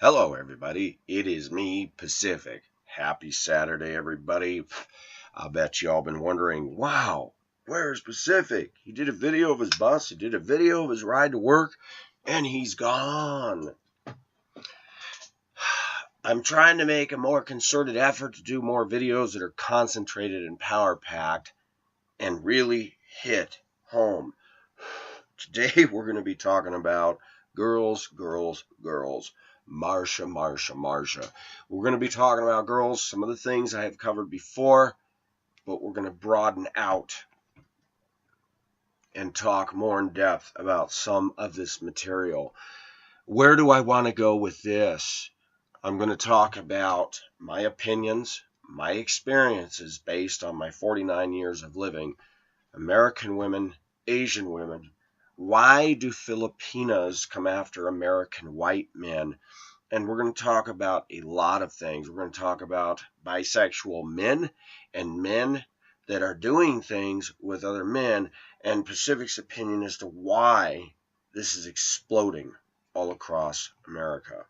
Hello, everybody. It is me, Pacific. Happy Saturday, everybody. I bet you all been wondering, wow, where's Pacific? He did a video of his bus, he did a video of his ride to work, and he's gone. I'm trying to make a more concerted effort to do more videos that are concentrated and power-packed and really hit home. Today, we're going to be talking about girls. Marsha. We're going to be talking about girls, some of the things I have covered before, but we're going to broaden out and talk more in depth about some of this material. Where do I want to go with this? I'm going to talk about my opinions, my experiences based on my 49 years of living, American women, Asian women. Why do Filipinas come after American white men? And we're going to talk about a lot of things. We're going to talk about bisexual men and men that are doing things with other men, and Pacific's opinion as to why this is exploding all across America.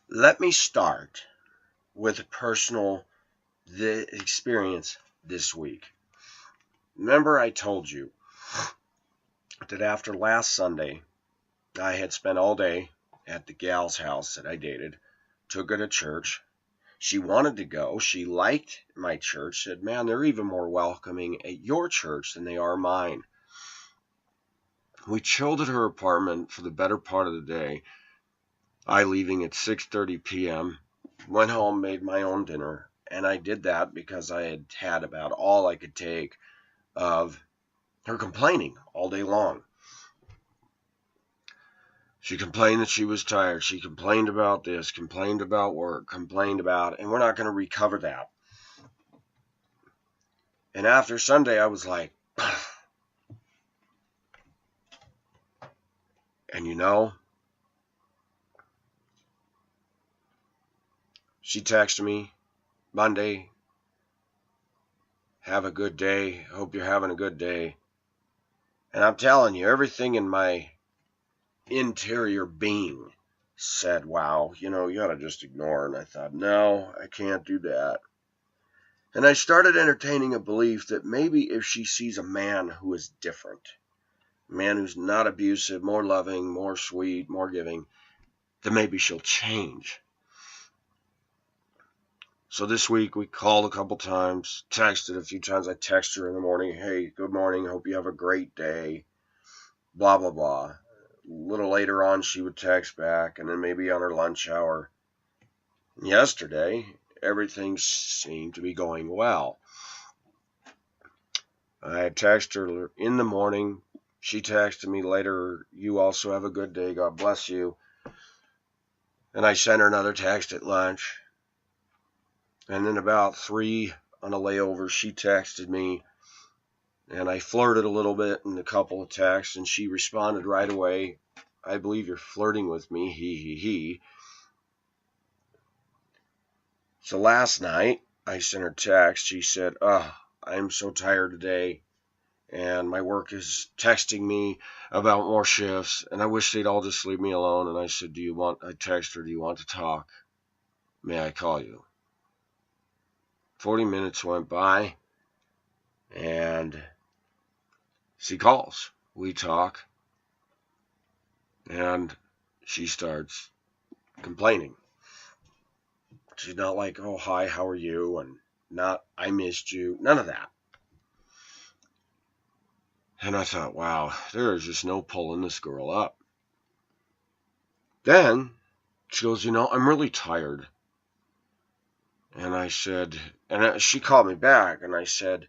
Let me start with a personal experience this week. Remember, I told you that after last Sunday, I had spent all day at the gal's house that I dated, took her to church. She wanted to go. She liked my church, said, man, they're even more welcoming at your church than they are mine. We chilled at her apartment for the better part of the day. I leaving at 6:30 p.m., went home, made my own dinner, and I did that because I had had about all I could take of her complaining all day long. She complained that she was tired. She complained about this, complained about work, and we're not going to recover that. And after Sunday, I was like, and she texted me Monday, have a good day, hope you're having a good day. And I'm telling you, everything in my interior being said, wow, you gotta just ignore. And I thought, no, I can't do that. And I started entertaining a belief that maybe if she sees a man who is different, a man who's not abusive, more loving, more sweet, more giving, then maybe she'll change. So this week we called a couple times, texted a few times. I texted her in the morning, hey, good morning, hope you have a great day, blah, blah, blah. A little later on, she would text back, and then maybe on her lunch hour. Yesterday, everything seemed to be going well. I texted her in the morning. She texted me later, you also have a good day, God bless you. And I sent her another text at lunch. And then about 3 on a layover, she texted me. And I flirted a little bit in a couple of texts, and she responded right away, I believe you're flirting with me, he. So last night, I sent her text. She said, I'm so tired today, and my work is texting me about more shifts, and I wish they'd all just leave me alone. And I said, I texted her, do you want to talk? May I call you? 40 minutes went by, and she calls. We talk, and she starts complaining. She's not like, oh, hi, how are you? And not, I missed you. None of that. And I thought, wow, there is just no pulling this girl up. Then she goes, I'm really tired. And I said, and she called me back, and I said,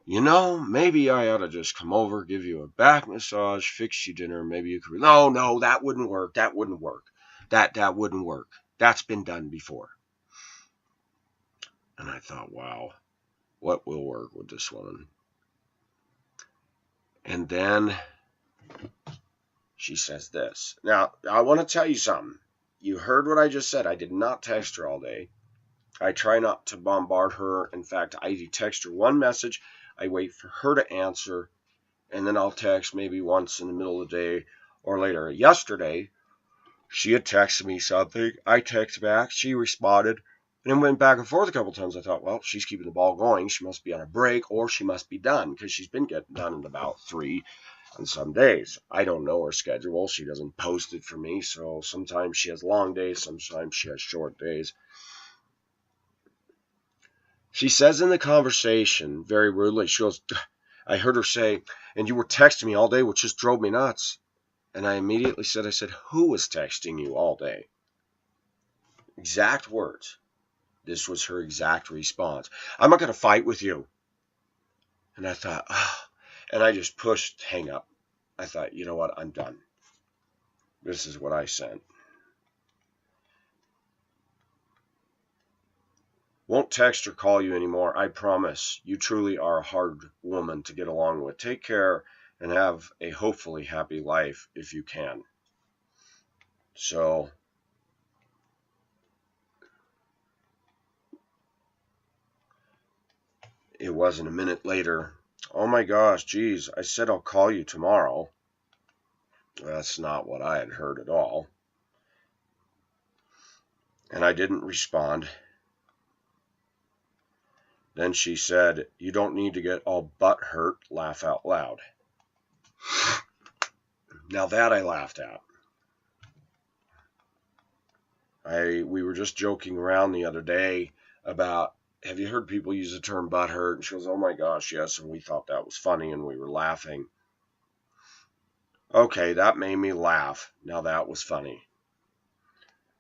maybe I ought to just come over, give you a back massage, fix you dinner, maybe you could. No, that wouldn't work. That wouldn't work. That wouldn't work. That's been done before. And I thought, wow, what will work with this woman? And then she says this. Now, I want to tell you something. You heard what I just said. I did not text her all day. I try not to bombard her. In fact, I text her one message. I wait for her to answer, and then I'll text maybe once in the middle of the day or later. Yesterday, She had texted me something. I texted back. She responded. And then went back and forth a couple times. I thought, well, she's keeping the ball going. She must be on a break or she must be done because she's been getting done in about 3 on some days. I don't know her schedule. She doesn't post it for me. So sometimes she has long days. Sometimes she has short days. She says in the conversation, very rudely, she goes, I heard her say, and you were texting me all day, which just drove me nuts. And I immediately said, who was texting you all day? Exact words. This was her exact response. I'm not going to fight with you. And I thought, and I just pushed hang up. I thought, you know what? I'm done. This is what I sent. Won't text or call you anymore. I promise. You truly are a hard woman to get along with. Take care and have a hopefully happy life if you can. So it wasn't a minute later. Oh my gosh, geez, I said I'll call you tomorrow. That's not what I had heard at all. And I didn't respond. Then she said, you don't need to get all butt hurt, laugh out loud. Now that I laughed at. We were just joking around the other day about, have you heard people use the term butt hurt? And she goes, oh my gosh, yes. And we thought that was funny and we were laughing. Okay, that made me laugh. Now that was funny.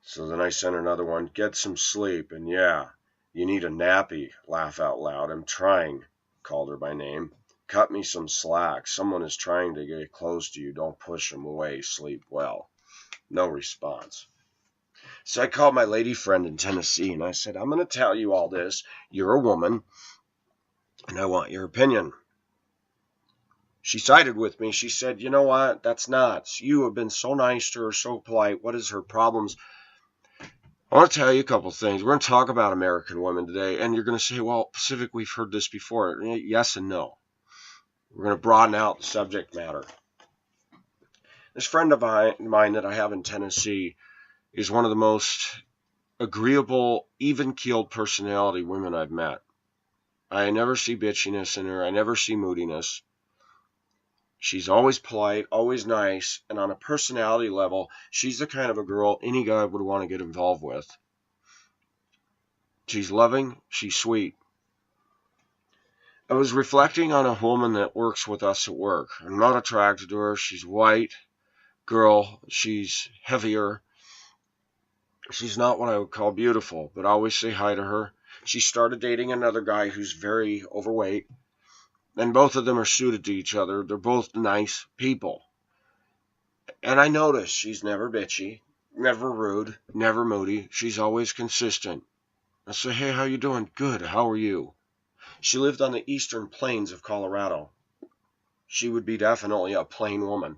So then I sent another one, get some sleep. And yeah, you need a nappy, laugh out loud. I'm trying, called her by name. Cut me some slack. Someone is trying to get close to you. Don't push them away. Sleep well. No response. So I called my lady friend in Tennessee and I said, I'm going to tell you all this. You're a woman and I want your opinion. She sided with me. She said, you know what? That's nuts. You have been so nice to her, so polite. What is her problems? I want to tell you a couple things. We're going to talk about American women today. And you're going to say, well, Pacific, we've heard this before. Yes and no. We're going to broaden out the subject matter. This friend of mine that I have in Tennessee is one of the most agreeable, even-keeled personality women I've met. I never see bitchiness in her. I never see moodiness. She's always polite, always nice, and on a personality level, she's the kind of a girl any guy would want to get involved with. She's loving, she's sweet. I was reflecting on a woman that works with us at work. I'm not attracted to her. She's white, girl, she's heavier. She's not what I would call beautiful, but I always say hi to her. She started dating another guy who's very overweight. And both of them are suited to each other. They're both nice people. And I notice she's never bitchy, never rude, never moody. She's always consistent. I say, hey, how you doing? Good. How are you? She lived on the eastern plains of Colorado. She would be definitely a plain woman.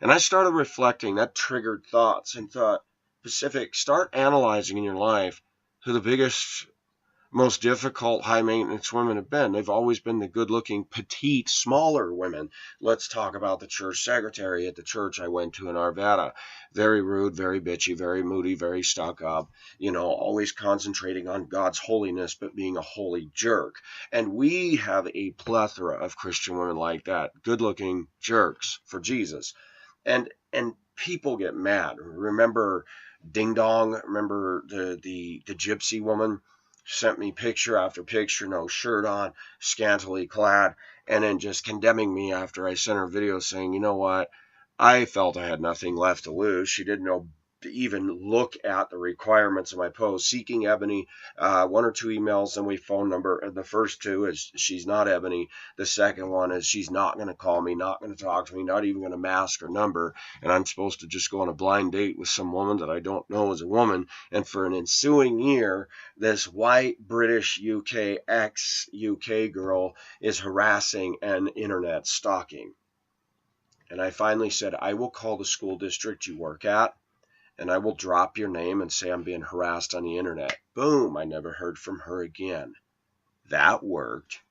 And I started reflecting. That triggered thoughts and thought, Pacific, start analyzing in your life who the biggest, most difficult, high-maintenance women have been. They've always been the good-looking, petite, smaller women. Let's talk about the church secretary at the church I went to in Arvada. Very rude, very bitchy, very moody, very stuck up, always concentrating on God's holiness, but being a holy jerk. And we have a plethora of Christian women like that, good-looking jerks for Jesus. And people get mad. Remember Ding Dong? Remember the gypsy woman? Sent me picture after picture, no shirt on, scantily clad, and then just condemning me after I sent her video saying, you know what, I felt I had nothing left to lose. She didn't know to even look at the requirements of my post. Seeking Ebony, 1 or 2 emails, and phone number. And the first 2 is she's not Ebony. The second one is she's not going to call me, not going to talk to me, not even going to mask her number. And I'm supposed to just go on a blind date with some woman that I don't know is a woman. And for an ensuing year, this white British UK ex-UK girl is harassing and internet stalking. And I finally said, I will call the school district you work at, and I will drop your name and say I'm being harassed on the internet. Boom, I never heard from her again. That worked.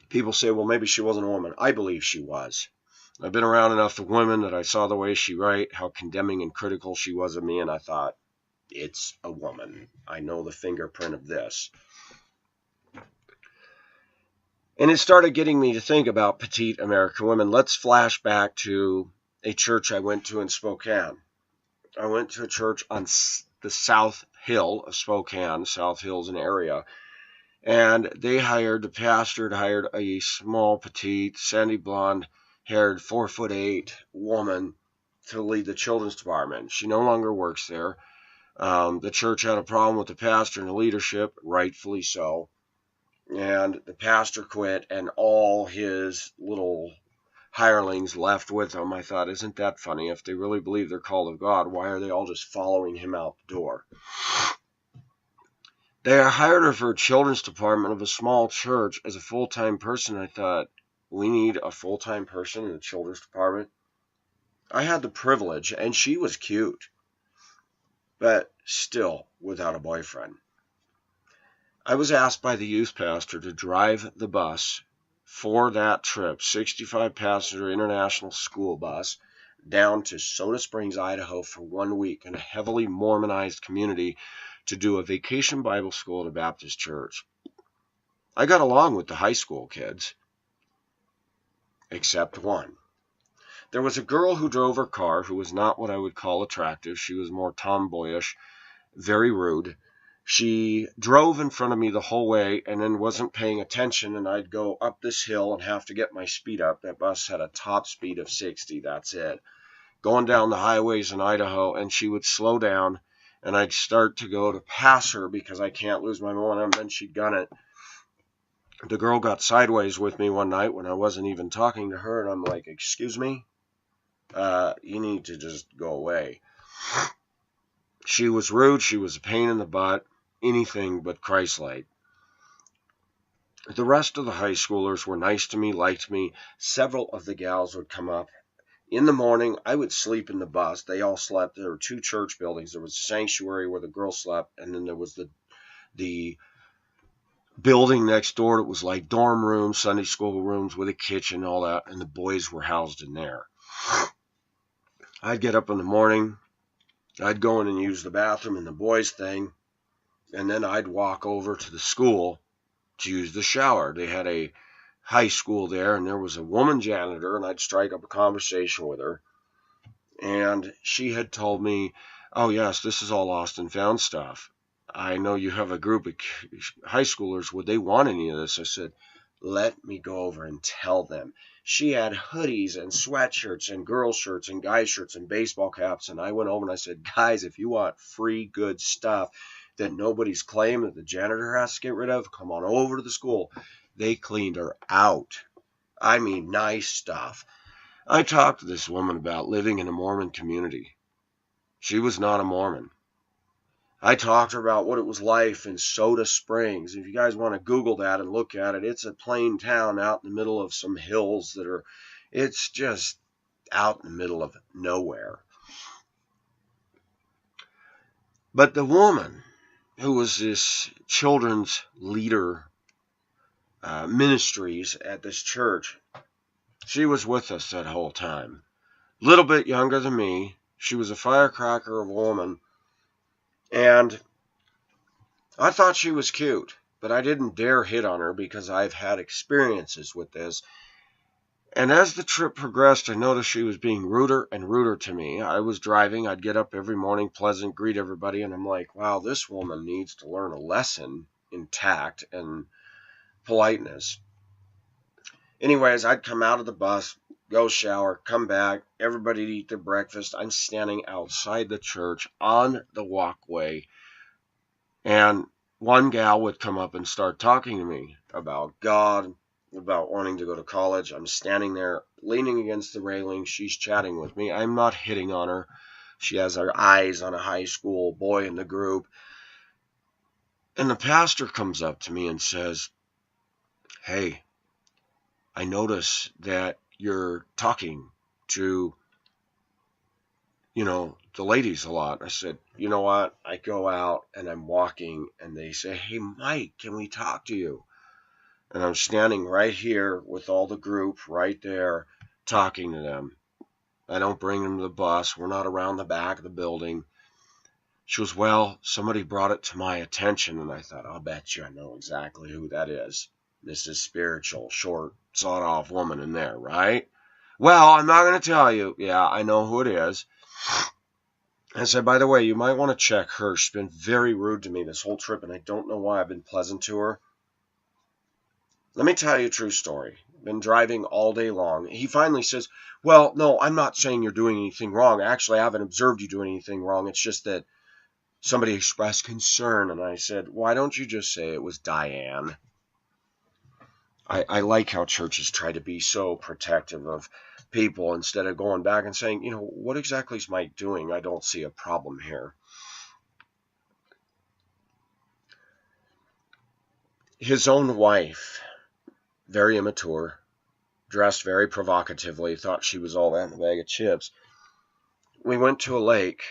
People say, well, maybe she wasn't a woman. I believe she was. I've been around enough of women that I saw the way she wrote, how condemning and critical she was of me, and I thought, it's a woman. I know the fingerprint of this. And it started getting me to think about petite American women. Let's flash back to a church I went to in Spokane. I went to a church on the South Hill of Spokane. South Hill's an area. And the pastor had hired a small, petite, sandy blonde-haired, 4'8" woman to lead the children's department. She no longer works there. The church had a problem with the pastor and the leadership, rightfully so. And the pastor quit, and all his little hirelings left with him. I thought, isn't that funny? If they really believe they're called of God, why are they all just following him out the door? They hired her for a children's department of a small church as a full-time person. I thought, we need a full-time person in the children's department. I had the privilege, and she was cute, but still without a boyfriend. I was asked by the youth pastor to drive the bus for that trip, 65-passenger international school bus, down to Soda Springs, Idaho for 1 week in a heavily Mormonized community to do a vacation Bible school at a Baptist church. I got along with the high school kids, except one. There was a girl who drove her car who was not what I would call attractive. She was more tomboyish, very rude. She drove in front of me the whole way and then wasn't paying attention, and I'd go up this hill and have to get my speed up. That bus had a top speed of 60, that's it. Going down the highways in Idaho, and she would slow down, and I'd start to go to pass her because I can't lose my momentum, then she'd gun it. The girl got sideways with me one night when I wasn't even talking to her, and I'm like, excuse me? You need to just go away. She was rude, she was a pain in the butt, anything but Christ-like. The rest of the high schoolers were nice to me, liked me. Several of the gals would come up. In the morning, I would sleep in the bus. They all slept. There were 2 church buildings. There was a sanctuary where the girls slept, and then there was the building next door that was like dorm rooms, Sunday school rooms with a kitchen, all that, and the boys were housed in there. I'd get up in the morning. I'd go in and use the bathroom in the boys' thing, and then I'd walk over to the school to use the shower. They had a high school there, and there was a woman janitor, and I'd strike up a conversation with her. And she had told me, oh, yes, this is all lost and found stuff. I know you have a group of high schoolers. Would they want any of this? I said, let me go over and tell them. She had hoodies and sweatshirts and girl shirts and guy shirts and baseball caps. And I went over and I said, guys, if you want free good stuff that nobody's claimed that the janitor has to get rid of, come on over to the school. They cleaned her out. I mean, nice stuff. I talked to this woman about living in a Mormon community. She was not a Mormon. I talked to her about what it was like in Soda Springs. If you guys want to Google that and look at it, it's a plain town out in the middle of some hills it's just out in the middle of nowhere. But the woman who was this children's leader ministries at this church, she was with us that whole time. A little bit younger than me. She was a firecracker of a woman. And I thought she was cute, but I didn't dare hit on her because I've had experiences with this. And as the trip progressed, I noticed she was being ruder and ruder to me. I was driving. I'd get up every morning, pleasant, greet everybody, and I'm like, wow, this woman needs to learn a lesson in tact and politeness. Anyways, I'd come out of the bus, go shower, come back, everybody'd eat their breakfast. I'm standing outside the church on the walkway, and one gal would come up and start talking to me about God, about wanting to go to college. I'm standing there leaning against the railing. She's chatting with me. I'm not hitting on her. She has her eyes on a high school boy in the group. And the pastor comes up to me and says, hey, I notice that you're talking to, the ladies a lot. I said, you know what? I go out and I'm walking and they say, hey, Mike, can we talk to you? And I'm standing right here with all the group right there. talking to them. I don't bring them to the bus. We're not around the back of the building. She goes, well, somebody brought it to my attention, and I thought, I'll bet you I know exactly who that is. This is spiritual, short, sawed-off woman in there, right? Well, I'm not going to tell you. Yeah, I know who it is. I said, by the way, you might want to check her. She's been very rude to me this whole trip, and I don't know why I've been pleasant to her. Let me tell you a true story. Been driving all day long. He finally says, well, no, I'm not saying you're doing anything wrong. Actually, I haven't observed you doing anything wrong. It's just that somebody expressed concern, and I said, why don't you just say it was Diane? I like how churches try to be so protective of people instead of going back and saying, what exactly is Mike doing? I don't see a problem here. His own wife, very immature, dressed very provocatively, thought she was all that in a bag of chips. We went to a lake,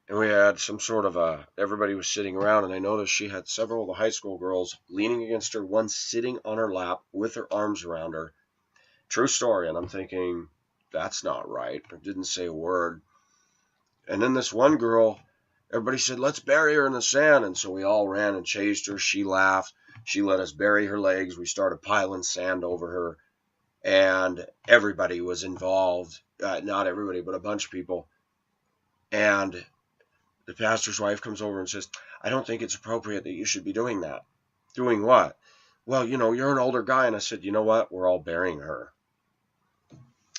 and we had some sort of everybody was sitting around, and I noticed she had several of the high school girls leaning against her, one sitting on her lap with her arms around her. True story, and I'm thinking, that's not right. I didn't say a word. And then this one girl, everybody said, let's bury her in the sand, and so we all ran and chased her. She laughed. She let us bury her legs. We started piling sand over her, and everybody was involved. Not everybody, but a bunch of people. And the pastor's wife comes over and says, I don't think it's appropriate that you should be doing that. Doing what? Well, you're an older guy. And I said, you know what? We're all burying her.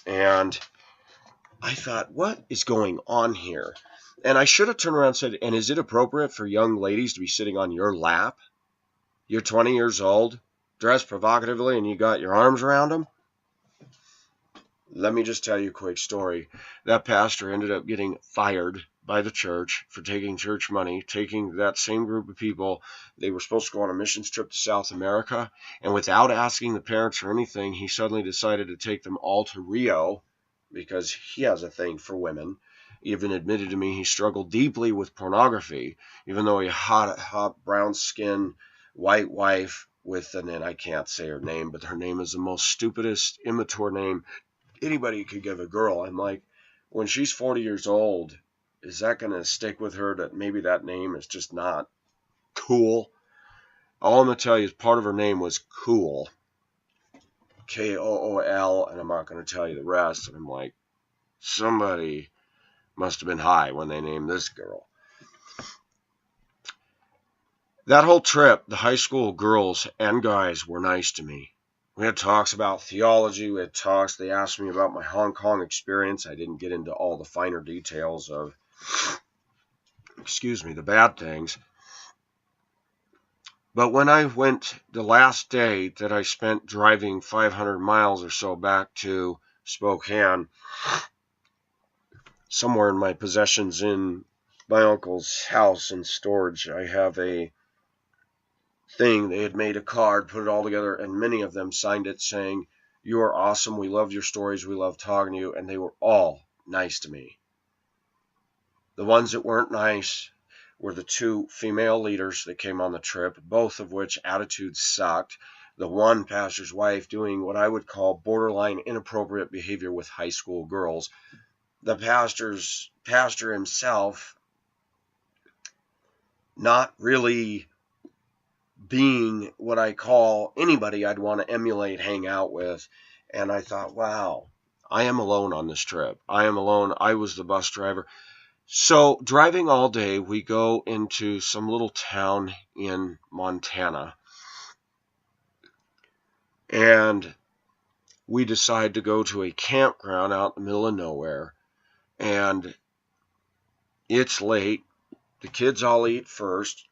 And I thought, what is going on here? And I should have turned around and said, and is it appropriate for young ladies to be sitting on your lap? You're 20 years old, dressed provocatively, and you got your arms around them? Let me just tell you a quick story. That pastor ended up getting fired by the church for taking church money, taking that same group of people. They were supposed to go on a missions trip to South America, and without asking the parents or anything, he suddenly decided to take them all to Rio because he has a thing for women. He even admitted to me he struggled deeply with pornography, even though he had a hot brown skin, white wife with, and then I can't say her name, but her name is the most stupidest, immature name anybody could give a girl. I'm like, when she's 40 years old, is that going to stick with her that maybe that name is just not cool? All I'm going to tell you is part of her name was Cool. Kool, and I'm not going to tell you the rest. And I'm like, somebody must have been high when they named this girl. That whole trip, the high school girls and guys were nice to me. We had talks about theology. We had talks. They asked me about my Hong Kong experience. I didn't get into all the finer details of, the bad things. But when I went the last day that I spent driving 500 miles or so back to Spokane, somewhere in my possessions in my uncle's house in storage, I have a thing. They had made a card, put it all together, and many of them signed it saying, you are awesome, we love your stories, we love talking to you, and they were all nice to me. The ones that weren't nice were the two female leaders that came on the trip, both of which attitudes sucked. The one pastor's wife doing what I would call borderline inappropriate behavior with high school girls. The pastor himself not really being what I call anybody I'd want to emulate, hang out with. And I thought, wow, I am alone on this trip. I am alone. I was the bus driver. So driving all day, we go into some little town in Montana. And we decide to go to a campground out in the middle of nowhere. And it's late. The kids all eat first.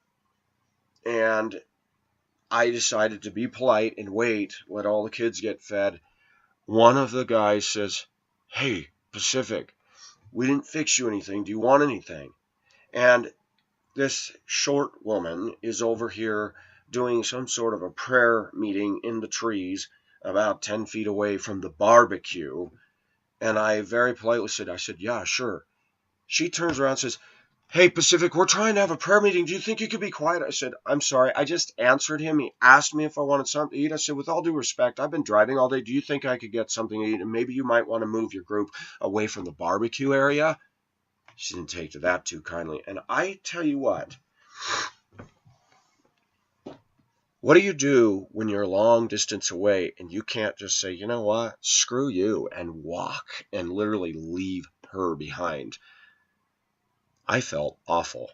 And I decided to be polite and wait, let all the kids get fed. One of the guys says, hey, Pacific, we didn't fix you anything. Do you want anything? And this short woman is over here doing some sort of a prayer meeting in the trees about 10 feet away from the barbecue. And I very politely said, yeah, sure. She turns around and says, "Hey, Pacific, we're trying to have a prayer meeting. Do you think you could be quiet?" I said, "I'm sorry. I just answered him. He asked me if I wanted something to eat." I said, "With all due respect, I've been driving all day. Do you think I could get something to eat? And maybe you might want to move your group away from the barbecue area." She didn't take to that too kindly. And I tell you what do you do when you're a long distance away and you can't just say, "You know what, screw you," and walk and literally leave her behind? I felt awful.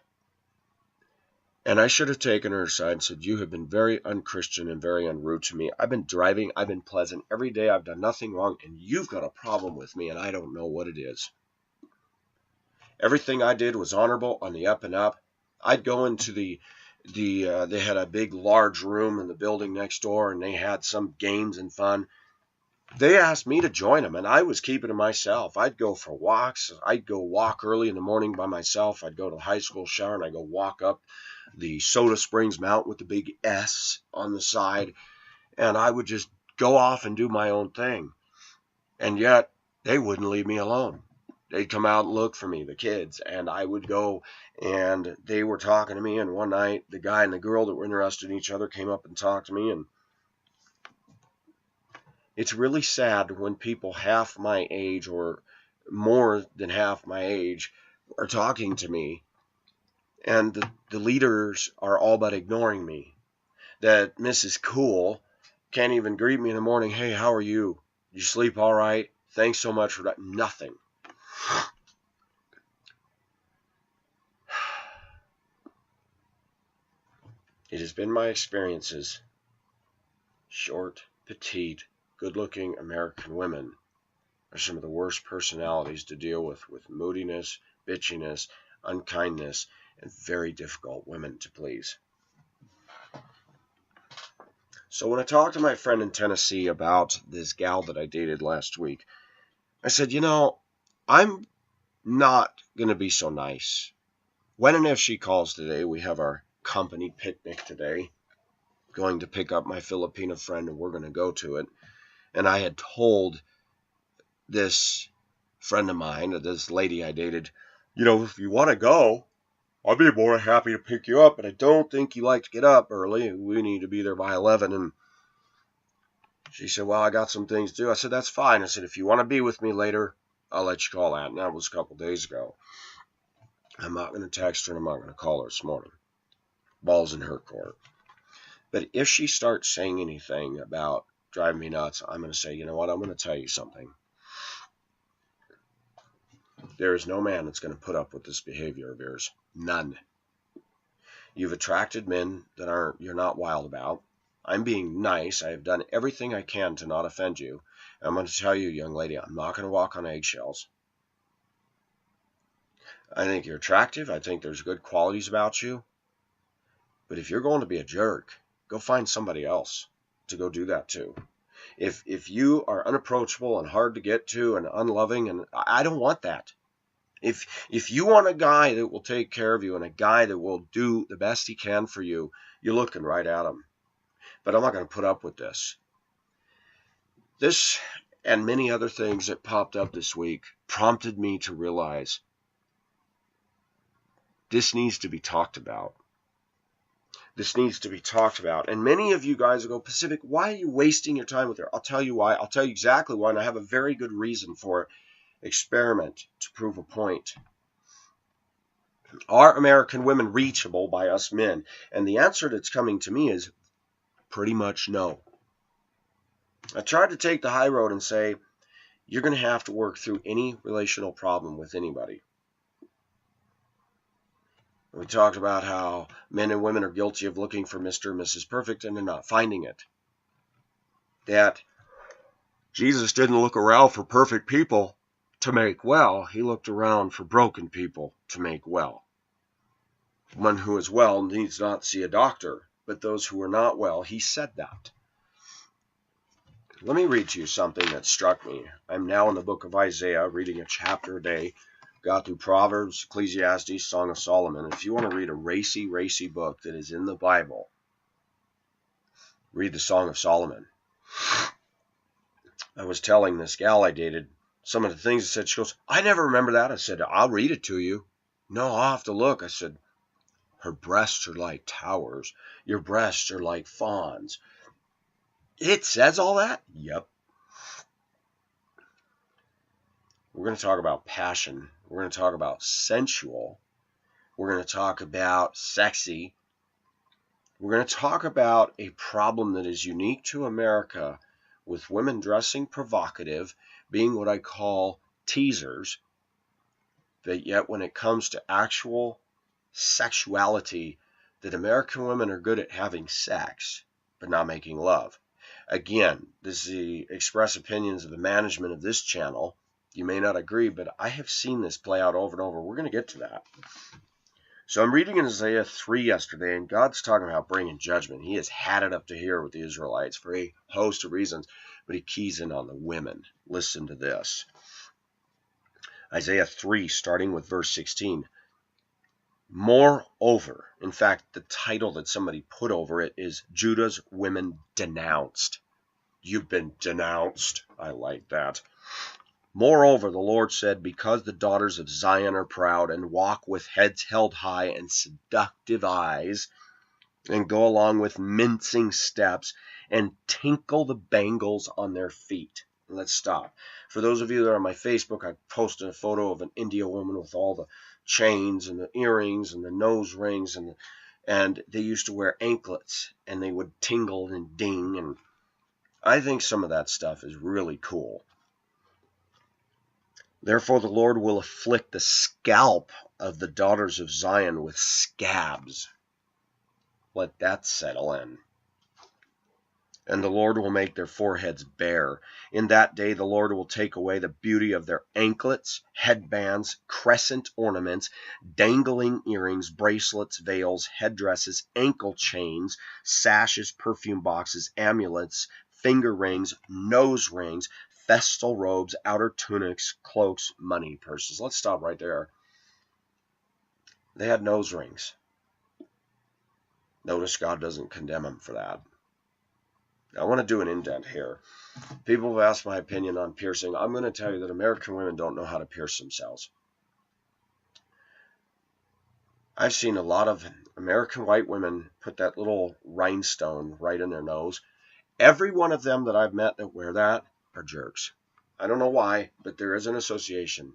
And I should have taken her aside and said, "You have been very unchristian and very unrude to me. I've been driving. I've been pleasant every day. I've done nothing wrong. And you've got a problem with me, and I don't know what it is. Everything I did was honorable, on the up and up." I'd go into they had a big, large room in the building next door, and they had some games and fun. They asked me to join them, and I was keeping to myself. I'd go for walks. I'd go walk early in the morning by myself. I'd go to the high school shower, and I'd go walk up the Soda Springs Mountain with the big S on the side, and I would just go off and do my own thing. And yet, they wouldn't leave me alone. They'd come out and look for me, the kids, and I would go, and they were talking to me, and one night, the guy and the girl that were interested in each other came up and talked to me, and it's really sad when people half my age or more than half my age are talking to me, and the leaders are all but ignoring me. That Mrs. Cool can't even greet me in the morning. "Hey, how are you? You sleep all right? Thanks so much for that." Nothing. It has been my experiences. Short, petite, good-looking American women are some of the worst personalities to deal with moodiness, bitchiness, unkindness, and very difficult women to please. So when I talked to my friend in Tennessee about this gal that I dated last week, I said, I'm not going to be so nice. When and if she calls today, we have our company picnic today, going to pick up my Filipino friend, and we're going to go to it. And I had told this friend of mine, this lady I dated, "If you want to go, I'll be more than happy to pick you up, but I don't think you like to get up early. We need to be there by 11. And she said, "Well, I got some things to do." I said, "That's fine." I said, "If you want to be with me later, I'll let you call that." And that was a couple days ago. I'm not going to text her, and I'm not going to call her this morning. Ball's in her court. But if she starts saying anything about driving me nuts, I'm going to say, "You know what? I'm going to tell you something. There is no man that's going to put up with this behavior of yours. None. You've attracted men that you're not wild about. I'm being nice. I have done everything I can to not offend you. I'm going to tell you, young lady, I'm not going to walk on eggshells. I think you're attractive. I think there's good qualities about you. But if you're going to be a jerk, go find somebody else to go do that to. If you are unapproachable and hard to get to and unloving, and I don't want that. If you want a guy that will take care of you and a guy that will do the best he can for you, you're looking right at him. But I'm not going to put up with this. This and many other things that popped up this week prompted me to realize this needs to be talked about. This needs to be talked about. And many of you guys will go, "Pacific, why are you wasting your time with her?" I'll tell you why. I'll tell you exactly why, and I have a very good reason for it. Experiment to prove a point. Are American women reachable by us men? And the answer that's coming to me is pretty much no. I tried to take the high road and say, you're going to have to work through any relational problem with anybody. We talked about how men and women are guilty of looking for Mr. and Mrs. Perfect and they're not finding it. That Jesus didn't look around for perfect people to make well. He looked around for broken people to make well. One who is well needs not see a doctor, but those who are not well, he said that. Let me read to you something that struck me. I'm now in the book of Isaiah, reading a chapter a day. Got through Proverbs, Ecclesiastes, Song of Solomon. And if you want to read a racy book that is in the Bible, read the Song of Solomon. I was telling this gal I dated some of the things I said. She goes, "I never remember that." I said, "I'll read it to you." No, I'll have to look. I said, her breasts are like towers. Your breasts are like fawns. It says all that? Yep. We're going to talk about passion. We're going to talk about sensual. We're going to talk about sexy. We're going to talk about a problem that is unique to America with women dressing provocative, being what I call teasers, that yet when it comes to actual sexuality, that American women are good at having sex, but not making love. Again, this is the express opinions of the management of this channel. You may not agree, but I have seen this play out over and over. We're going to get to that. So I'm reading in Isaiah 3 yesterday, and God's talking about bringing judgment. He has had it up to here with the Israelites for a host of reasons, but he keys in on the women. Listen to this. Isaiah 3, starting with verse 16. Moreover, in fact, the title that somebody put over it is Judah's Women Denounced. You've been denounced. I like that. Moreover, the Lord said, because the daughters of Zion are proud and walk with heads held high and seductive eyes, and go along with mincing steps and tinkle the bangles on their feet. Let's stop. For those of you that are on my Facebook, I posted a photo of an India woman with all the chains and the earrings and the nose rings, and they used to wear anklets, and they would tingle and ding, and I think some of that stuff is really cool. Therefore the Lord will afflict the scalp of the daughters of Zion with scabs. Let that settle in. And the Lord will make their foreheads bare. In that day the Lord will take away the beauty of their anklets, headbands, crescent ornaments, dangling earrings, bracelets, veils, headdresses, ankle chains, sashes, perfume boxes, amulets, finger rings, nose rings, festal robes, outer tunics, cloaks, money, purses. Let's stop right there. They had nose rings. Notice God doesn't condemn them for that. I want to do an indent here. People have asked my opinion on piercing. I'm going to tell you that American women don't know how to pierce themselves. I've seen a lot of American white women put that little rhinestone right in their nose. Every one of them that I've met that wear that are jerks. I don't know why, but there is an association.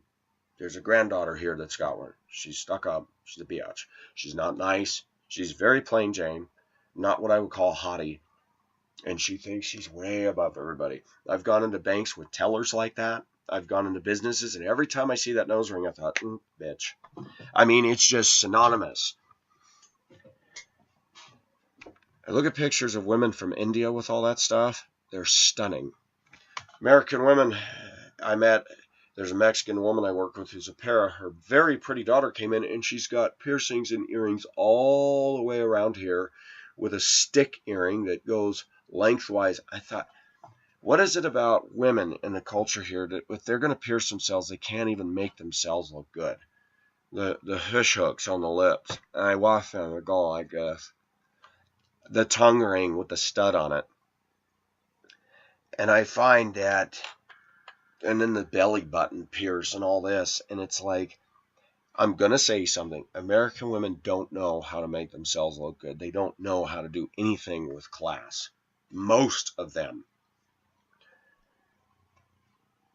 There's a granddaughter here that's got one. She's stuck up. She's a biatch. She's not nice. She's very plain Jane. Not what I would call haughty. And she thinks she's way above everybody. I've gone into banks with tellers like that. I've gone into businesses, and every time I see that nose ring, I thought, bitch. I mean, it's just synonymous. I look at pictures of women from India with all that stuff. They're stunning. American women, I met, there's a Mexican woman I work with who's a para. Her very pretty daughter came in, and she's got piercings and earrings all the way around here with a stick earring that goes lengthwise. I thought, what is it about women in the culture here that if they're going to pierce themselves, they can't even make themselves look good? The fish hooks on the lips. And I walk them, they're gone, I guess. The tongue ring with the stud on it. And I find that, and then the belly button pierce and all this, and it's like, I'm going to say something. American women don't know how to make themselves look good. They don't know how to do anything with class. Most of them.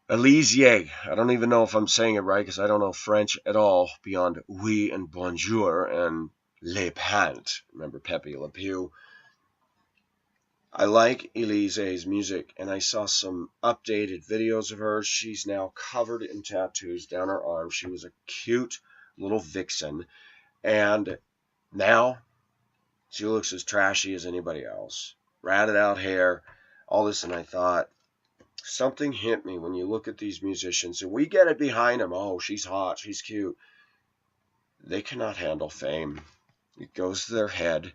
Elysée, I don't even know if I'm saying it right because I don't know French at all beyond oui and bonjour and les pants. Remember Pepe Le Pew? I like Elysée's music, and I saw some updated videos of her. She's now covered in tattoos down her arm. She was a cute little vixen, and now she looks as trashy as anybody else. Ratted out hair, all this, and I thought, something hit me when you look at these musicians, and we get it behind them. Oh, she's hot, she's cute. They cannot handle fame. It goes to their head.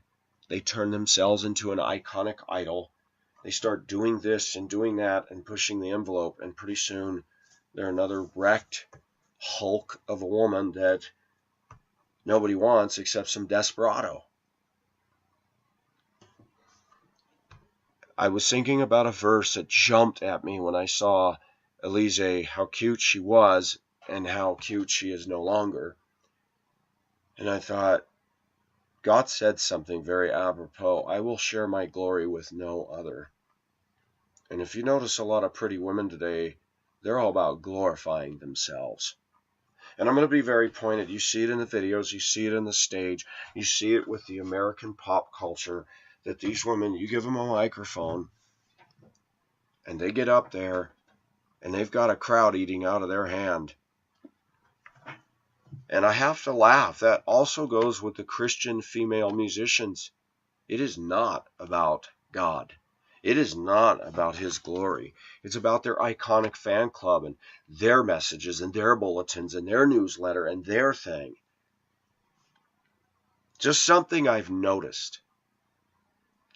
They turn themselves into an iconic idol. They start doing this and doing that and pushing the envelope, and pretty soon they're another wrecked hulk of a woman that nobody wants except some desperado. I was thinking about a verse that jumped at me when I saw Elysée, how cute she was and how cute she is no longer. And I thought, God said something very apropos. I will share my glory with no other. And if you notice a lot of pretty women today, they're all about glorifying themselves. And I'm going to be very pointed. You see it in the videos. You see it on the stage. You see it with the American pop culture that these women, you give them a microphone and they get up there and they've got a crowd eating out of their hand. And I have to laugh. That also goes with the Christian female musicians. It is not about God. It is not about His glory. It's about their iconic fan club and their messages and their bulletins and their newsletter and their thing. Just something I've noticed.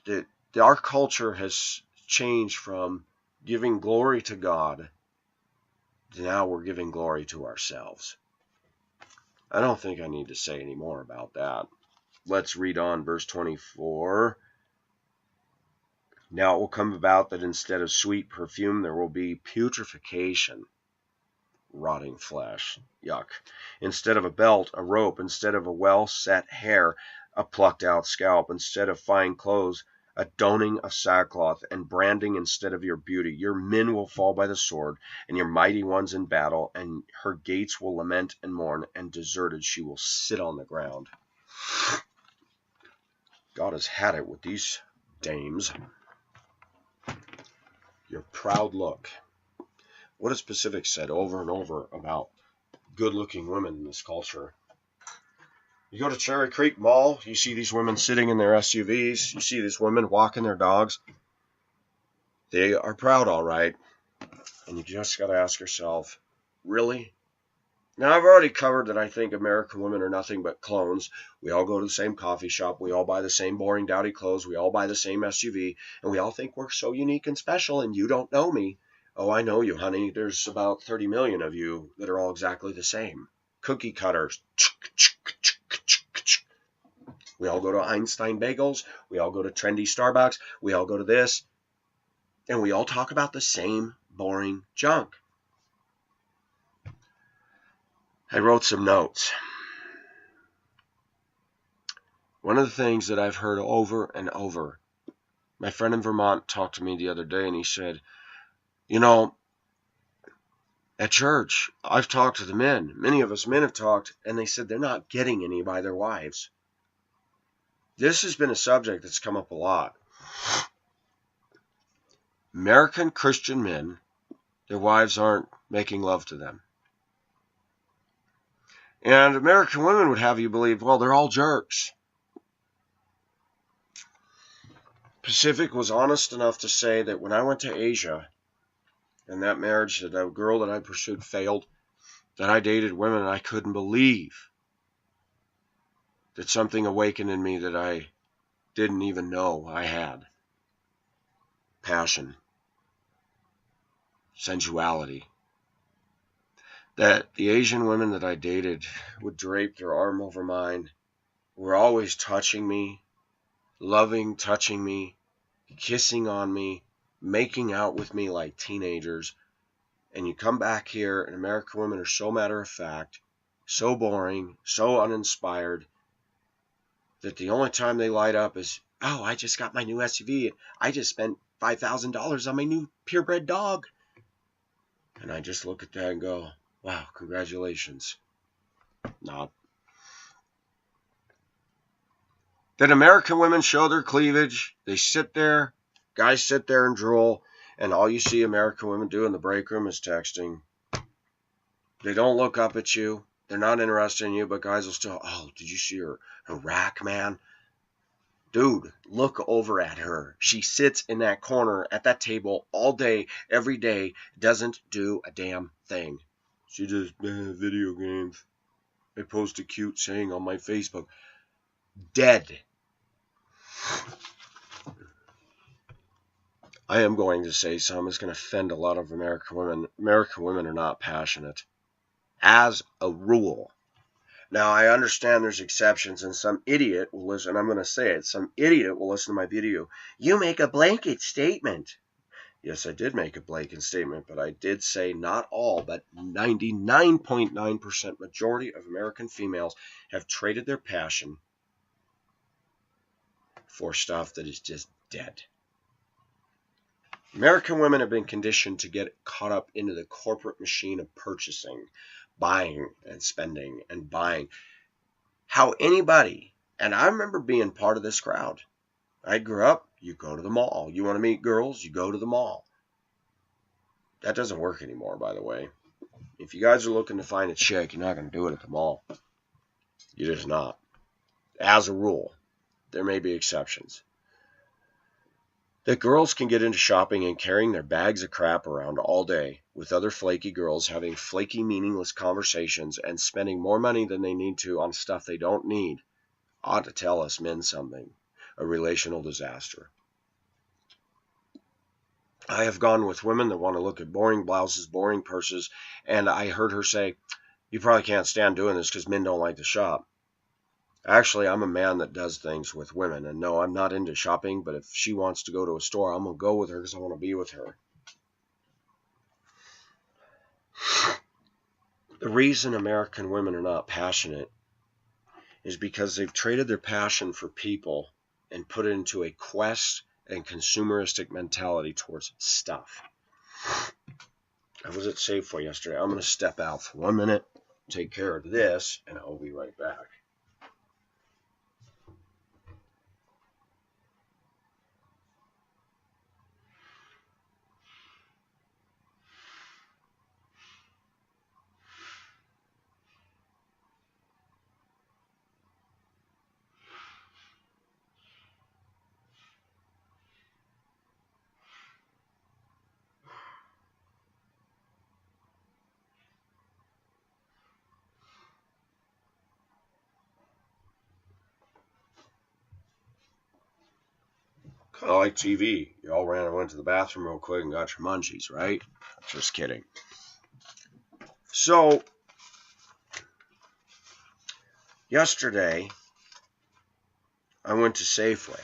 That our culture has changed from giving glory to God to now we're giving glory to ourselves. I don't think I need to say any more about that. Let's read on verse 24. Now it will come about that instead of sweet perfume, there will be putrefaction, rotting flesh. Yuck. Instead of a belt, a rope. Instead of a well-set hair, a plucked-out scalp. Instead of fine clothes, a donning of sackcloth, and branding instead of your beauty. Your men will fall by the sword, and your mighty ones in battle, and her gates will lament and mourn, and deserted she will sit on the ground. God has had it with these dames. Your proud look. What has Pacific said over and over about good-looking women in this culture? You go to Cherry Creek Mall, you see these women sitting in their SUVs, you see these women walking their dogs. They are proud, all right. And you just got to ask yourself, really? Now, I've already covered that I think American women are nothing but clones. We all go to the same coffee shop. We all buy the same boring, dowdy clothes. We all buy the same SUV. And we all think we're so unique and special, and you don't know me. Oh, I know you, honey. There's about 30 million of you that are all exactly the same. Cookie cutters. We all go to Einstein Bagels. We all go to trendy Starbucks. We all go to this. And we all talk about the same boring junk. I wrote some notes. One of the things that I've heard over and over, my friend in Vermont talked to me the other day and he said, you know, at church, I've talked to the men. Many of us men have talked, and they said they're not getting any by their wives. This has been a subject that's come up a lot. American Christian men, their wives aren't making love to them. And American women would have you believe, well, they're all jerks. Pacific was honest enough to say that when I went to Asia, and that marriage, that a girl that I pursued failed, that I dated women, and I couldn't believe that something awakened in me that I didn't even know I had. Passion. Sensuality. That the Asian women that I dated would drape their arm over mine, were always touching me, loving, touching me, kissing on me, making out with me like teenagers. And you come back here, and American women are so matter-of-fact, so boring, so uninspired, that the only time they light up is, oh, I just got my new SUV. I just spent $5,000 on my new purebred dog. And I just look at that and go, wow, congratulations. Not. That American women show their cleavage. They sit there, guys sit there and drool, and all you see American women do in the break room is texting. They don't look up at you. They're not interested in you, but guys will still, oh, did you see her rack, man? Dude, look over at her. She sits in that corner at that table all day, every day, doesn't do a damn thing. She just, video games. I post a cute saying on my Facebook. Dead. I am going to say something that's going to offend a lot of American women. American women are not passionate. As a rule. Now, I understand there's exceptions, and some idiot will listen. I'm going to say it. Some idiot will listen to my video. You make a blanket statement. Yes, I did make a blanket statement, but I did say not all, but 99.9% majority of American females have traded their passion for stuff that is just dead. American women have been conditioned to get caught up into the corporate machine of purchasing, buying and spending and buying. How anybody, and I remember being part of this crowd. I grew up, you go to the mall. You want to meet girls, you go to the mall. That doesn't work anymore, by the way. If you guys are looking to find a chick, you're not going to do it at the mall. You're just not. As a rule. There may be exceptions. That girls can get into shopping and carrying their bags of crap around all day with other flaky girls, having flaky, meaningless conversations and spending more money than they need to on stuff they don't need, ought to tell us men something. A relational disaster. I have gone with women that want to look at boring blouses, boring purses, and I heard her say, you probably can't stand doing this because men don't like to shop. Actually, I'm a man that does things with women, and no, I'm not into shopping, but if she wants to go to a store, I'm going to go with her because I want to be with her. The reason American women are not passionate is because they've traded their passion for people and put it into a quest and consumeristic mentality towards stuff. I was at Safeway yesterday. I'm going to step out for 1 minute, take care of this, and I'll be right back. Kind of like TV. You all ran and went to the bathroom real quick and got your munchies, right? Just kidding. So, yesterday, I went to Safeway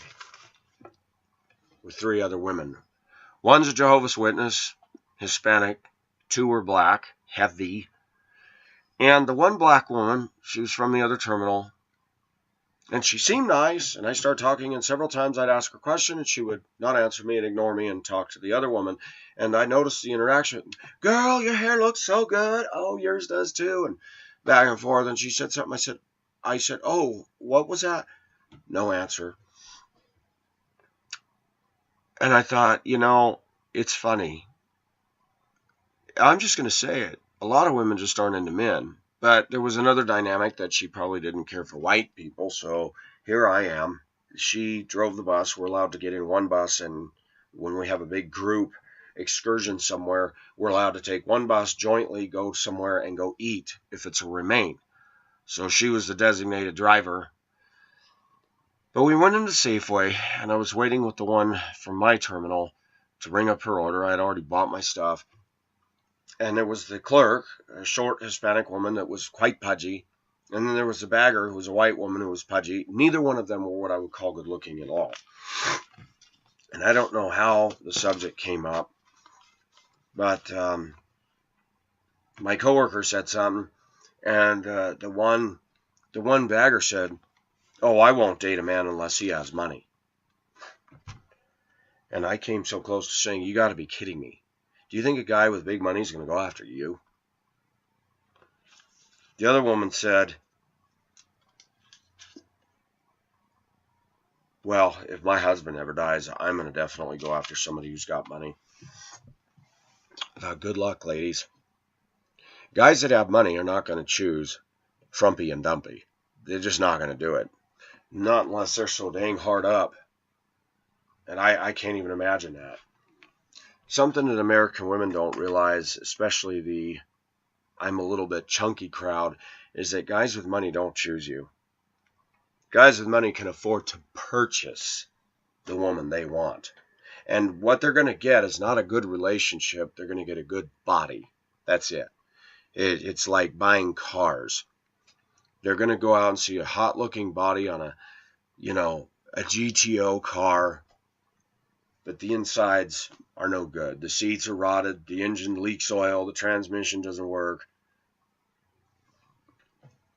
with 3 other women. One's a Jehovah's Witness, Hispanic. 2 were black, heavy. And the one black woman, she was from the other terminal. And she seemed nice, and I started talking, and several times I'd ask her a question, and she would not answer me and ignore me and talk to the other woman. And I noticed the interaction. Girl, your hair looks so good. Oh, yours does too. And back and forth. And she said something. I said, oh, what was that? No answer. And I thought, it's funny. I'm just going to say it. A lot of women just aren't into men. But there was another dynamic that she probably didn't care for white people, so here I am. She drove the bus. We're allowed to get in one bus, and when we have a big group excursion somewhere, we're allowed to take one bus jointly, go somewhere, and go eat if it's a remain. So she was the designated driver. But we went into Safeway, and I was waiting with the one from my terminal to ring up her order. I had already bought my stuff. And there was the clerk, a short Hispanic woman that was quite pudgy. And then there was the bagger, who was a white woman who was pudgy. Neither one of them were what I would call good looking at all. And I don't know how the subject came up. But my coworker said something. And the one bagger said, oh, I won't date a man unless he has money. And I came so close to saying, you got to be kidding me. Do you think a guy with big money is going to go after you? The other woman said, well, if my husband ever dies, I'm going to definitely go after somebody who's got money. Good luck, ladies. Guys that have money are not going to choose frumpy and dumpy. They're just not going to do it. Not unless they're so dang hard up. And I can't even imagine that. Something that American women don't realize, especially the I'm a little bit chunky crowd, is that guys with money don't choose you. Guys with money can afford to purchase the woman they want. And what they're going to get is not a good relationship. They're going to get a good body. That's it. It's like buying cars. They're going to go out and see a hot-looking body on a GTO car, but the inside's are no good. The seats are rotted, the engine leaks oil, the transmission doesn't work.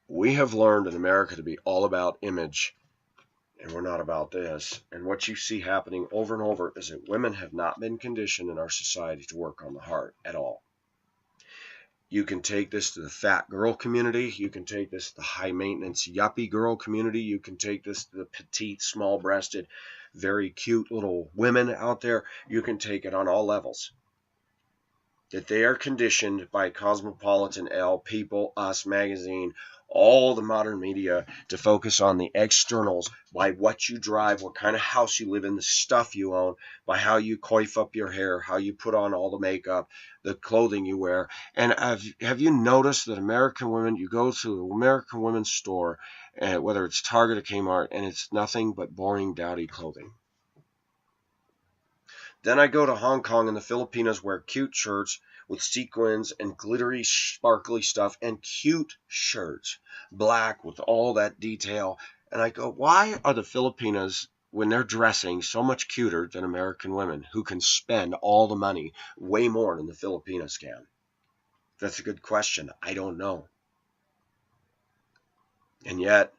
We have learned in America to be all about image, and we're not about this. And what you see happening over and over is that women have not been conditioned in our society to work on the heart at all. You can take this to the fat girl community. You can take this to the high maintenance yuppie girl community. You can take this to the petite, small breasted, very cute little women out there. You can take it on all levels. That they are conditioned by Cosmopolitan, Elle, People, Us magazine, all the modern media to focus on the externals, by what you drive, what kind of house you live in, the stuff you own, by how you coif up your hair, how you put on all the makeup, the clothing you wear. And have you noticed that American women, you go to an American women's store, whether it's Target or Kmart, and it's nothing but boring, dowdy clothing. Then I go to Hong Kong, and the Filipinos wear cute shirts with sequins and glittery, sparkly stuff, and cute shirts, black with all that detail. And I go, why are the Filipinos, when they're dressing, so much cuter than American women who can spend all the money, way more than the Filipinos can? That's a good question. I don't know. And yet,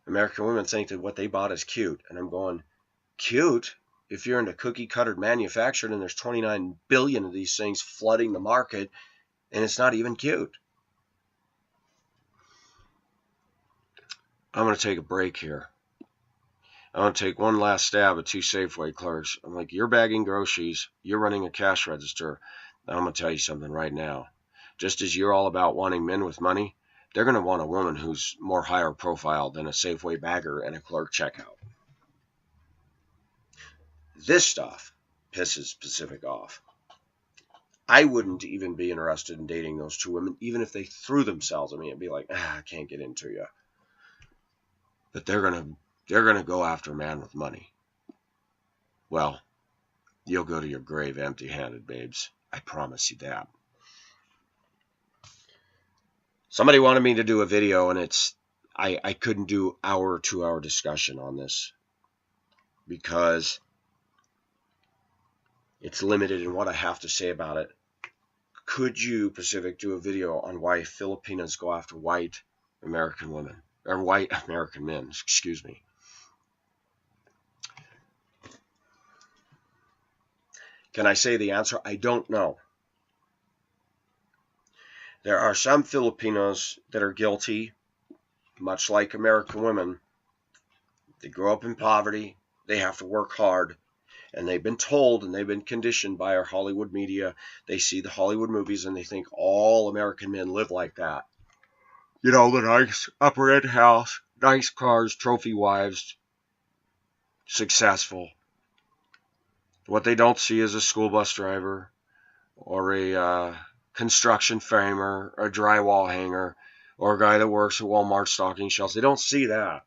American women think that what they bought is cute. And I'm going, cute? If you're into cookie-cutter manufacturing and there's 29 billion of these things flooding the market, and it's not even cute. I'm going to take a break here. I'm going to take one last stab at two Safeway clerks. I'm like, you're bagging groceries. You're running a cash register. I'm going to tell you something right now. Just as you're all about wanting men with money, they're going to want a woman who's more higher profile than a Safeway bagger and a clerk checkout. This stuff pisses Pacific off. I wouldn't even be interested in dating those two women, even if they threw themselves at me and be like, I can't get into you. But they're gonna go after a man with money. Well, you'll go to your grave empty-handed, babes. I promise you that. Somebody wanted me to do a video, and I couldn't do hour or 2 hour discussion on this because it's limited in what I have to say about it. Could you, Pacific, do a video on why Filipinos go after white American women, or white American men, excuse me? Can I say the answer? I don't know. There are some Filipinos that are guilty, much like American women. They grow up in poverty. They have to work hard. And they've been told and they've been conditioned by our Hollywood media. They see the Hollywood movies and they think all American men live like that. You know, the nice upper end house, nice cars, trophy wives, successful. What they don't see is a school bus driver or a construction framer or a drywall hanger or a guy that works at Walmart stocking shelves. They don't see that.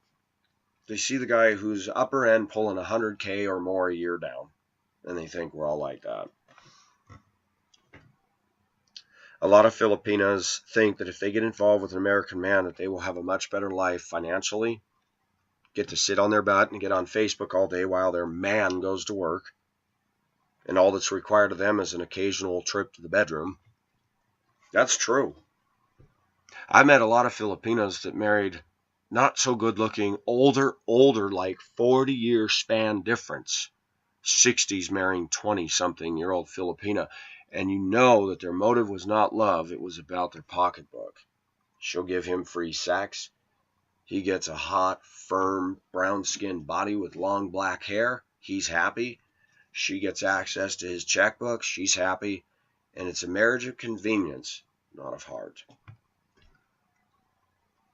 They see the guy who's upper end pulling 100K or more a year down, and they think we're all like that. A lot of Filipinos think that if they get involved with an American man, that they will have a much better life financially, get to sit on their butt and get on Facebook all day while their man goes to work, and all that's required of them is an occasional trip to the bedroom. That's true. I met a lot of Filipinos that married not so good looking, older, like 40-year span difference. 60s marrying 20-something-year-old Filipina. And you know that their motive was not love, it was about their pocketbook. She'll give him free sex. He gets a hot, firm, brown-skinned body with long black hair. He's happy. She gets access to his checkbook. She's happy. And it's a marriage of convenience, not of heart.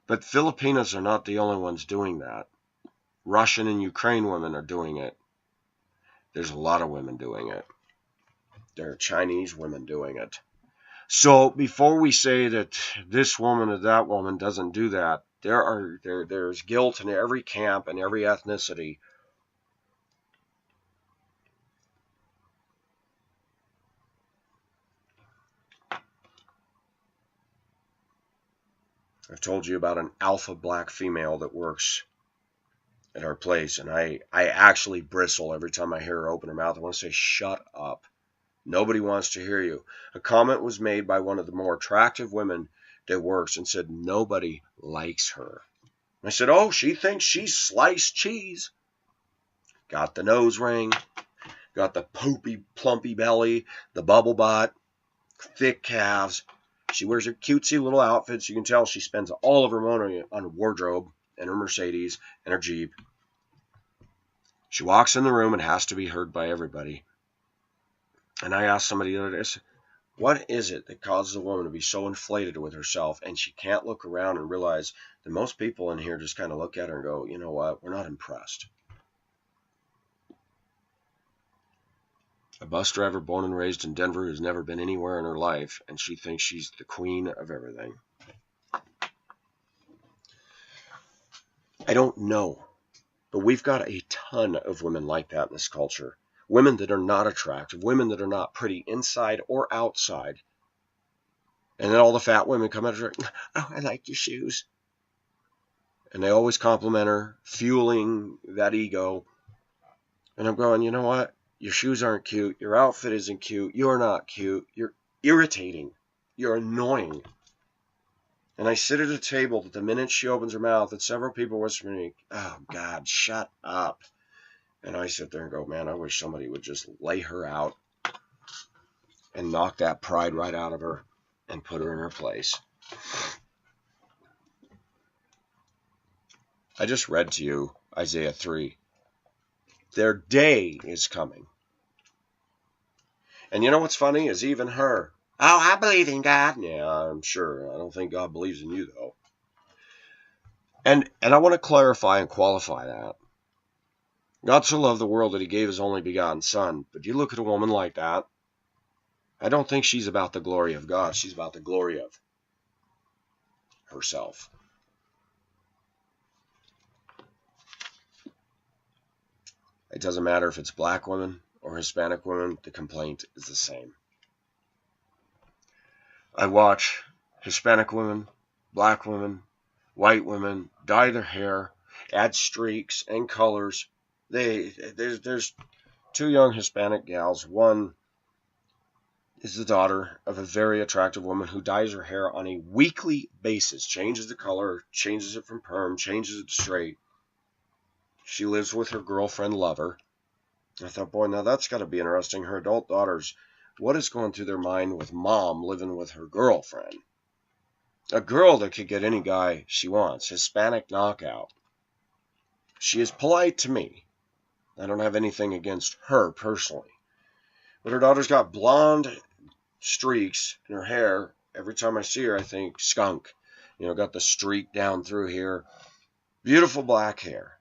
But Filipinos are not the only ones doing that. Russian and Ukraine women are doing it. There's a lot of women doing it. There are Chinese women doing it. So before we say that this woman or that woman doesn't do that, there's guilt in every camp and every ethnicity. I've told you about an alpha black female that works at our place, and I actually bristle every time I hear her open her mouth. I want to say, shut up. Nobody wants to hear you. A comment was made by one of the more attractive women that works and said nobody likes her. I said, oh, she thinks she's sliced cheese. Got the nose ring, got the poopy, plumpy belly, the bubble butt, thick calves. She wears her cutesy little outfits. You can tell she spends all of her money on her wardrobe and her Mercedes and her Jeep. She walks in the room and has to be heard by everybody. And I asked somebody the other day, what is it that causes a woman to be so inflated with herself and she can't look around and realize that most people in here just kind of look at her and go, you know what, we're not impressed. A bus driver born and raised in Denver who's never been anywhere in her life, and she thinks she's the queen of everything. I don't know, but we've got a ton of women like that in this culture. Women that are not attractive, women that are not pretty inside or outside. And then all the fat women come at her, oh, I like your shoes. And they always compliment her, fueling that ego. And I'm going, you know what? Your shoes aren't cute. Your outfit isn't cute. You're not cute. You're irritating. You're annoying. And I sit at a table that the minute she opens her mouth, that several people whisper to me, oh, God, shut up. And I sit there and go, man, I wish somebody would just lay her out and knock that pride right out of her and put her in her place. I just read to you Isaiah 3. Their day is coming. And you know what's funny is even her, oh, I believe in God. Yeah, I'm sure. I don't think God believes in you, though. And I want to clarify and qualify that. God so loved the world that he gave his only begotten son. But you look at a woman like that, I don't think she's about the glory of God. She's about the glory of herself. It doesn't matter if it's black women or Hispanic women, the complaint is the same. I watch Hispanic women, black women, white women dye their hair, add streaks and colors. There's two young Hispanic gals. One is the daughter of a very attractive woman who dyes her hair on a weekly basis, changes the color, changes it from perm, changes it to straight. She lives with her girlfriend lover. I thought, boy, now that's got to be interesting. Her adult daughters, what is going through their mind with mom living with her girlfriend? A girl that could get any guy she wants, Hispanic knockout. She is polite to me. I don't have anything against her personally. But her daughter's got blonde streaks in her hair. Every time I see her, I think skunk. You know, got the streak down through here. Beautiful black hair.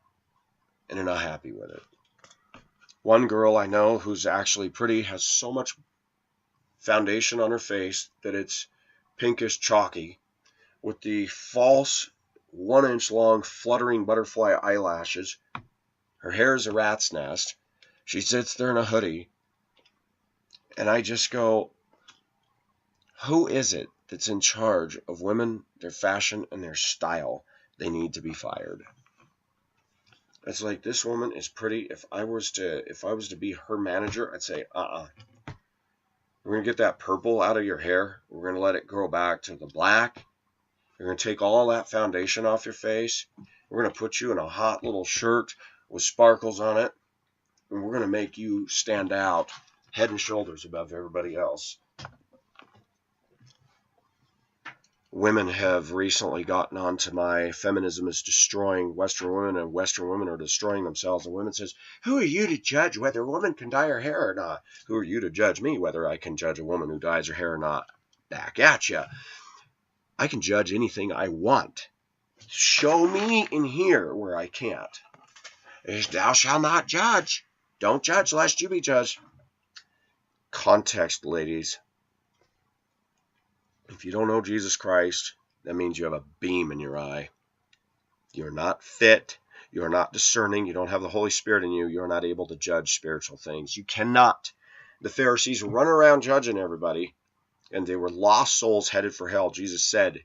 And they're not happy with it. One girl I know who's actually pretty has so much foundation on her face that it's pinkish chalky with the false 1-inch long fluttering butterfly eyelashes. Her hair is a rat's nest. She sits there in a hoodie. And I just go, who is it that's in charge of women, their fashion, and their style? They need to be fired. It's like, this woman is pretty. If I was to be her manager, I'd say, we're going to get that purple out of your hair. We're going to let it grow back to the black. We're going to take all that foundation off your face. We're going to put you in a hot little shirt with sparkles on it. And we're going to make you stand out head and shoulders above everybody else. Women have recently gotten onto my feminism is destroying Western women and Western women are destroying themselves. And women says, who are you to judge whether a woman can dye her hair or not? Who are you to judge me whether I can judge a woman who dyes her hair or not? Back at ya. I can judge anything I want. Show me in here where I can't. Thou shalt not judge. Don't judge lest you be judged. Context, ladies. If you don't know Jesus Christ, that means you have a beam in your eye. You're not fit. You're not discerning. You don't have the Holy Spirit in you. You're not able to judge spiritual things. You cannot. The Pharisees run around judging everybody, and they were lost souls headed for hell. Jesus said,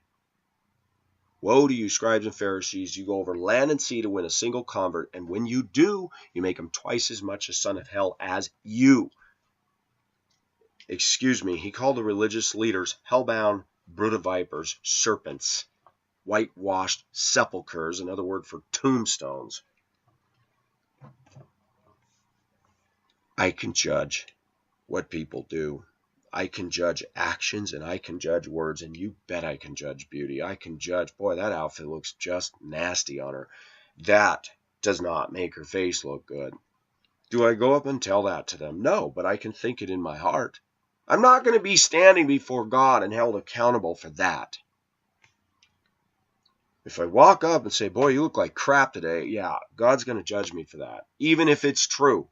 woe to you, scribes and Pharisees. You go over land and sea to win a single convert, and when you do, you make him twice as much a son of hell as you. excuse me, he called the religious leaders hellbound brood of vipers, serpents, whitewashed sepulchres, another word for tombstones. I can judge what people do. I can judge actions and I can judge words, and you bet I can judge beauty. I can judge, boy, that outfit looks just nasty on her. That does not make her face look good. Do I go up and tell that to them? No, but I can think it in my heart. I'm not going to be standing before God and held accountable for that. If I walk up and say, boy, you look like crap today, yeah, God's going to judge me for that, even if it's true.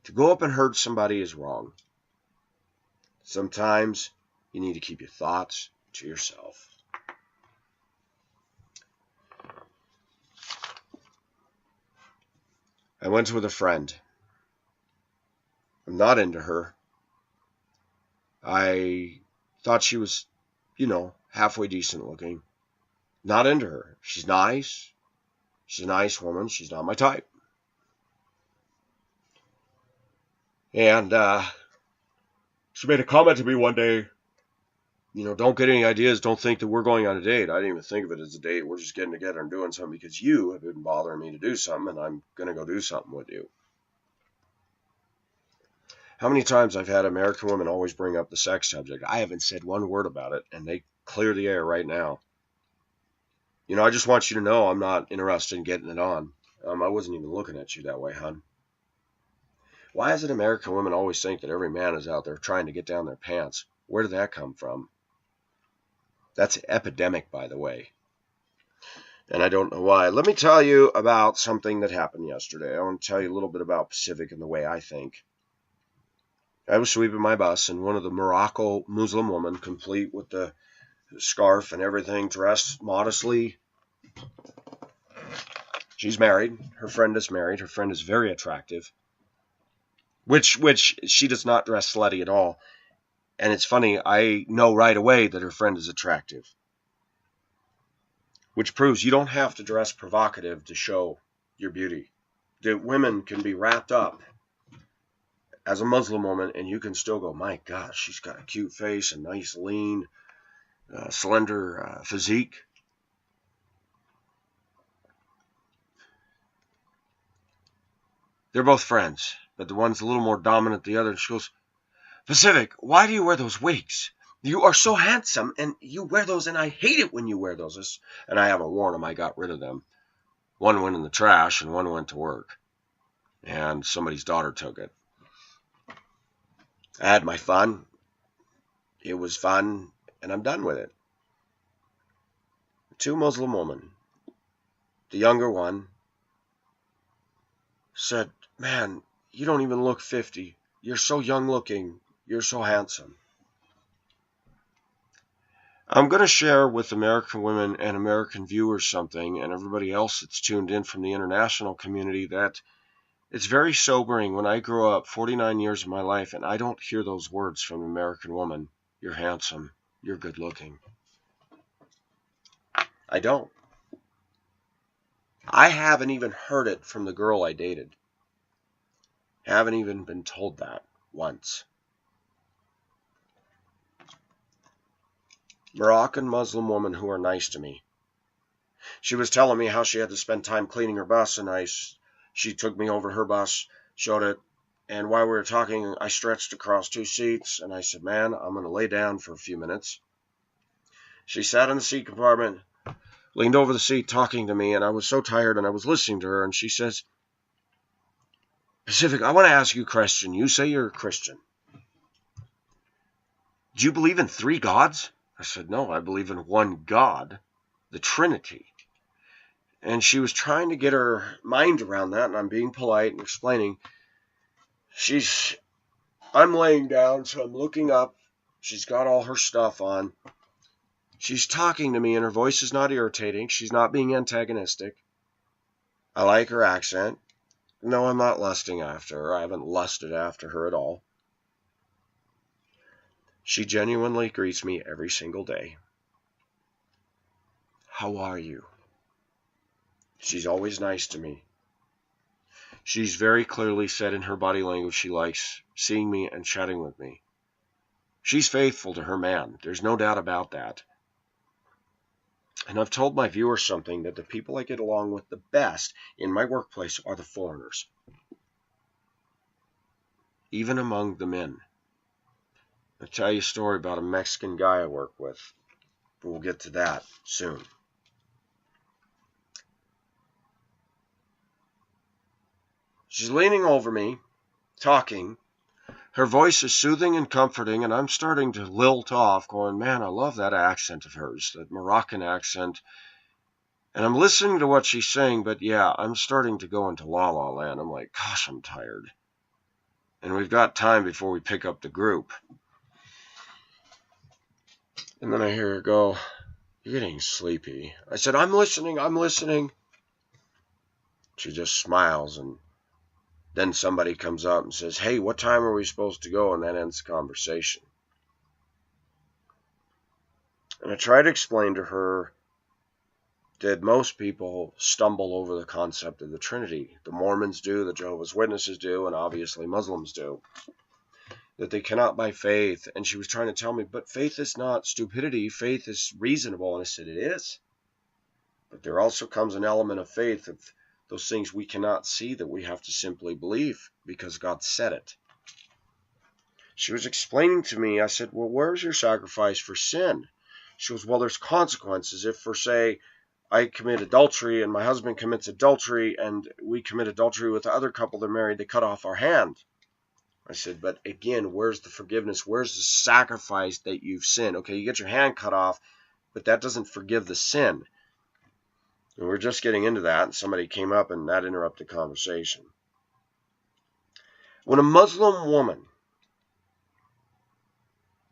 To go up and hurt somebody is wrong. Sometimes you need to keep your thoughts to yourself. I went with a friend. I'm not into her. I thought she was, halfway decent looking. Not into her. She's nice. She's a nice woman. She's not my type. And she made a comment to me one day, don't get any ideas. Don't think that we're going on a date. I didn't even think of it as a date. We're just getting together and doing something because you have been bothering me to do something, and I'm going to go do something with you. How many times I've had American women always bring up the sex subject. I haven't said one word about it, and they clear the air right now. I just want you to know I'm not interested in getting it on. I wasn't even looking at you that way, hon. Why is it American women always think that every man is out there trying to get down their pants? Where did that come from? That's an epidemic, by the way. And I don't know why. Let me tell you about something that happened yesterday. I want to tell you a little bit about Pacific and the way I think. I was sweeping my bus, and one of the Morocco Muslim women, complete with the scarf and everything, dressed modestly. She's married. Her friend is married. Her friend is very attractive. Which she does not dress slutty at all. And it's funny, I know right away that her friend is attractive. Which proves you don't have to dress provocative to show your beauty. The women can be wrapped up as a Muslim woman, and you can still go, my gosh, she's got a cute face, a nice, lean, slender physique. They're both friends, but the one's a little more dominant than the other. And she goes, Pacific, why do you wear those wigs? You are so handsome, and you wear those, and I hate it when you wear those. And I haven't worn them. I got rid of them. One went in the trash, and one went to work. And somebody's daughter took it. I had my fun. It was fun, and I'm done with it. Two Muslim women. The younger one said, man, you don't even look 50. You're so young looking. You're so handsome. I'm going to share with American women and American viewers something, and everybody else that's tuned in from the international community, that it's very sobering when I grow up 49 years of my life and I don't hear those words from an American woman. You're handsome. You're good looking. I don't. I haven't even heard it from the girl I dated. Haven't even been told that once. Moroccan Muslim women who are nice to me. She was telling me how she had to spend time cleaning her bus, and she took me over her bus, showed it, and while we were talking, I stretched across two seats, and I said, man, I'm going to lay down for a few minutes. She sat in the seat compartment, leaned over the seat talking to me, and I was so tired, and I was listening to her, and she says, Pacific, I want to ask you a question. You say you're a Christian. Do you believe in 3 gods? I said, no, I believe in one God, the Trinity. And she was trying to get her mind around that, and I'm being polite and explaining. I'm laying down, so I'm looking up. She's got all her stuff on. She's talking to me, and her voice is not irritating. She's not being antagonistic. I like her accent. No, I'm not lusting after her. I haven't lusted after her at all. She genuinely greets me every single day. How are you? She's always nice to me. She's very clearly said in her body language she likes seeing me and chatting with me. She's faithful to her man. There's no doubt about that. And I've told my viewers something, that the people I get along with the best in my workplace are the foreigners, even among the men. I'll tell you a story about a Mexican guy I work with. We'll get to that soon. She's leaning over me, talking. Her voice is soothing and comforting, and I'm starting to lilt off, going, man, I love that accent of hers, that Moroccan accent. And I'm listening to what she's saying, but yeah, I'm starting to go into la la land. I'm like, gosh, I'm tired. And we've got time before we pick up the group. And then I hear her go, you're getting sleepy. I said, I'm listening. She just smiles, and then somebody comes up and says, hey, what time are we supposed to go? And that ends the conversation. And I try to explain to her that most people stumble over the concept of the Trinity. The Mormons do, the Jehovah's Witnesses do, and obviously Muslims do. That they cannot by faith. And she was trying to tell me, but faith is not stupidity. Faith is reasonable. And I said, it is. But there also comes an element of faith of those things we cannot see that we have to simply believe because God said it. She was explaining to me, I said, well, where's your sacrifice for sin? She goes, well, there's consequences. If, for say, I commit adultery and my husband commits adultery and we commit adultery with the other couple they're married, they cut off our hand. I said, but again, where's the forgiveness? Where's the sacrifice that you've sinned? Okay, you get your hand cut off, but that doesn't forgive the sin. And we're just getting into that, and somebody came up, and that interrupted the conversation. When a Muslim woman,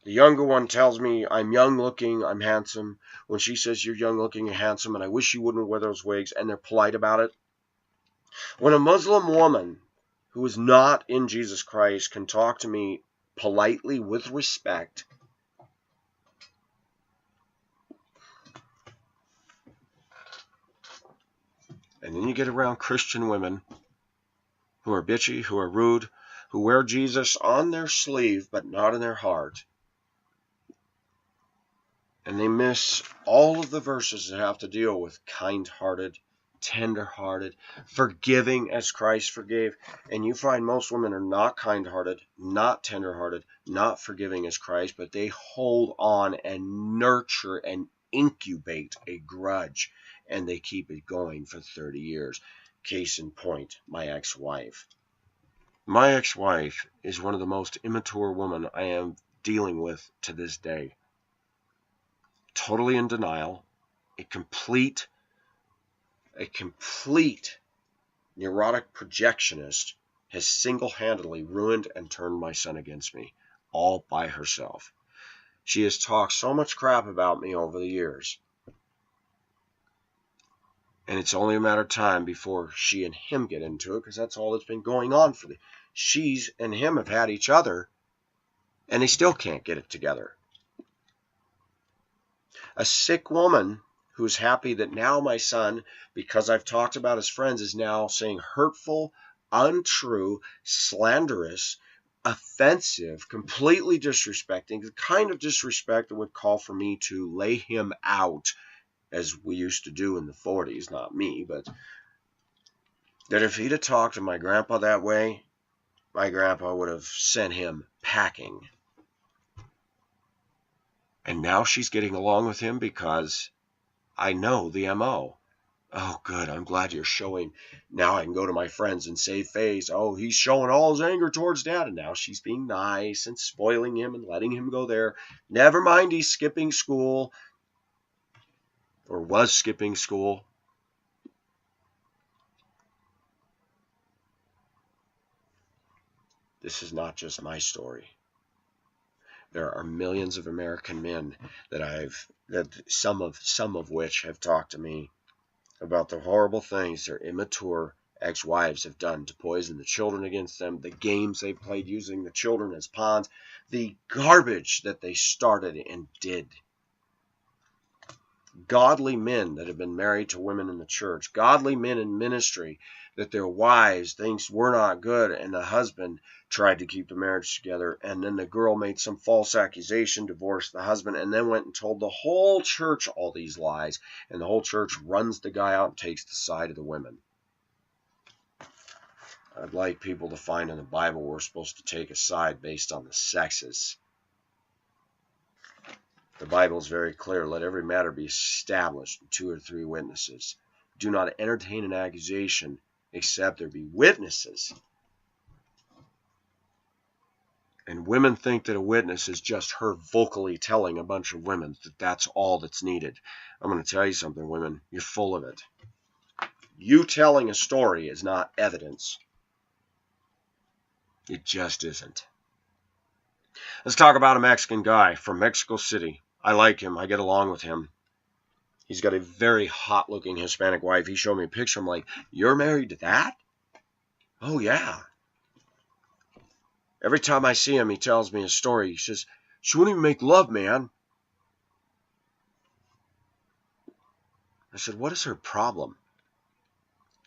the younger one, tells me I'm young-looking, I'm handsome, when she says you're young-looking and handsome, and I wish you wouldn't wear those wigs, and they're polite about it. When a Muslim woman who is not in Jesus Christ can talk to me politely with respect, and then you get around Christian women who are bitchy, who are rude, who wear Jesus on their sleeve but not in their heart. And they miss all of the verses that have to deal with kind-hearted, tender-hearted, forgiving as Christ forgave. And you find most women are not kind-hearted, not tender-hearted, not forgiving as Christ, but they hold on and nurture and incubate a grudge. And they keep it going for 30 years. Case in point, my ex-wife. My ex-wife is one of the most immature women I am dealing with to this day. Totally in denial, a complete neurotic projectionist, has single-handedly ruined and turned my son against me, all by herself. She has talked so much crap about me over the years. And it's only a matter of time before she and him get into it, because that's all that's been going on for she's and him have had each other, and they still can't get it together. A sick woman who's happy that now my son, because I've talked about his friends, is now saying hurtful, untrue, slanderous, offensive, completely disrespecting, the kind of disrespect that would call for me to lay him out, as we used to do in the 40s, not me, but that if he'd have talked to my grandpa that way, my grandpa would have sent him packing. And now she's getting along with him because I know the M.O. Oh, good. I'm glad you're showing. Now I can go to my friends and save face. Oh, he's showing all his anger towards Dad. And now she's being nice and spoiling him and letting him go there. Never mind, he's skipping school. Or was skipping school. This is not just my story. There are millions of American men that some of which have talked to me about the horrible things their immature ex-wives have done to poison the children against them, the games they played using the children as pawns, the garbage that they started and did. Godly men that have been married to women in the church, godly men in ministry, that their wives thinks were not good, and the husband tried to keep the marriage together, and then the girl made some false accusation, divorced the husband, and then went and told the whole church all these lies, and the whole church runs the guy out and takes the side of the women. I'd like people to find in the Bible we're supposed to take a side based on the sexes. The Bible is very clear. Let every matter be established in 2 or 3 witnesses. Do not entertain an accusation except there be witnesses. And women think that a witness is just her vocally telling a bunch of women that that's all that's needed. I'm going to tell you something, women. You're full of it. You telling a story is not evidence. It just isn't. Let's talk about a Mexican guy from Mexico City. I like him. I get along with him. He's got a very hot-looking Hispanic wife. He showed me a picture. I'm like, you're married to that? Oh, yeah. Every time I see him, he tells me a story. He says, she wouldn't even make love, man. I said, what is her problem?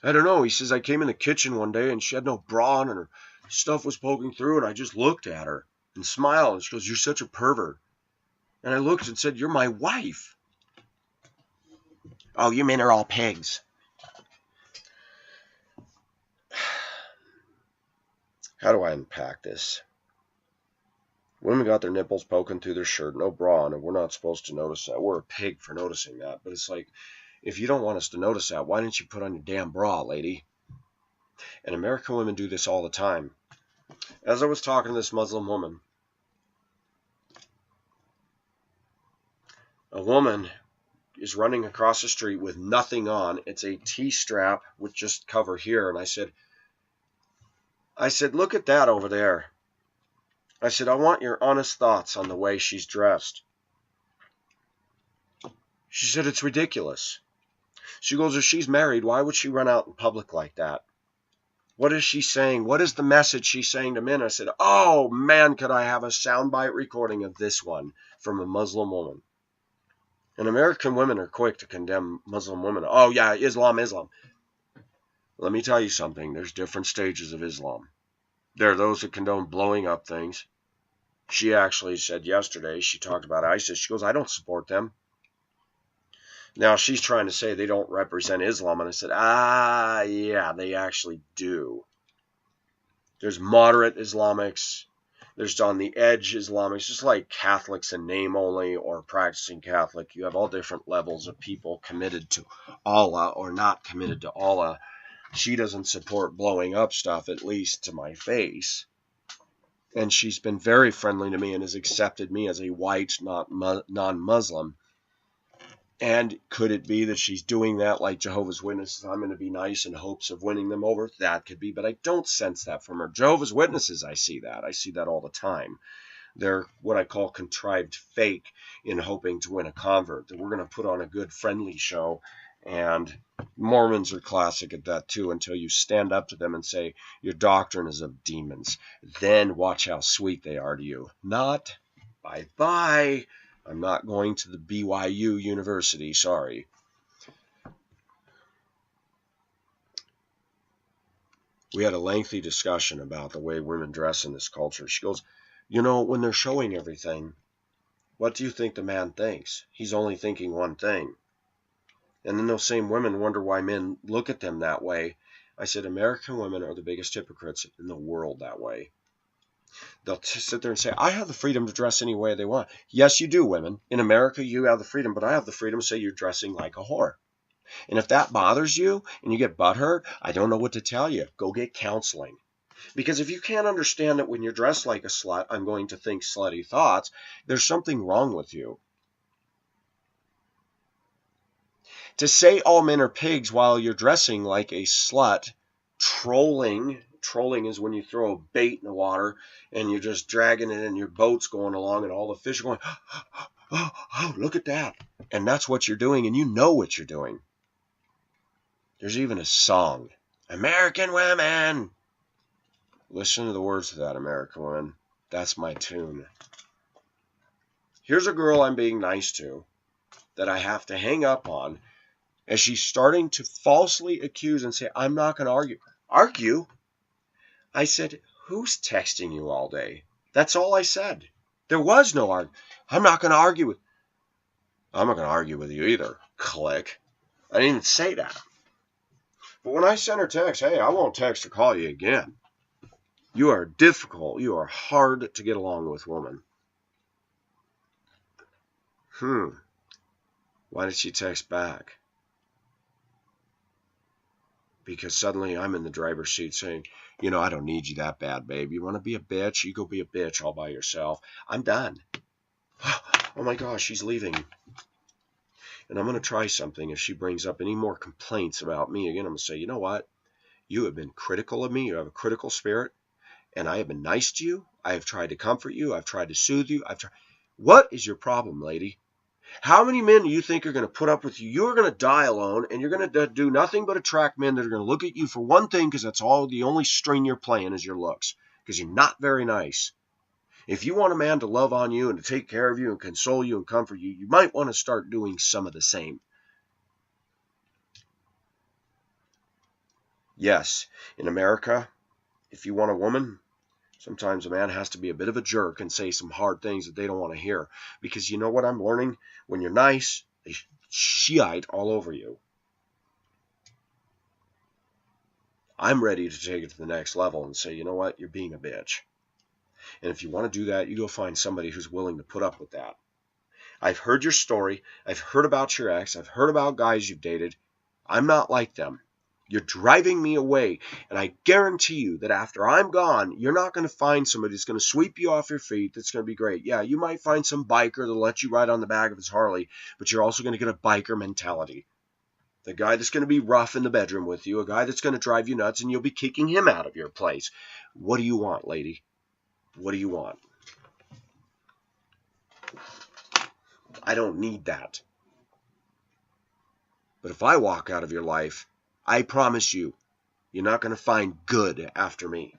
I don't know. He says, I came in the kitchen one day and she had no bra on and her stuff was poking through and I just looked at her and smiled. And she goes, you're such a pervert. And I looked and said, you're my wife. Oh, you men are all pigs. How do I unpack this? Women got their nipples poking through their shirt, no bra on, and we're not supposed to notice that. We're a pig for noticing that. But it's like, if you don't want us to notice that, why didn't you put on your damn bra, lady? And American women do this all the time. As I was talking to this Muslim woman, a woman is running across the street with nothing on. It's a T-strap with just cover here. And I said, look at that over there. I said, I want your honest thoughts on the way she's dressed. She said, it's ridiculous. She goes, if she's married, why would she run out in public like that? What is she saying? What is the message she's saying to men? I said, oh, man, could I have a soundbite recording of this one from a Muslim woman? And American women are quick to condemn Muslim women. Oh, yeah, Islam. Let me tell you something. There's different stages of Islam. There are those that condone blowing up things. She actually said yesterday, she talked about ISIS. She goes, I don't support them. Now, she's trying to say they don't represent Islam. And I said, yeah, they actually do. There's moderate Islamics. There's on the edge Islamics, just like Catholics in name only or practicing Catholic. You have all different levels of people committed to Allah or not committed to Allah. She doesn't support blowing up stuff, at least to my face. And she's been very friendly to me and has accepted me as a white, non-Muslim. And could it be that she's doing that like Jehovah's Witnesses? I'm going to be nice in hopes of winning them over. That could be, but I don't sense that from her. Jehovah's Witnesses, I see that. I see that all the time. They're what I call contrived fake in hoping to win a convert. That we're going to put on a good friendly show. And Mormons are classic at that too, until you stand up to them and say, your doctrine is of demons. Then watch how sweet they are to you. Not, bye-bye. I'm not going to the BYU University, sorry. We had a lengthy discussion about the way women dress in this culture. She goes, you know, when they're showing everything, what do you think the man thinks? He's only thinking one thing. And then those same women wonder why men look at them that way. I said, American women are the biggest hypocrites in the world that way. They'll sit there and say, I have the freedom to dress any way they want. Yes, you do, women. In America, you have the freedom, but I have the freedom to say you're dressing like a whore. And if that bothers you and you get butthurt, I don't know what to tell you. Go get counseling. Because if you can't understand that when you're dressed like a slut, I'm going to think slutty thoughts, there's something wrong with you. To say all men are pigs while you're dressing like a slut, trolling is when you throw a bait in the water and you're just dragging it and your boat's going along and all the fish are going, oh, look at that. And that's what you're doing, and you know what you're doing. There's even a song, American Women. Listen to the words of that, American Women. That's my tune. Here's a girl I'm being nice to. that I have to hang up on as she's starting to falsely accuse and say, I'm not going to argue. Argue? I said, who's texting you all day? That's all I said. There was no argument. I'm not going to argue with you either. Click. I didn't even say that. But when I sent her text, hey, I won't text or call you again. You are difficult. You are hard to get along with, woman. Why did she text back? Because suddenly I'm in the driver's seat saying, I don't need you that bad, babe. You want to be a bitch? You go be a bitch all by yourself. I'm done. Oh my gosh, she's leaving. And I'm going to try something. If she brings up any more complaints about me again, I'm going to say, you know what? You have been critical of me. You have a critical spirit. And I have been nice to you. I have tried to comfort you. I've tried to soothe you. What is your problem, lady? How many men do you think are going to put up with you? You're going to die alone, and you're going to do nothing but attract men that are going to look at you for one thing, because that's all the only string you're playing is your looks, because you're not very nice. If you want a man to love on you and to take care of you and console you and comfort you, you might want to start doing some of the same. Yes, in America, if you want a woman, sometimes a man has to be a bit of a jerk and say some hard things that they don't want to hear. Because you know what I'm learning? When you're nice, they shite all over you. I'm ready to take it to the next level and say, you know what? You're being a bitch. And if you want to do that, you go find somebody who's willing to put up with that. I've heard your story. I've heard about your ex. I've heard about guys you've dated. I'm not like them. You're driving me away, and I guarantee you that after I'm gone, you're not going to find somebody that's going to sweep you off your feet that's going to be great. Yeah, you might find some biker that'll let you ride on the back of his Harley, but you're also going to get a biker mentality. The guy that's going to be rough in the bedroom with you, a guy that's going to drive you nuts, and you'll be kicking him out of your place. What do you want, lady? What do you want? I don't need that. But if I walk out of your life, I promise you, you're not going to find good after me.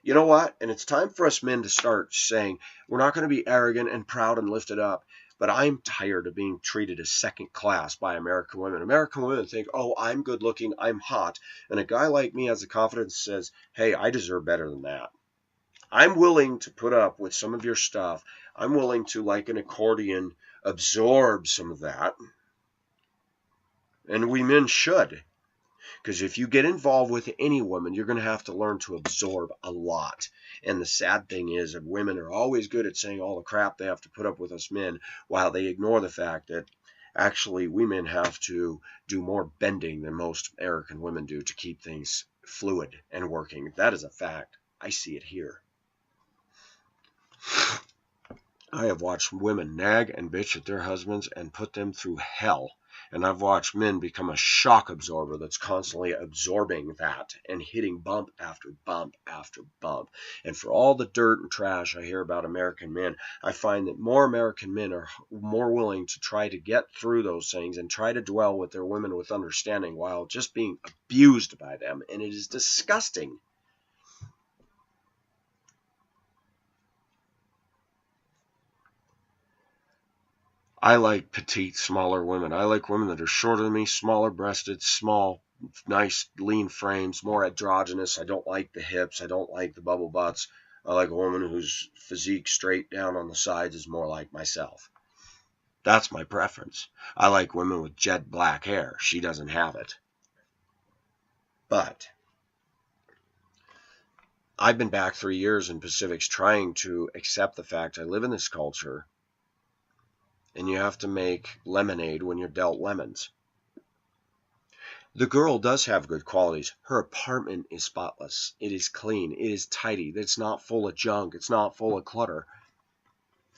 You know what? And it's time for us men to start saying, we're not going to be arrogant and proud and lifted up, but I'm tired of being treated as second class by American women. American women think, oh, I'm good looking, I'm hot. And a guy like me has the confidence and says, hey, I deserve better than that. I'm willing to put up with some of your stuff. I'm willing to, like an accordion, absorb some of that. And we men should. Because if you get involved with any woman, you're going to have to learn to absorb a lot. And the sad thing is that women are always good at saying all the crap they have to put up with us men, while they ignore the fact that actually we men have to do more bending than most American women do to keep things fluid and working. That is a fact. I see it here. I have watched women nag and bitch at their husbands and put them through hell. And I've watched men become a shock absorber that's constantly absorbing that and hitting bump after bump after bump. And for all the dirt and trash I hear about American men, I find that more American men are more willing to try to get through those things and try to dwell with their women with understanding while just being abused by them. And it is disgusting. I like petite, smaller women. I like women that are shorter than me, smaller breasted, small, nice, lean frames, more androgynous. I don't like the hips. I don't like the bubble butts. I like a woman whose physique straight down on the sides is more like myself. That's my preference. I like women with jet black hair. She doesn't have it. But I've been back 3 years in Pacifics trying to accept the fact I live in this culture. And you have to make lemonade when you're dealt lemons. The girl does have good qualities. Her apartment is spotless. It is clean. It is tidy. It's not full of junk. It's not full of clutter.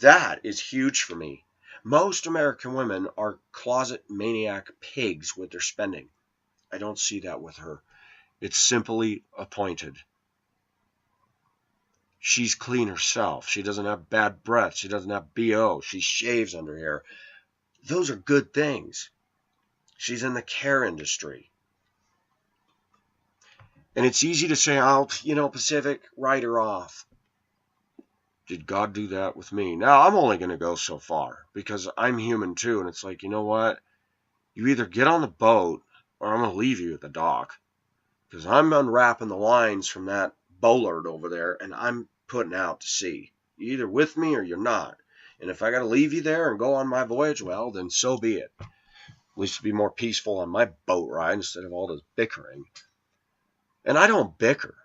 That is huge for me. Most American women are closet maniac pigs with their spending. I don't see that with her. It's simply appointed. She's clean herself. She doesn't have bad breath. She doesn't have BO. She shaves under here. Those are good things. She's in the care industry. And it's easy to say, oh, Pacific, write her off. did God do that with me? Now, I'm only going to go so far because I'm human too. And it's like, you know what? You either get on the boat or I'm going to leave you at the dock because I'm unwrapping the lines from that bollard over there and I'm putting out to sea. You're either with me or you're not. And if I got to leave you there and go on my voyage, well, then so be it. At least it'd be more peaceful on my boat ride instead of all this bickering. And I don't bicker.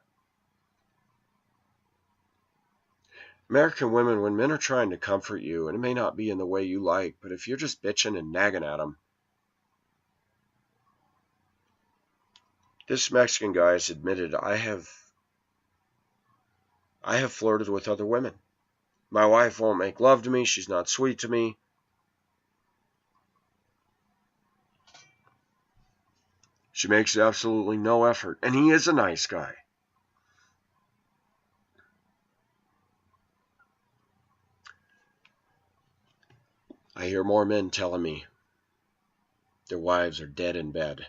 American women, when men are trying to comfort you, and it may not be in the way you like, but if you're just bitching and nagging at them, this Mexican guy has admitted, I have flirted with other women. My wife won't make love to me. She's not sweet to me. She makes absolutely no effort. And he is a nice guy. I hear more men telling me their wives are dead in bed.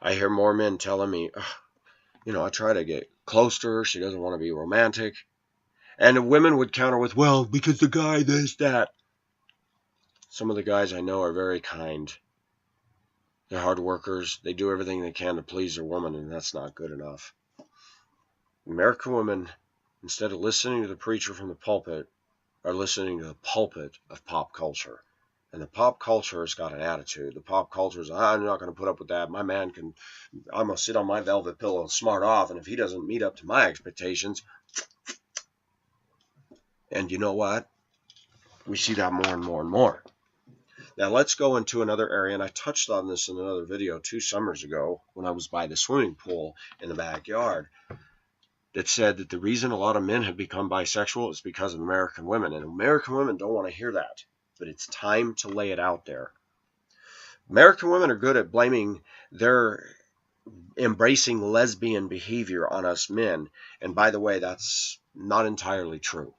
I hear more men telling me, I try to get close to her. She doesn't want to be romantic. And the women would counter with, well, because the guy this, that. Some of the guys I know are very kind. They're hard workers. They do everything they can to please their woman, and that's not good enough. American women, instead of listening to the preacher from the pulpit, are listening to the pulpit of pop culture. And the pop culture has got an attitude. The pop culture is, I'm not going to put up with that. I'm going to sit on my velvet pillow and smart off. And if he doesn't meet up to my expectations, and you know what? We see that more and more and more. Now let's go into another area, and I touched on this in another video 2 summers ago when I was by the swimming pool in the backyard, that said that the reason a lot of men have become bisexual is because of American women. And American women don't want to hear that. But it's time to lay it out there. American women are good at blaming their embracing lesbian behavior on us men. And by the way, that's not entirely true.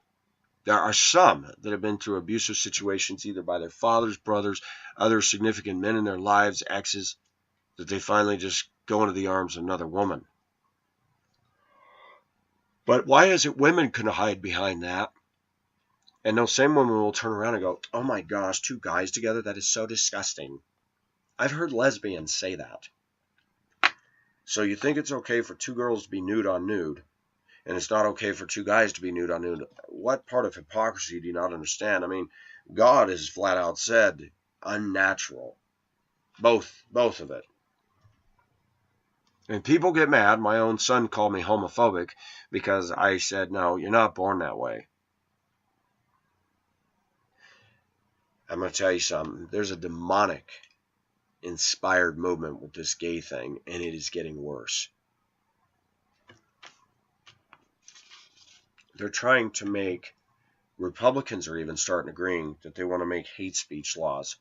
There are some that have been through abusive situations, either by their fathers, brothers, other significant men in their lives, exes, that they finally just go into the arms of another woman. But why is it women can hide behind that? And those same women will turn around and go, oh my gosh, 2 guys together? That is so disgusting. I've heard lesbians say that. So you think it's okay for 2 girls to be nude on nude, and it's not okay for 2 guys to be nude on nude? What part of hypocrisy do you not understand? I mean, God has flat out said unnatural. Both of it. And people get mad. My own son called me homophobic because I said, no, you're not born that way. I'm going to tell you something. There's a demonic inspired movement with this gay thing, and it is getting worse. They're trying to make, Republicans are even starting agreeing that they want to make hate speech laws.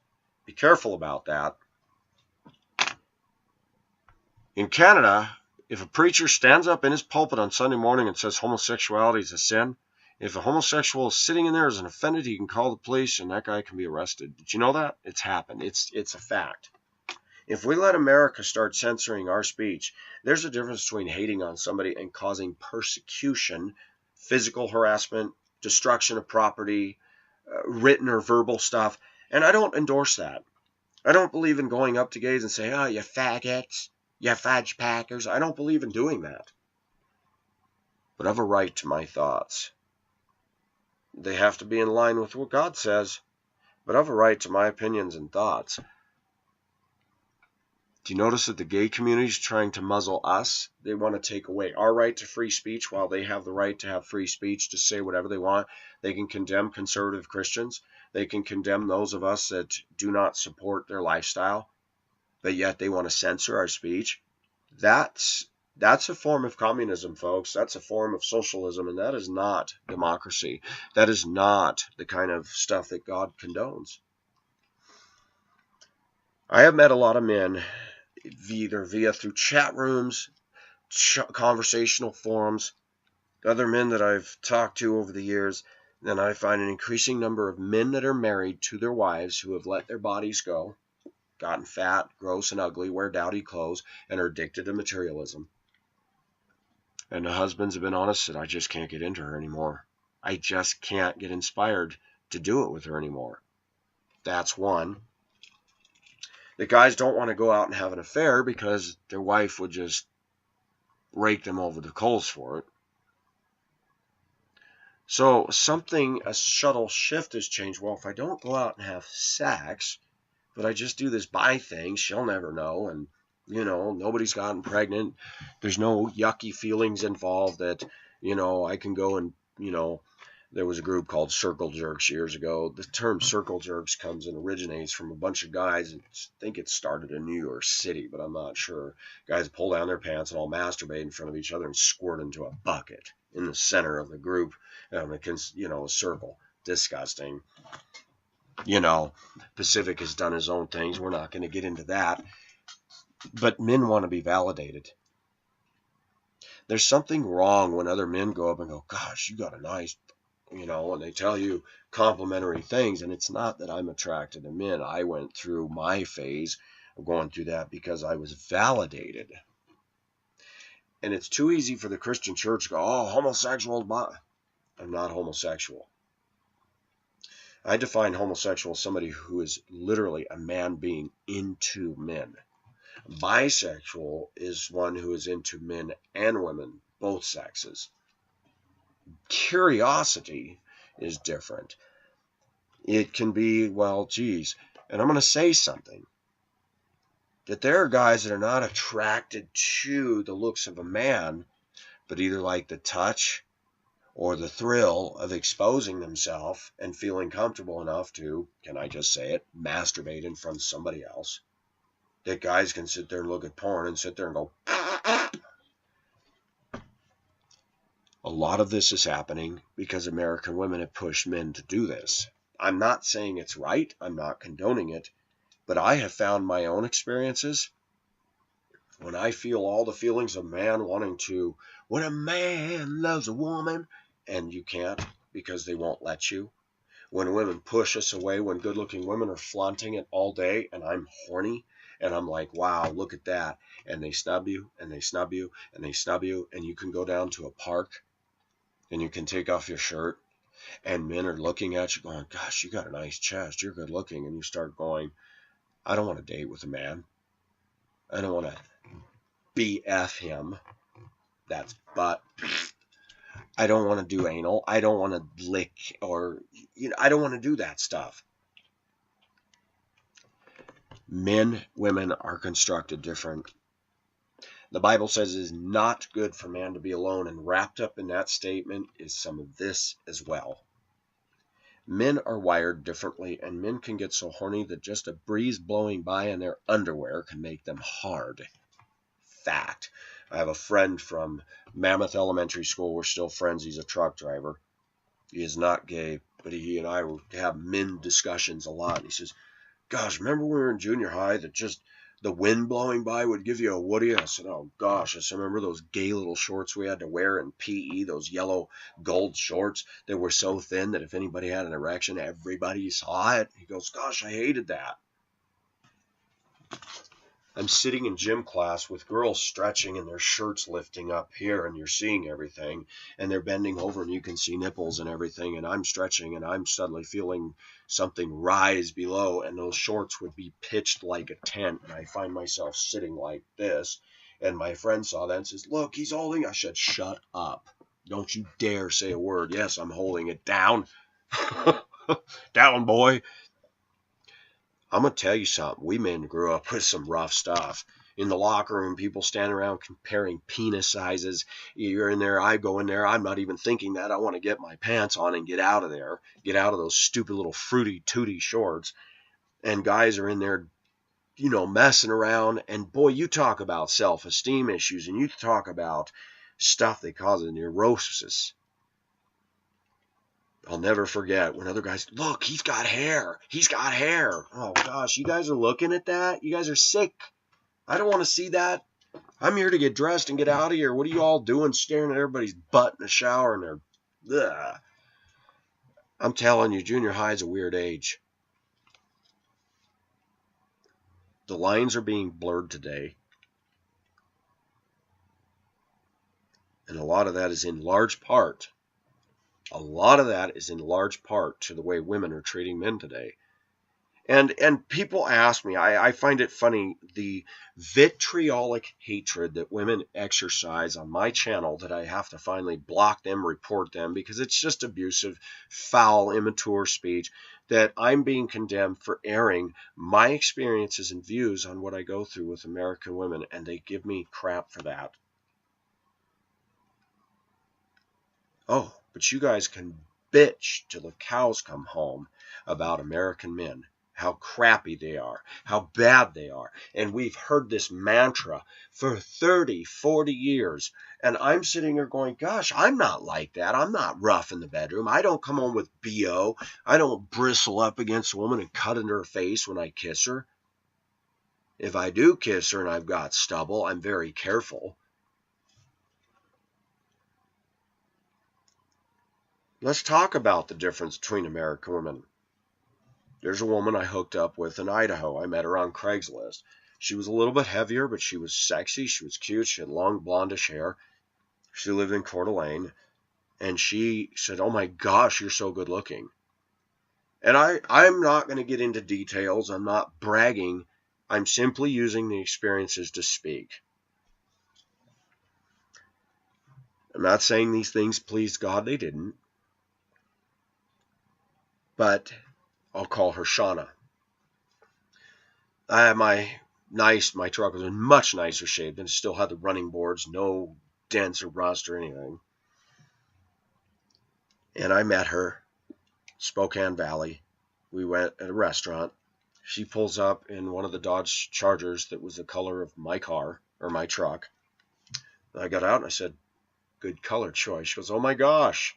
Be careful about that. In Canada, if a preacher stands up in his pulpit on Sunday morning and says homosexuality is a sin, if a homosexual is sitting in there as an offended, he can call the police and that guy can be arrested. Did you know that? It's happened. It's a fact. If we let America start censoring our speech, there's a difference between hating on somebody and causing persecution, physical harassment, destruction of property, written or verbal stuff. And I don't endorse that. I don't believe in going up to gays and saying, oh, you faggots, you fudge packers. I don't believe in doing that. But I have a right to my thoughts. They have to be in line with what God says. But I have a right to my opinions and thoughts. Do you notice that the gay community is trying to muzzle us? They want to take away our right to free speech while they have the right to have free speech to say whatever they want. They can condemn conservative Christians. They can condemn those of us that do not support their lifestyle, but yet they want to censor our speech. That's a form of communism, folks. That's a form of socialism, and that is not democracy. That is not the kind of stuff that God condones. I have met a lot of men, either through chat rooms, conversational forums, other men that I've talked to over the years, and I find an increasing number of men that are married to their wives who have let their bodies go, gotten fat, gross, and ugly, wear dowdy clothes, and are addicted to materialism. And the husbands have been honest and I just can't get into her anymore. I just can't get inspired to do it with her anymore. That's one. The guys don't want to go out and have an affair because their wife would just rake them over the coals for it. So a subtle shift has changed. Well, if I don't go out and have sex, but I just do this bi thing, she'll never know. And, nobody's gotten pregnant. There's no yucky feelings involved that, I can go and, there was a group called Circle Jerks years ago. The term Circle Jerks originates from a bunch of guys. I think it started in New York City, but I'm not sure. Guys pull down their pants and all masturbate in front of each other and squirt into a bucket in the center of the group. A circle. Disgusting. Pacific has done his own things. We're not going to get into that. But men want to be validated. There's something wrong when other men go up and go, gosh, you got a nice, and they tell you complimentary things. And it's not that I'm attracted to men. I went through my phase of going through that because I was validated. And it's too easy for the Christian church to go, oh, homosexual. I'm not homosexual. I define homosexual as somebody who is literally a man being into men. Bisexual is one who is into men and women, both sexes. Curiosity is different. It can be, well, geez, and I'm going to say something, that there are guys that are not attracted to the looks of a man, but either like the touch or the thrill of exposing themselves and feeling comfortable enough to, can I just say it, masturbate in front of somebody else. That guys can sit there and look at porn and sit there and go, a lot of this is happening because American women have pushed men to do this. I'm not saying it's right. I'm not condoning it. But I have found my own experiences when I feel all the feelings of man wanting to, when a man loves a woman, and you can't because they won't let you. When women push us away, when good-looking women are flaunting it all day, and I'm horny, and I'm like, wow, look at that. And they snub you, and they snub you, and they snub you, and you can go down to a park, and you can take off your shirt, and men are looking at you going, gosh, you got a nice chest, you're good looking, and you start going, I don't want to date with a man. I don't want to BF him. That's butt. I don't want to do anal. I don't want to lick or, I don't want to do that stuff. Men, women are constructed different. The Bible says it is not good for man to be alone, and wrapped up in that statement is some of this as well. Men are wired differently, and men can get so horny that just a breeze blowing by in their underwear can make them hard. Fact. I have a friend from Mammoth Elementary School. We're still friends. He's a truck driver. He is not gay, but he and I have men discussions a lot. And he says, gosh, remember when we were in junior high that just the wind blowing by would give you a woody? I said, oh gosh. I said, remember those gay little shorts we had to wear in PE, those yellow gold shorts that were so thin that if anybody had an erection, everybody saw it? He goes, gosh, I hated that. I'm sitting in gym class with girls stretching and their shirts lifting up here, and you're seeing everything, and they're bending over and you can see nipples and everything, and I'm stretching and I'm suddenly feeling something rise below, and those shorts would be pitched like a tent, and I find myself sitting like this, and my friend saw that and says, look, he's holding. I said, shut up. Don't you dare say a word. Yes, I'm holding it down. Down, boy. I'm going to tell you something. We men grew up with some rough stuff. In the locker room, people stand around comparing penis sizes. You're in there, I go in there. I'm not even thinking that. I want to get my pants on and get out of there. Get out of those stupid little fruity tooty shorts. And guys are in there, messing around. And boy, you talk about self-esteem issues, and you talk about stuff that causes neurosis. I'll never forget when other guys, look, he's got hair. He's got hair. Oh, gosh, you guys are looking at that? You guys are sick. I don't want to see that. I'm here to get dressed and get out of here. What are you all doing staring at everybody's butt in the shower and they're, ugh. I'm telling you, junior high is a weird age. The lines are being blurred today. And a lot of that is in large part A lot of that is in large part to the way women are treating men today. And people ask me, I find it funny, the vitriolic hatred that women exercise on my channel, that I have to finally block them, report them, because it's just abusive, foul, immature speech, that I'm being condemned for airing my experiences and views on what I go through with American women, and they give me crap for that. Oh, but you guys can bitch till the cows come home about American men, how crappy they are, how bad they are. And we've heard this mantra for 30, 40 years. And I'm sitting here going, gosh, I'm not like that. I'm not rough in the bedroom. I don't come home with BO. I don't bristle up against a woman and cut into her face when I kiss her. If I do kiss her and I've got stubble, I'm very careful. Let's talk about the difference between American women. There's a woman I hooked up with in Idaho. I met her on Craigslist. She was a little bit heavier, but she was sexy. She was cute. She had long blondish hair. She lived in Coeur d'Alene. And she said, oh my gosh, you're so good looking. And I'm not going to get into details. I'm not bragging. I'm simply using the experiences to speak. I'm not saying these things pleased God. They didn't. But I'll call her Shauna. I had my truck was in much nicer shape, and still had the running boards, no dents or rust or anything. And I met her, Spokane Valley. We went at a restaurant. She pulls up in one of the Dodge Chargers that was the color of my car, or my truck. And I got out and I said, good color choice. She goes, oh my gosh.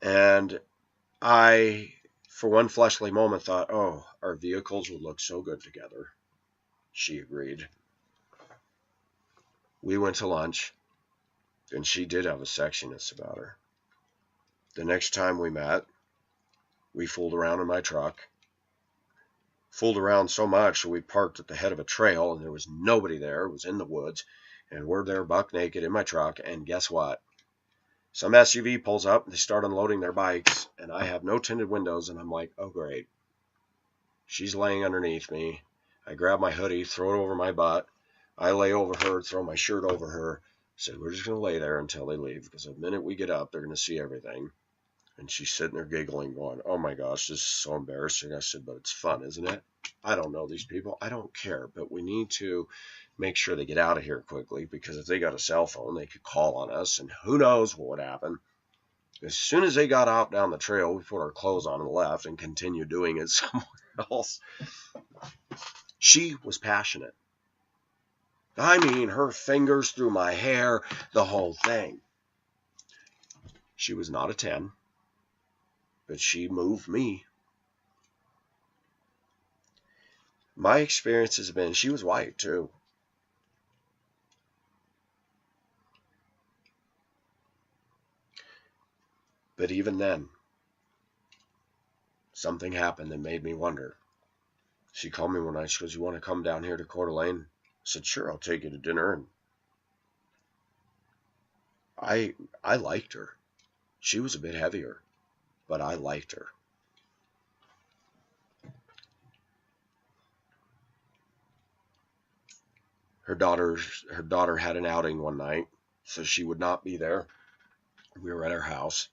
And I, for one fleshly moment, thought, oh, our vehicles would look so good together. She agreed. We went to lunch, and she did have a sexiness about her. The next time we met, we fooled around in my truck. Fooled around so much that we parked at the head of a trail, and there was nobody there. It was in the woods, and we're there buck naked in my truck, and guess what? Some SUV pulls up, and they start unloading their bikes, and I have no tinted windows, and I'm like, oh great. She's laying underneath me. I grab my hoodie, throw it over my butt. I lay over her, throw my shirt over her. Said, we're just going to lay there until they leave, because the minute we get up, they're going to see everything. And she's sitting there giggling, going, oh my gosh, this is so embarrassing. I said, but it's fun, isn't it? I don't know these people. I don't care, but we need to make sure they get out of here quickly, because if they got a cell phone, they could call on us, and who knows what would happen. As soon as they got out down the trail, we put our clothes on and left and continued doing it somewhere else. She was passionate. I mean, her fingers through my hair, the whole thing. She was not a 10, but she moved me. My experience has been, she was white too. But even then, something happened that made me wonder. She called me one night. She goes, you want to come down here to Coeur d'Alene? I said, sure, I'll take you to dinner. And I liked her. She was a bit heavier, but I liked her. Her daughter had an outing one night, so she would not be there. We were at her house,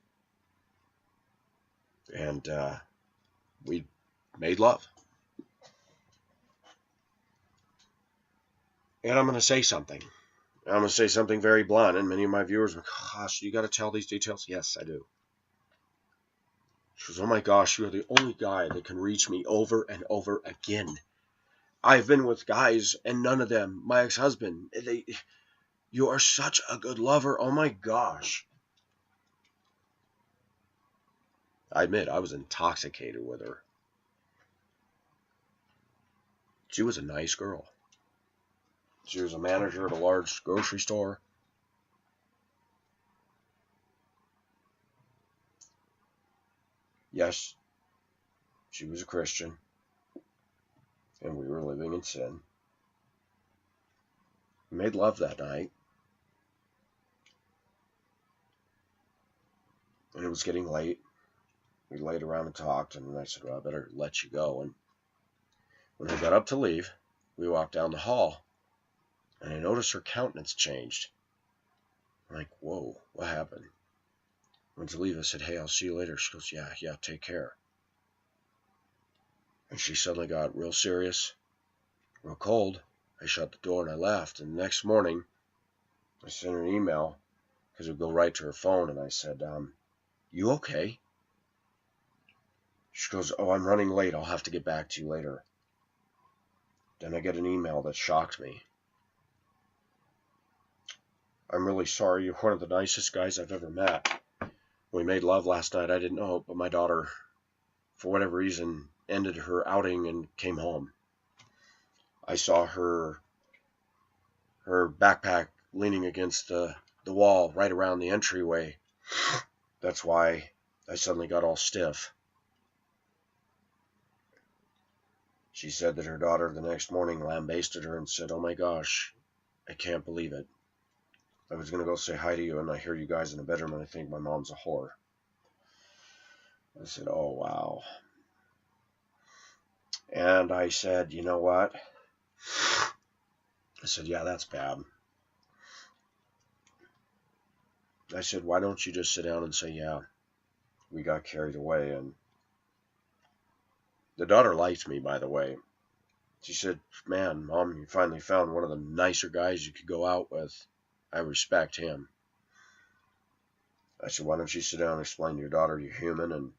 and we made love. And I'm going to say something. I'm going to say something very blunt, and many of my viewers are, gosh, you got to tell these details? Yes, I do. She goes, oh my gosh, you're the only guy that can reach me over and over again. I've been with guys, and none of them, my ex-husband, you are such a good lover. Oh my gosh. I admit, I was intoxicated with her. She was a nice girl. She was a manager at a large grocery store. Yes, she was a Christian, and we were living in sin. We made love that night. And it was getting late. We laid around and talked, and I said, well, I better let you go. And when I got up to leave, we walked down the hall, and I noticed her countenance changed. I'm like, whoa, what happened? When to leave, I said, hey, I'll see you later. She goes, yeah, take care. And she suddenly got real serious, real cold. I shut the door and I left. And the next morning, I sent her an email because it would go right to her phone. And I said, you okay? She goes, oh, I'm running late. I'll have to get back to you later. Then I get an email that shocked me. I'm really sorry. You're one of the nicest guys I've ever met. We made love last night. I didn't know it, but my daughter, for whatever reason, ended her outing and came home. I saw her backpack leaning against the wall right around the entryway. That's why I suddenly got all stiff. She said that her daughter the next morning lambasted her and said, oh my gosh, I can't believe it. I was going to go say hi to you, and I hear you guys in the bedroom, and I think my mom's a whore. I said, oh, wow. And I said, you know what? I said, yeah, that's bad. I said, why don't you just sit down and say, yeah, we got carried away. And the daughter liked me, by the way. She said, man, Mom, you finally found one of the nicer guys you could go out with. I respect him. I said, why don't you sit down and explain to your daughter you're human and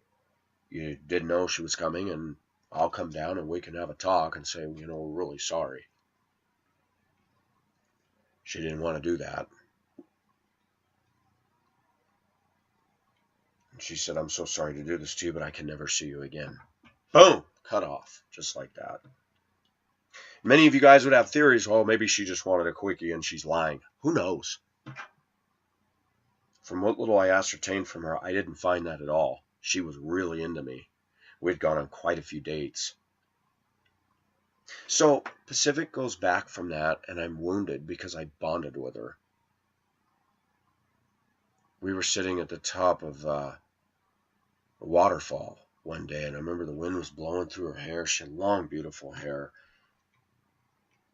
you didn't know she was coming, and I'll come down and we can have a talk and say, you know, we're really sorry. She didn't want to do that. And she said, I'm so sorry to do this to you, but I can never see you again. Boom! Cut off. Just like that. Many of you guys would have theories, well, maybe she just wanted a quickie and she's lying. Who knows? From what little I ascertained from her, I didn't find that at all. She was really into me. We'd gone on quite a few dates. So Pacific goes back from that, and I'm wounded because I bonded with her. We were sitting at the top of a waterfall one day, and I remember the wind was blowing through her hair. She had long, beautiful hair,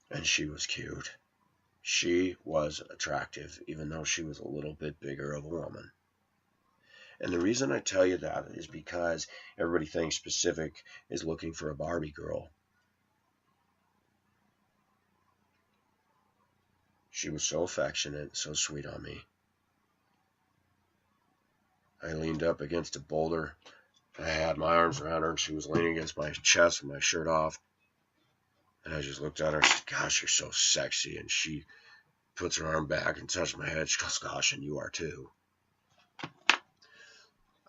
and she was cute. She was attractive, even though she was a little bit bigger of a woman. And the reason I tell you that is because everybody thinks Pacific is looking for a Barbie girl. She was so affectionate, so sweet on me. I leaned up against a boulder. I had my arms around her, and she was leaning against my chest with my shirt off. And I just looked at her and said, gosh, you're so sexy. And she puts her arm back and touched my head. She goes, gosh, and you are too.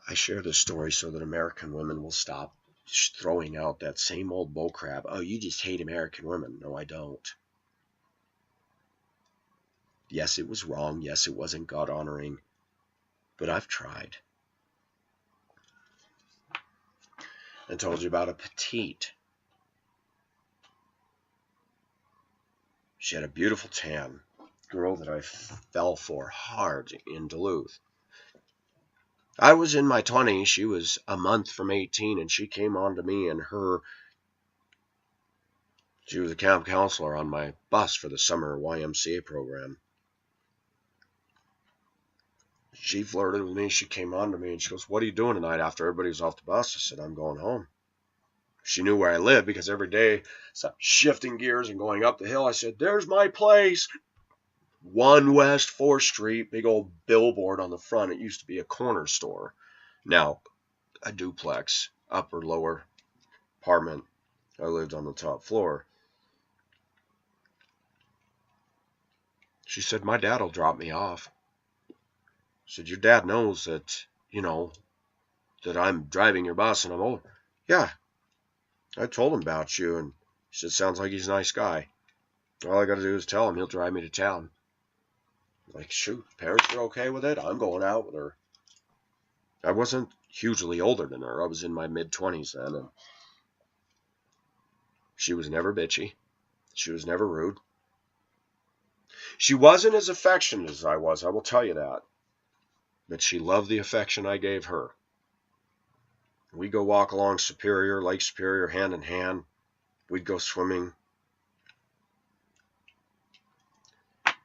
I share this story so that American women will stop throwing out that same old bullcrap. Oh, you just hate American women. No, I don't. Yes, it was wrong. Yes, it wasn't God-honoring. But I've tried. I told you about a petite. She had a beautiful tan. Girl that I fell for hard in Duluth. I was in my 20s. She was a month from 18, and she came on to me, and she was a camp counselor on my bus for the summer YMCA program. She flirted with me. She came on to me, and she goes, what are you doing tonight after everybody was off the bus? I said, I'm going home. She knew where I lived because every day, so shifting gears and going up the hill, I said, there's my place. 1 West 4th Street, big old billboard on the front. It used to be a corner store. Now, a duplex, upper, lower apartment. I lived on the top floor. She said, my dad will drop me off. I said, your dad knows that, that I'm driving your bus and I'm older. Yeah, I told him about you, and he said, sounds like he's a nice guy. All I got to do is tell him he'll drive me to town. Like, shoot, parents are okay with it. I'm going out with her. I wasn't hugely older than her. I was in my mid-20s then. And she was never bitchy. She was never rude. She wasn't as affectionate as I was, I will tell you that. but she loved the affection I gave her. We'd go walk along Superior, Lake Superior, hand in hand. We'd go swimming.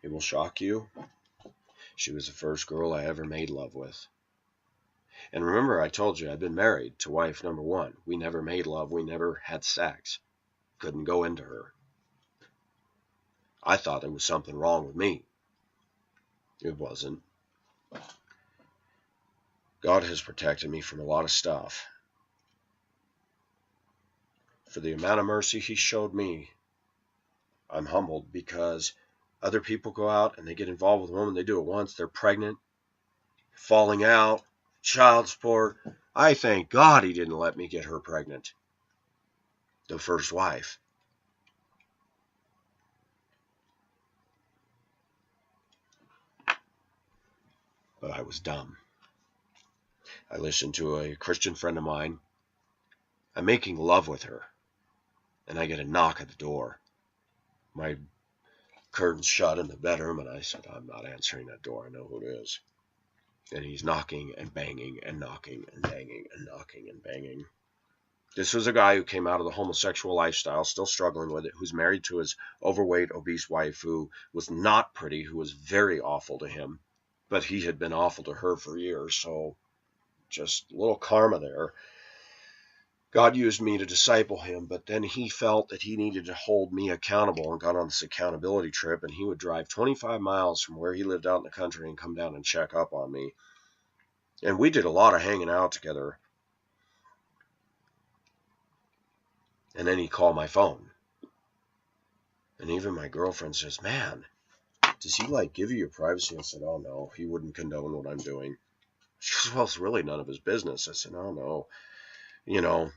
It will shock you. She was the first girl I ever made love with. And remember, I told you I'd been married to wife number one. We never made love. We never had sex. Couldn't go into her. I thought there was something wrong with me. It wasn't. God has protected me from a lot of stuff. For the amount of mercy He showed me, I'm humbled, because other people go out and they get involved with a woman. They do it once. They're pregnant, falling out, child support. I thank God He didn't let me get her pregnant, the first wife. But I was dumb. I listened to a Christian friend of mine. I'm making love with her, and I get a knock at the door. My curtain's shut in the bedroom, and I said, I'm not answering that door. I know who it is. And he's knocking and banging and knocking and banging and knocking and banging. This was a guy who came out of the homosexual lifestyle, still struggling with it, who's married to his overweight, obese wife, who was not pretty, who was very awful to him. But he had been awful to her for years, so just a little karma there. God used me to disciple him, but then he felt that he needed to hold me accountable and got on this accountability trip, and he would drive 25 miles from where he lived out in the country and come down and check up on me. And we did a lot of hanging out together. And then he called my phone. And even my girlfriend says, man, does he give you your privacy? I said, oh no, he wouldn't condone what I'm doing. She goes, well, it's really none of his business. I said, oh no.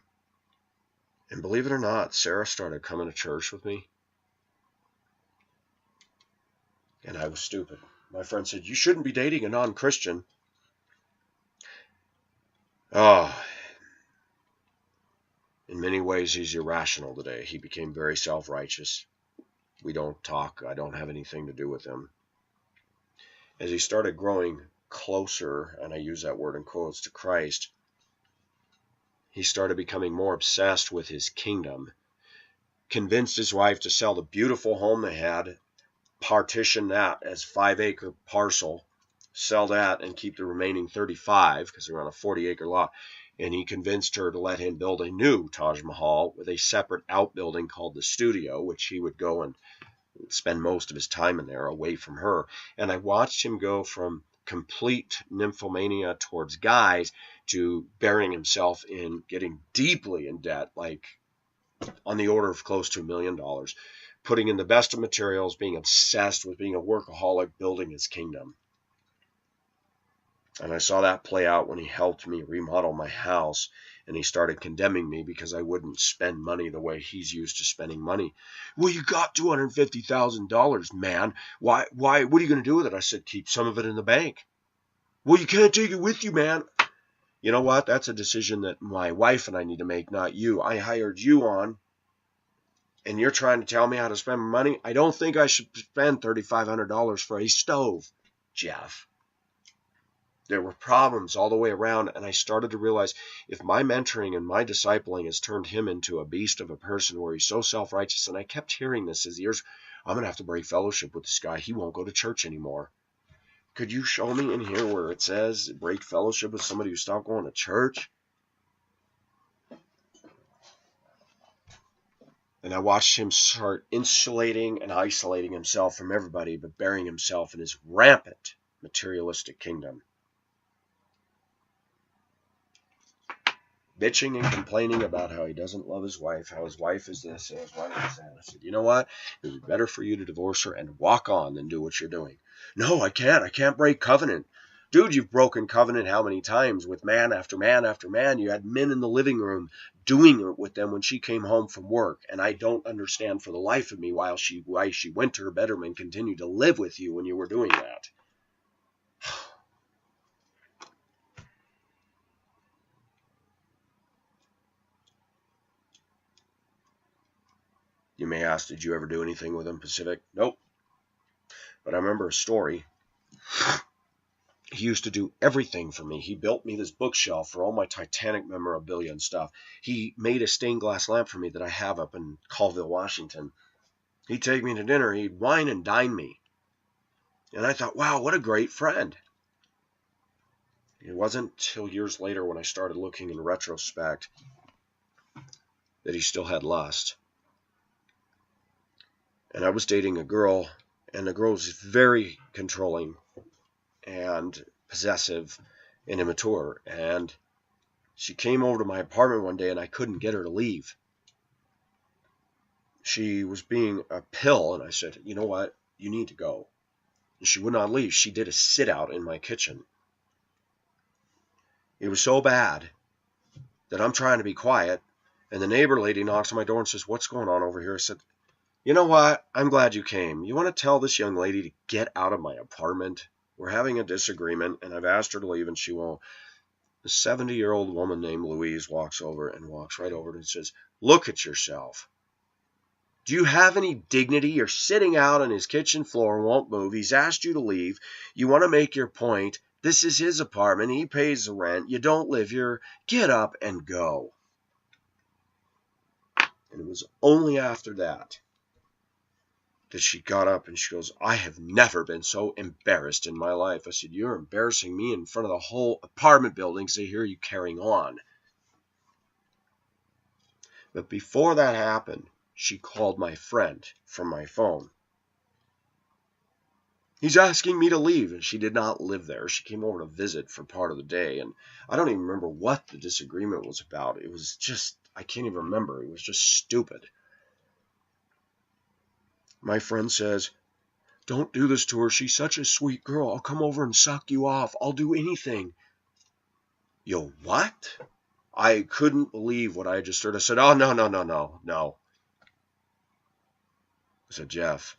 And believe it or not, Sarah started coming to church with me. And I was stupid. My friend said, you shouldn't be dating a non-Christian. Oh, in many ways, he's irrational today. He became very self-righteous. We don't talk. I don't have anything to do with him. As he started growing closer, and I use that word in quotes, to Christ, he started becoming more obsessed with his kingdom. Convinced his wife to sell the beautiful home they had, partition that as 5-acre parcel, sell that and keep the remaining 35, because they're on a 40-acre lot. And he convinced her to let him build a new Taj Mahal with a separate outbuilding called the studio, which he would go and spend most of his time in there away from her. And I watched him go from complete nymphomania towards guys to burying himself in getting deeply in debt, on the order of close to $1 million, putting in the best of materials, being obsessed with being a workaholic, building his kingdom. And I saw that play out when he helped me remodel my house, and he started condemning me because I wouldn't spend money the way he's used to spending money. Well, you got $250,000, man. Why, what are you going to do with it? I said, keep some of it in the bank. Well, you can't take it with you, man. You know what? That's a decision that my wife and I need to make, not you. I hired you on, and you're trying to tell me how to spend my money? I don't think I should spend $3,500 for a stove, Jeff. There were problems all the way around, and I started to realize if my mentoring and my discipling has turned him into a beast of a person where he's so self-righteous, and I kept hearing this as the years, I'm going to have to break fellowship with this guy. He won't go to church anymore. Could you show me in here where it says break fellowship with somebody who stopped going to church? And I watched him start insulating and isolating himself from everybody, but burying himself in his rampant materialistic kingdom. Bitching and complaining about how he doesn't love his wife, how his wife is this and his wife is that. I said, you know what? It would be better for you to divorce her and walk on than do what you're doing. No, I can't. I can't break covenant. Dude, you've broken covenant how many times with man after man after man? You had men in the living room doing it with them when she came home from work. And I don't understand for the life of me why she went to her bedroom and continued to live with you when you were doing that. You may ask, did you ever do anything with him, Pacific? Nope. But I remember a story. He used to do everything for me. He built me this bookshelf for all my Titanic memorabilia and stuff. He made a stained glass lamp for me that I have up in Colville, Washington. He'd take me to dinner. He'd wine and dine me. And I thought, wow, what a great friend. It wasn't till years later when I started looking in retrospect that he still had lust. And I was dating a girl, and the girl was very controlling and possessive and immature. And she came over to my apartment one day, and I couldn't get her to leave. She was being a pill, and I said, you know what? You need to go. And she would not leave. She did a sit-out in my kitchen. It was so bad that I'm trying to be quiet, and the neighbor lady knocks on my door and says, what's going on over here? I said, you know what? I'm glad you came. You want to tell this young lady to get out of my apartment? We're having a disagreement, and I've asked her to leave, and she won't. A 70-year-old woman named Louise walks right over and says, look at yourself. Do you have any dignity? You're sitting out on his kitchen floor and won't move. He's asked you to leave. You want to make your point. This is his apartment. He pays the rent. You don't live here. Get up and go. And it was only after that she got up and she goes, I have never been so embarrassed in my life. I said, you're embarrassing me in front of the whole apartment building because they hear you carrying on. But before that happened, she called my friend from my phone. He's asking me to leave, and she did not live there. She came over to visit for part of the day, and I don't even remember what the disagreement was about. It was just, I can't even remember. It was just stupid. My friend says, don't do this to her. She's such a sweet girl. I'll come over and suck you off. I'll do anything. Yo, what? I couldn't believe what I just heard. I said, oh, no. I said, Jeff,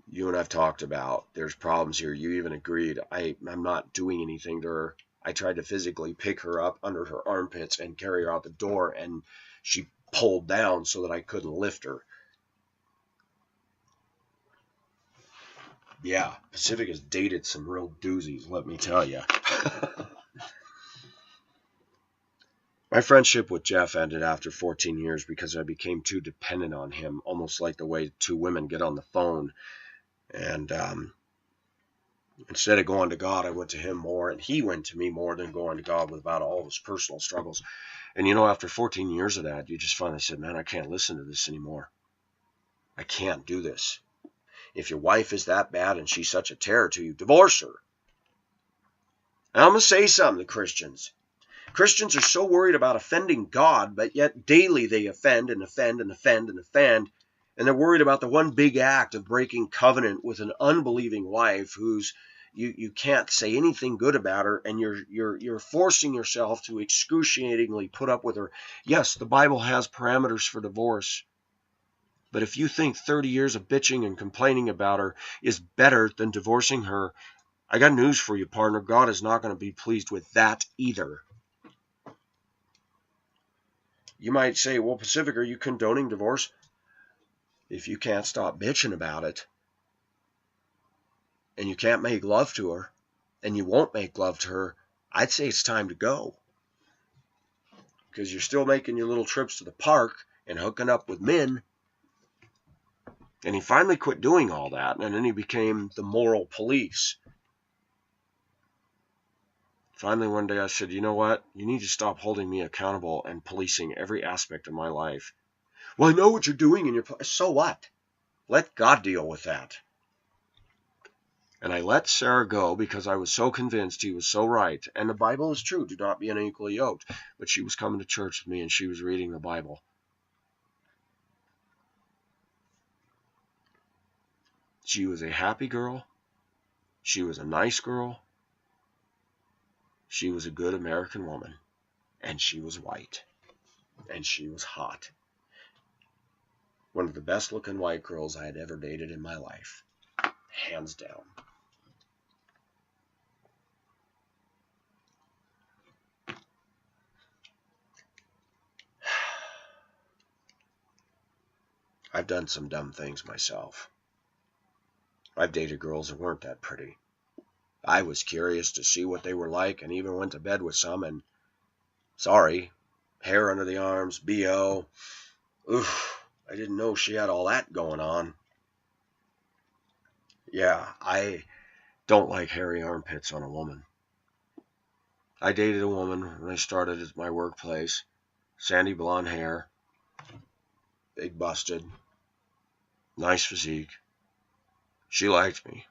you and I've talked about there's problems here. You even agreed. I'm not doing anything to her. I tried to physically pick her up under her armpits and carry her out the door, and she pulled down so that I couldn't lift her. Yeah, Pacific has dated some real doozies, let me tell you. My friendship with Jeff ended after 14 years because I became too dependent on him, almost like the way two women get on the phone. And instead of going to God, I went to him more, and he went to me more than going to God about all of his personal struggles. And after 14 years of that, you just finally said, man, I can't listen to this anymore. I can't do this. If your wife is that bad and she's such a terror to you, divorce her. And I'm going to say something to Christians. Christians are so worried about offending God, but yet daily they offend and offend and offend and offend. And they're worried about the one big act of breaking covenant with an unbelieving wife who's you can't say anything good about her, and you're forcing yourself to excruciatingly put up with her. Yes, the Bible has parameters for divorce. But if you think 30 years of bitching and complaining about her is better than divorcing her, I got news for you, partner. God is not going to be pleased with that either. You might say, well, Pacific, are you condoning divorce? If you can't stop bitching about it, and you can't make love to her, and you won't make love to her, I'd say it's time to go. Because you're still making your little trips to the park and hooking up with men. And he finally quit doing all that, and then he became the moral police. Finally, one day I said, you know what? You need to stop holding me accountable and policing every aspect of my life. Well, I know what you're doing, and so what? Let God deal with that. And I let Sarah go because I was so convinced he was so right. And the Bible is true. Do not be unequally yoked. But she was coming to church with me, and she was reading the Bible. She was a happy girl. She was a nice girl. She was a good American woman. And she was white. And she was hot. One of the best looking white girls I had ever dated in my life. Hands down. I've done some dumb things myself. I've dated girls that weren't that pretty. I was curious to see what they were like, and even went to bed with some, and sorry, hair under the arms, BO. Oof, I didn't know she had all that going on. Yeah, I don't like hairy armpits on a woman. I dated a woman when I started at my workplace. Sandy blonde hair, big busted, nice physique. She liked me.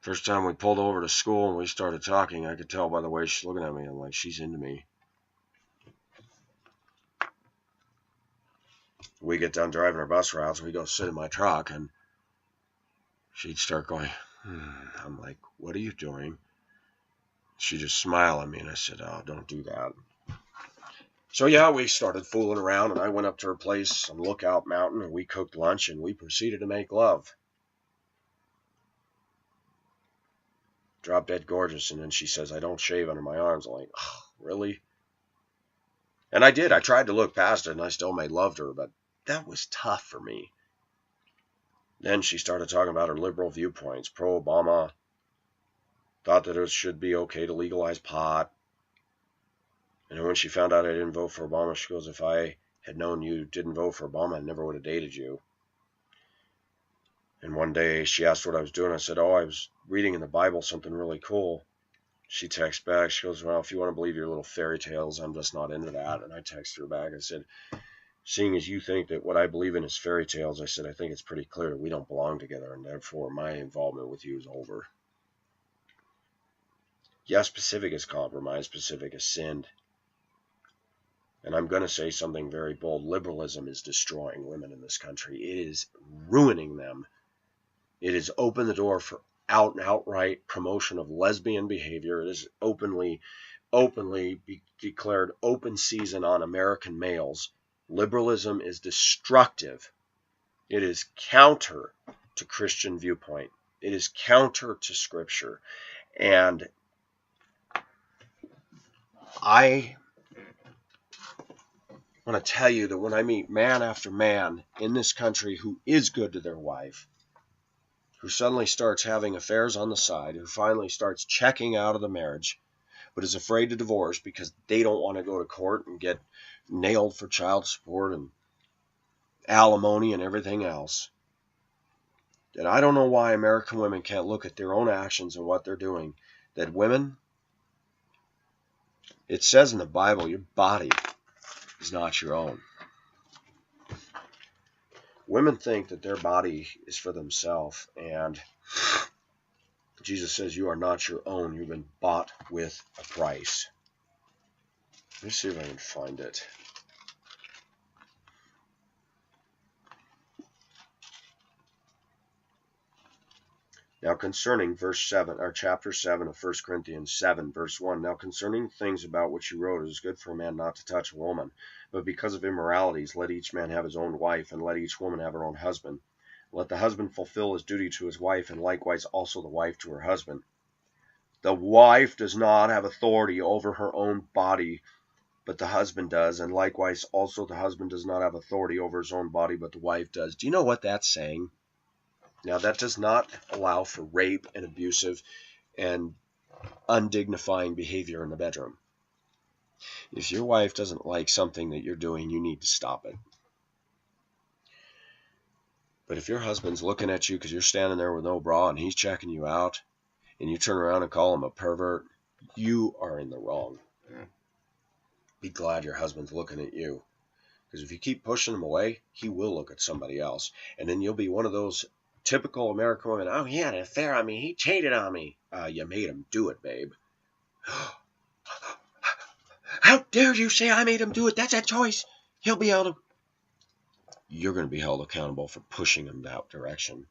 First time we pulled over to school and we started talking, I could tell by the way she's looking at me. I'm like, she's into me. We get done driving our bus routes, we go sit in my truck, and she'd start going, I'm like, what are you doing? She'd just smile at me, and I said, oh, don't do that. So yeah, we started fooling around, and I went up to her place on Lookout Mountain, and we cooked lunch, and we proceeded to make love. Drop dead gorgeous, and then she says, I don't shave under my arms. I'm like, oh, really? And I did. I tried to look past it, and I still made love to her, but that was tough for me. Then she started talking about her liberal viewpoints, pro-Obama, thought that it should be okay to legalize pot. And when she found out I didn't vote for Obama, she goes, if I had known you didn't vote for Obama, I never would have dated you. And one day she asked what I was doing. I said, oh, I was reading in the Bible something really cool. She texts back. She goes, well, if you want to believe your little fairy tales, I'm just not into that. And I texted her back. I said, seeing as you think that what I believe in is fairy tales, I said, I think it's pretty clear we don't belong together, and therefore my involvement with you is over. Yes, Pacific is compromised. Pacific has sinned. And I'm going to say something very bold. Liberalism is destroying women in this country. It is ruining them. It has opened the door for out and outright promotion of lesbian behavior. It is openly declared open season on American males. Liberalism is destructive. It is counter to Christian viewpoint. It is counter to Scripture. And I want to tell you that when I meet man after man in this country who is good to their wife, who suddenly starts having affairs on the side, who finally starts checking out of the marriage, but is afraid to divorce because they don't want to go to court and get nailed for child support and alimony and everything else. And I don't know why American women can't look at their own actions and what they're doing. That women, it says in the Bible, your body is not your own. Women think that their body is for themselves, and Jesus says you are not your own. You've been bought with a price. Let me see if I can find it. Now concerning verse 7, or chapter 7 of 1 Corinthians 7, verse 1, now concerning things about which you wrote, it is good for a man not to touch a woman, but because of immoralities, let each man have his own wife, and let each woman have her own husband. Let the husband fulfill his duty to his wife, and likewise also the wife to her husband. The wife does not have authority over her own body, but the husband does, and likewise also the husband does not have authority over his own body, but the wife does. Do you know what that's saying? Now, that does not allow for rape and abusive and undignifying behavior in the bedroom. If your wife doesn't like something that you're doing, you need to stop it. But if your husband's looking at you because you're standing there with no bra and he's checking you out, and you turn around and call him a pervert, you are in the wrong. Be glad your husband's looking at you. Because if you keep pushing him away, he will look at somebody else. And then you'll be one of those typical American women. Oh, he had an affair on me. He cheated on me. You made him do it, babe. How dare you say I made him do it? That's a choice. He'll be able to. You're going to be held accountable for pushing him that direction.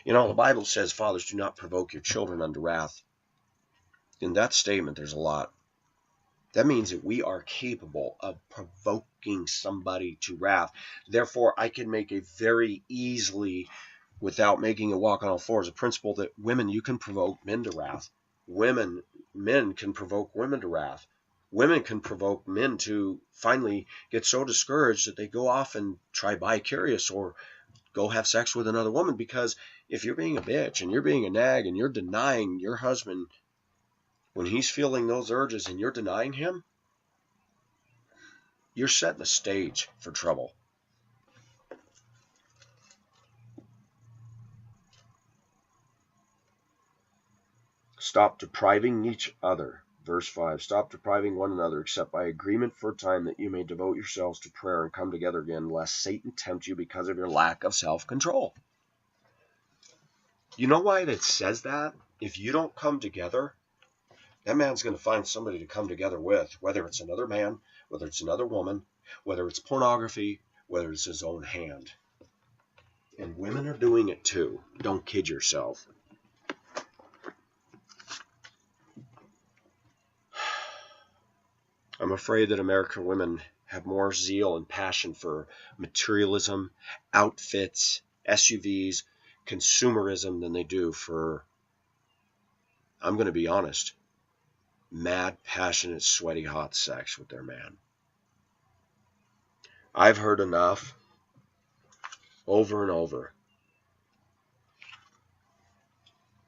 You know, the Bible says, fathers, do not provoke your children unto wrath. In that statement, there's a lot. That means that we are capable of provoking somebody to wrath. Therefore, I can make a very easily, without making it walk on all fours, a principle that women, you can provoke men to wrath. Men can provoke women to wrath. Women can provoke men to finally get so discouraged that they go off and try vicarious or go have sex with another woman, because if you're being a bitch and you're being a nag and you're denying your husband when he's feeling those urges and you're denying him, you're setting the stage for trouble. Stop depriving each other. Verse 5, stop depriving one another except by agreement for a time, that you may devote yourselves to prayer and come together again, lest Satan tempt you because of your lack of self-control. You know why it says that? If you don't come together, that man's going to find somebody to come together with, whether it's another man, whether it's another woman, whether it's pornography, whether it's his own hand. And women are doing it too. Don't kid yourself. I'm afraid that American women have more zeal and passion for materialism, outfits, SUVs, consumerism than they do for, I'm going to be honest, mad, passionate, sweaty, hot sex with their man. I've heard enough over and over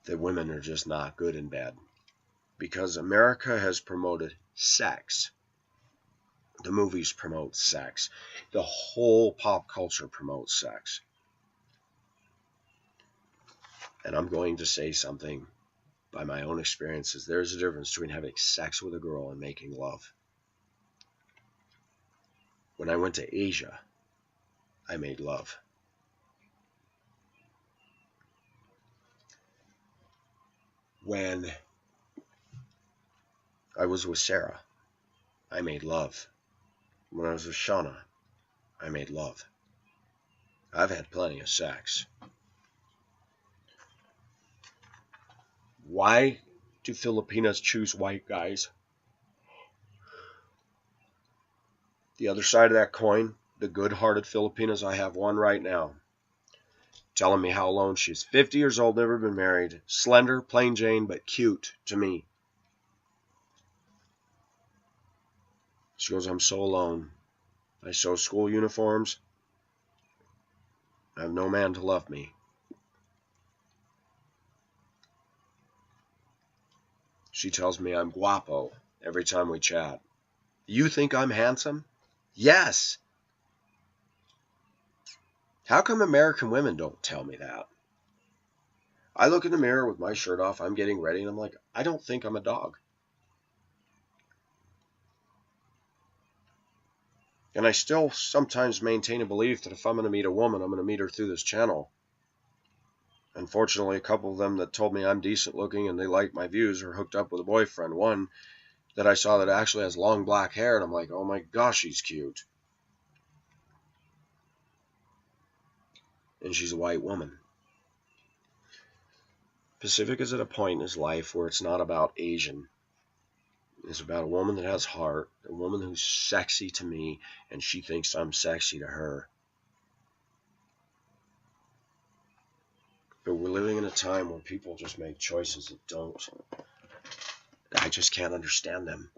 that women are just not good in bed, because America has promoted sex. The movies promote sex. The whole pop culture promotes sex. And I'm going to say something by my own experiences. There's a difference between having sex with a girl and making love. When I went to Asia, I made love. When I was with Sarah, I made love. When I was with Shauna, I made love. I've had plenty of sex. Why do Filipinas choose white guys? The other side of that coin, the good-hearted Filipinas, I have one right now, telling me how alone she is. 50 years old, never been married, slender, plain Jane, but cute to me. She goes, I'm so alone. I sew school uniforms. I have no man to love me. She tells me I'm guapo every time we chat. You think I'm handsome? Yes. How come American women don't tell me that? I look in the mirror with my shirt off, I'm getting ready, and I'm like, I don't think I'm a dog. And I still sometimes maintain a belief that if I'm going to meet a woman, I'm going to meet her through this channel. Unfortunately, a couple of them that told me I'm decent looking and they like my views are hooked up with a boyfriend. One that I saw that actually has long black hair, and I'm like, oh my gosh, she's cute. And she's a white woman. Pacific is at a point in his life where it's not about Asian. It's about a woman that has heart, a woman who's sexy to me, and she thinks I'm sexy to her. But we're living in a time where people just make choices that don't. I just can't understand them.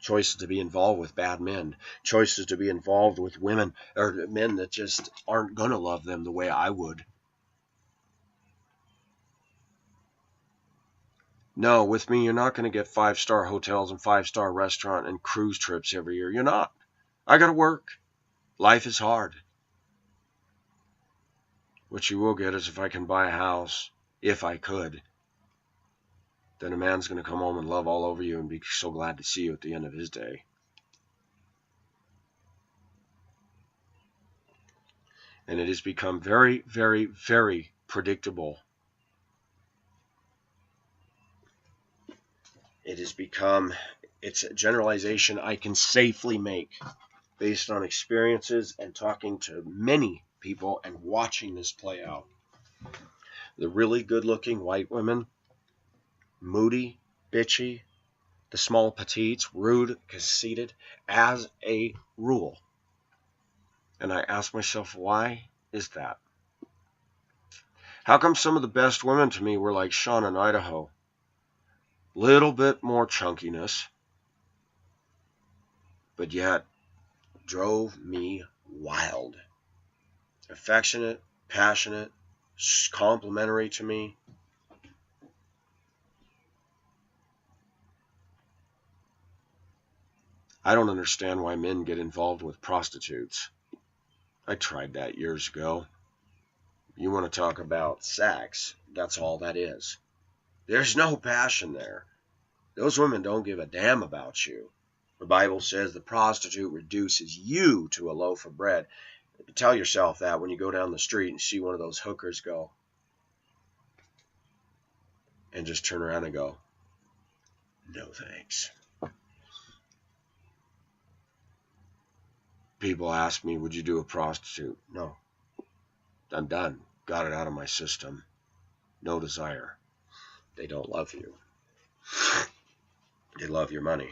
Choices to be involved with bad men. Choices to be involved with women, or men that just aren't going to love them the way I would. No, with me, you're not going to get 5-star hotels and 5-star restaurant and cruise trips every year. You're not. I got to work. Life is hard. What you will get is if I can buy a house, if I could, then a man's going to come home and love all over you and be so glad to see you at the end of his day. And it has become very, very, very predictable. It has become, it's a generalization I can safely make based on experiences and talking to many people and watching this play out. The really good-looking white women, moody, bitchy, the small petites, rude, conceited, as a rule. And I ask myself, why is that? How come some of the best women to me were like Shauna in Idaho? Little bit more chunkiness, but yet drove me wild. Affectionate, passionate, complimentary to me. I don't understand why men get involved with prostitutes. I tried that years ago. You want to talk about sex, that's all that is. There's no passion there. Those women don't give a damn about you. The Bible says the prostitute reduces you to a loaf of bread. Tell yourself that when you go down the street and see one of those hookers go. And just turn around and go, no thanks. People ask me, would you do a prostitute? No. I'm done. Got it out of my system. No desire. They don't love you. They love your money.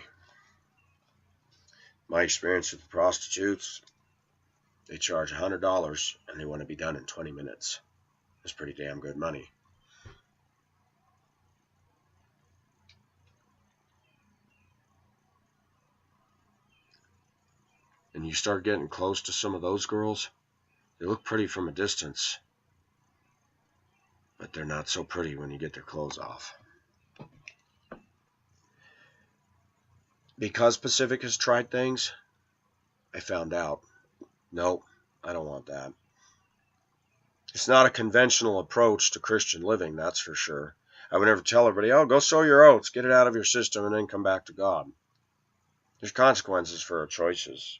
My experience with the prostitutes, they charge $100 and they want to be done in 20 minutes. That's pretty damn good money. And you start getting close to some of those girls, they look pretty from a distance, but they're not so pretty when you get their clothes off. Because Pacific has tried things, I found out, nope, I don't want that. It's not a conventional approach to Christian living, that's for sure. I would never tell everybody, oh, go sow your oats, get it out of your system, and then come back to God. There's consequences for our choices.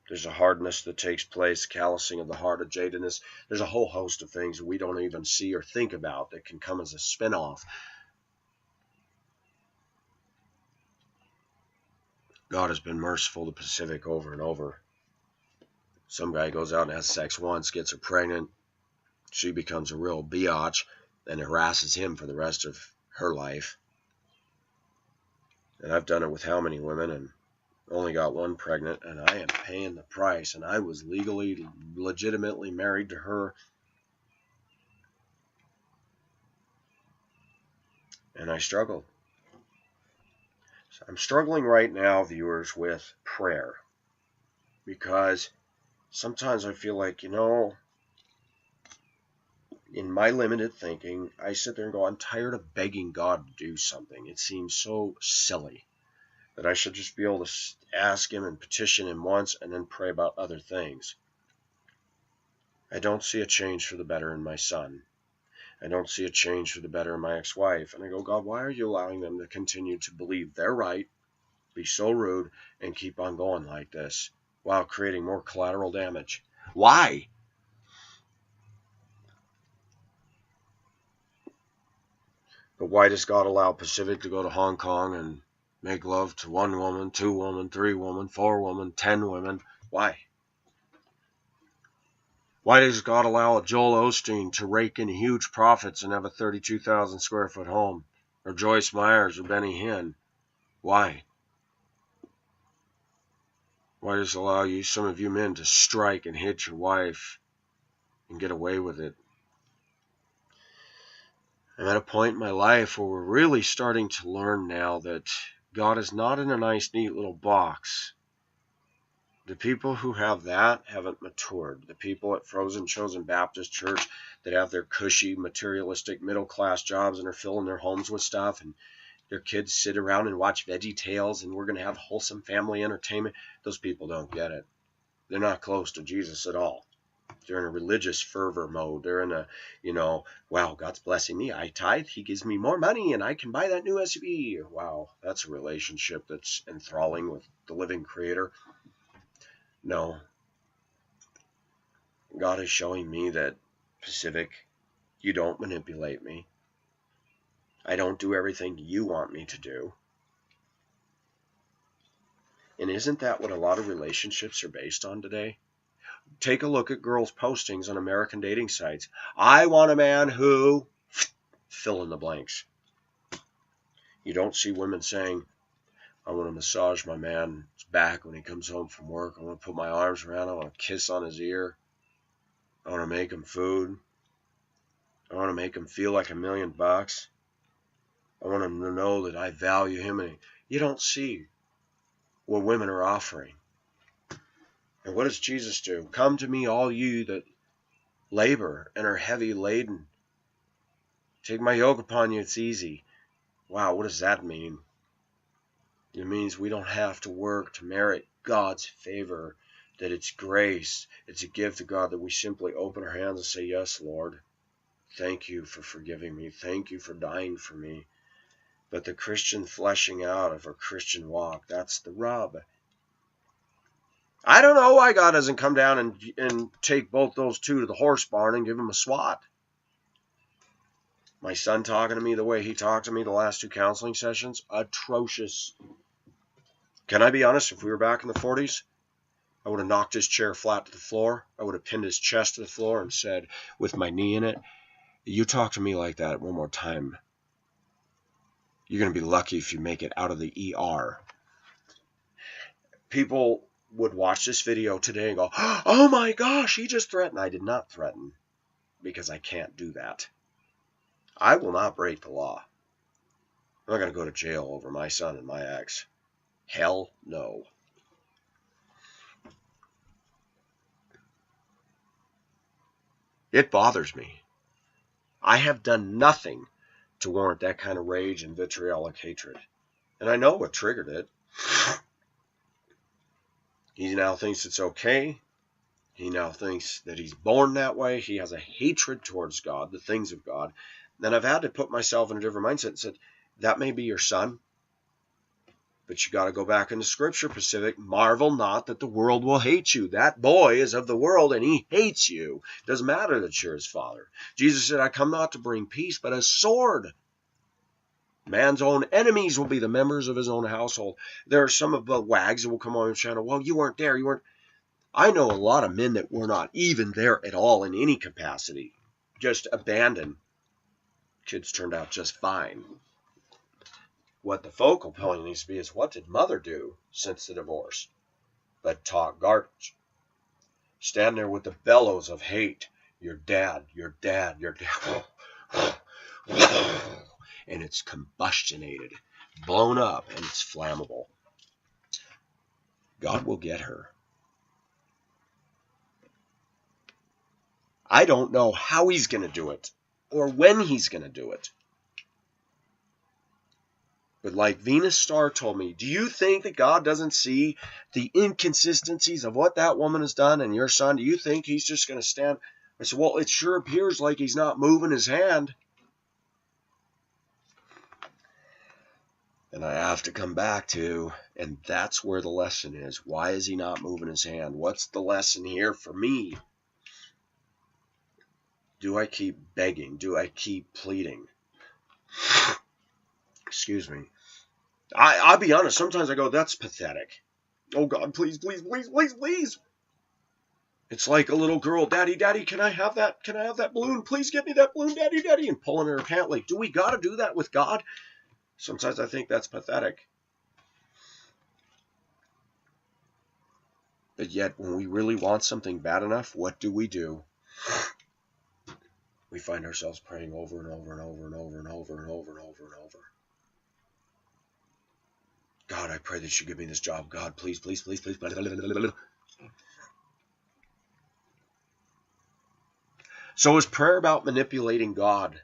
There's a hardness that takes place, callousing of the heart, a jadedness. There's a whole host of things that we don't even see or think about that can come as a spin-off. God has been merciful to Pacific over and over. Some guy goes out and has sex once, gets her pregnant. She becomes a real biatch and harasses him for the rest of her life. And I've done it with how many women and only got one pregnant, and I am paying the price. And I was legitimately married to her. And I struggled. So I'm struggling right now, viewers, with prayer. Because sometimes I feel like, in my limited thinking, I sit there and go, I'm tired of begging God to do something. It seems so silly that I should just be able to ask him and petition him once and then pray about other things. I don't see a change for the better in my son. I don't see a change for the better in my ex-wife. And I go, God, why are you allowing them to continue to believe they're right, be so rude, and keep on going like this while creating more collateral damage? Why? But why does God allow Pacific to go to Hong Kong and make love to 1 woman, 2 women, 3 women, 4 women, 10 women? Why? Why does God allow a Joel Osteen to rake in huge profits and have a 32,000 square foot home? Or Joyce Myers or Benny Hinn? Why? Why does it allow some of you men to strike and hit your wife and get away with it? I'm at a point in my life where we're really starting to learn now that God is not in a nice, neat little box. The people who have that haven't matured. The people at Frozen Chosen Baptist Church that have their cushy, materialistic, middle-class jobs and are filling their homes with stuff, and their kids sit around and watch Veggie Tales, and we're going to have wholesome family entertainment, those people don't get it. They're not close to Jesus at all. They're in a religious fervor mode. They're in a, wow, God's blessing me. I tithe. He gives me more money and I can buy that new SUV. Wow, that's a relationship that's enthralling with the living Creator. No. God is showing me that, Pacific, you don't manipulate me. I don't do everything you want me to do. And isn't that what a lot of relationships are based on today? Take a look at girls' postings on American dating sites. I want a man who... fill in the blanks. You don't see women saying, I want to massage my man's back when he comes home from work. I want to put my arms around him. I want to kiss on his ear. I want to make him food. I want to make him feel like $1 million. I want him to know that I value him. And you don't see what women are offering. And what does Jesus do? Come to me, all you that labor and are heavy laden. Take my yoke upon you, it's easy. Wow, what does that mean? It means we don't have to work to merit God's favor, that it's grace, it's a gift of God, that we simply open our hands and say, yes, Lord, thank you for forgiving me, thank you for dying for me. But the Christian fleshing out of our Christian walk, that's the rub. I don't know why God doesn't come down and take both those two to the horse barn and give them a swat. My son talking to me the way he talked to me the last 2 counseling sessions, atrocious. Can I be honest? If we were back in the 40s, I would have knocked his chair flat to the floor. I would have pinned his chest to the floor and said, with my knee in it, you talk to me like that one more time, you're going to be lucky if you make it out of the ER. People would watch this video today and go, oh my gosh, he just threatened. I did not threaten, because I can't do that. I will not break the law. I'm not going to go to jail over my son and my ex. Hell no. It bothers me. I have done nothing to warrant that kind of rage and vitriolic hatred. And I know what triggered it. He now thinks it's okay. He now thinks that he's born that way. He has a hatred towards God, the things of God. Then I've had to put myself in a different mindset and said, that may be your son, but you got to go back into Scripture, Pacific. Marvel not that the world will hate you. That boy is of the world and he hates you. Doesn't matter that you're his father. Jesus said, I come not to bring peace, but a sword. Man's own enemies will be the members of his own household. There are some of the wags that will come on the channel. Well, you weren't there. You weren't. I know a lot of men that were not even there at all in any capacity. Just abandoned. Kids turned out just fine. What the focal point needs to be is, what did mother do since the divorce? But talk garbage. Stand there with the bellows of hate. Your dad, your dad, your dad. And it's combustionated, blown up, and it's flammable. God will get her. I don't know how he's going to do it or when he's going to do it. But like Venus Star told me, do you think that God doesn't see the inconsistencies of what that woman has done and your son? Do you think he's just going to stand? I said, well, it sure appears like he's not moving his hand. And I have to come back to, and that's where the lesson is. Why is he not moving his hand? What's the lesson here for me? Do I keep begging? Do I keep pleading? Excuse me. I'll be honest. Sometimes I go, that's pathetic. Oh, God, please, please, please, please, please. It's like a little girl, Daddy, Daddy, can I have that? Can I have that balloon? Please get me that balloon, Daddy, Daddy. And pulling her pant leg. Do we got to do that with God? Sometimes I think that's pathetic. But yet, when we really want something bad enough, what do? We find ourselves praying over and over and over and over and over and over and over and over. God, I pray that you give me this job. God, please, please, please, please. So is prayer about manipulating God?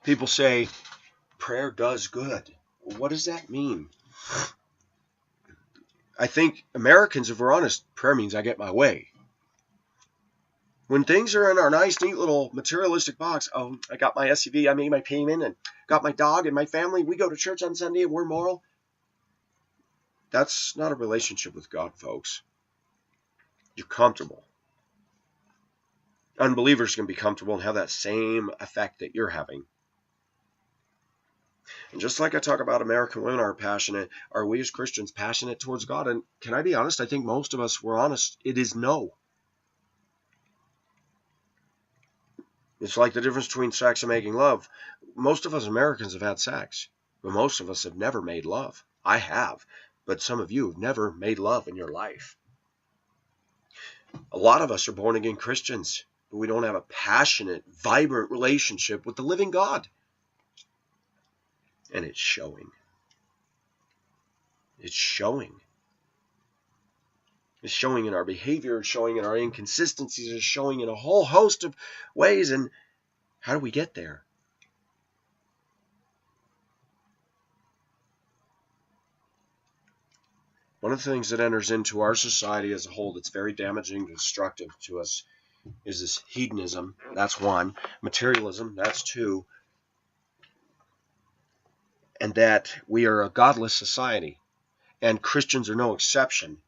People say prayer does good. What does that mean? I think Americans, if we're honest, prayer means I get my way. When things are in our nice, neat little materialistic box, oh, I got my SUV, I made my payment, and got my dog and my family, we go to church on Sunday and we're moral. That's not a relationship with God, folks. You're comfortable. Unbelievers can be comfortable and have that same effect that you're having. And just like I talk about American women are passionate, are we as Christians passionate towards God? And can I be honest? I think most of us, we're honest, it is no. It's like the difference between sex and making love. Most of us Americans have had sex, but most of us have never made love. I have, but some of you have never made love in your life. A lot of us are born-again Christians, but we don't have a passionate, vibrant relationship with the living God. And it's showing. It's showing. It's showing in our behavior, it's showing in our inconsistencies, it's showing in a whole host of ways. And how do we get there? One of the things that enters into our society as a whole that's very damaging and destructive to us is this hedonism. That's one. Materialism. That's two. And that we are a godless society. And Christians are no exception.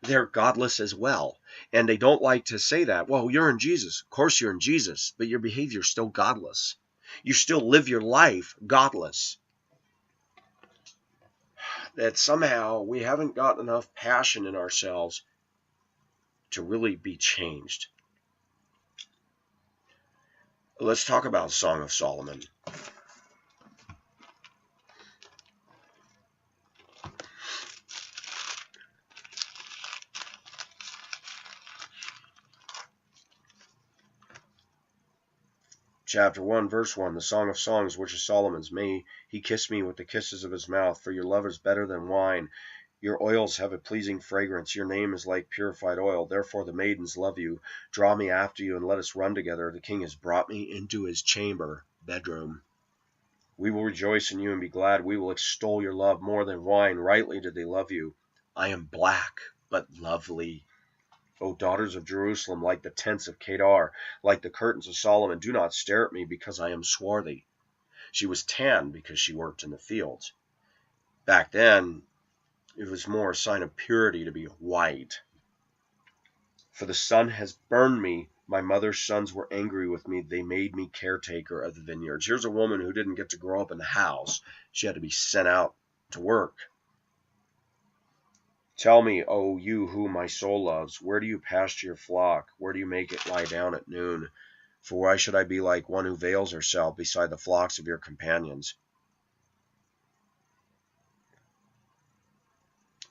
They're godless as well. And they don't like to say that. Well, you're in Jesus. Of course you're in Jesus. But your behavior is still godless. You still live your life godless. That somehow we haven't got enough passion in ourselves to really be changed. Let's talk about Song of Solomon. Chapter 1, verse 1, the Song of Songs, which is Solomon's. May he kiss me with the kisses of his mouth, for your love is better than wine. Your oils have a pleasing fragrance. Your name is like purified oil. Therefore the maidens love you. Draw me after you, and let us run together. The king has brought me into his chamber, bedroom. We will rejoice in you and be glad. We will extol your love more than wine. Rightly did they love you. I am black, but lovely. O daughters of Jerusalem, like the tents of Kedar, like the curtains of Solomon, do not stare at me because I am swarthy. She was tan because she worked in the fields. Back then, it was more a sign of purity to be white. For the sun has burned me. My mother's sons were angry with me. They made me caretaker of the vineyards. Here's a woman who didn't get to grow up in the house. She had to be sent out to work. Tell me, O you whom my soul loves, where do you pasture your flock? Where do you make it lie down at noon? For why should I be like one who veils herself beside the flocks of your companions?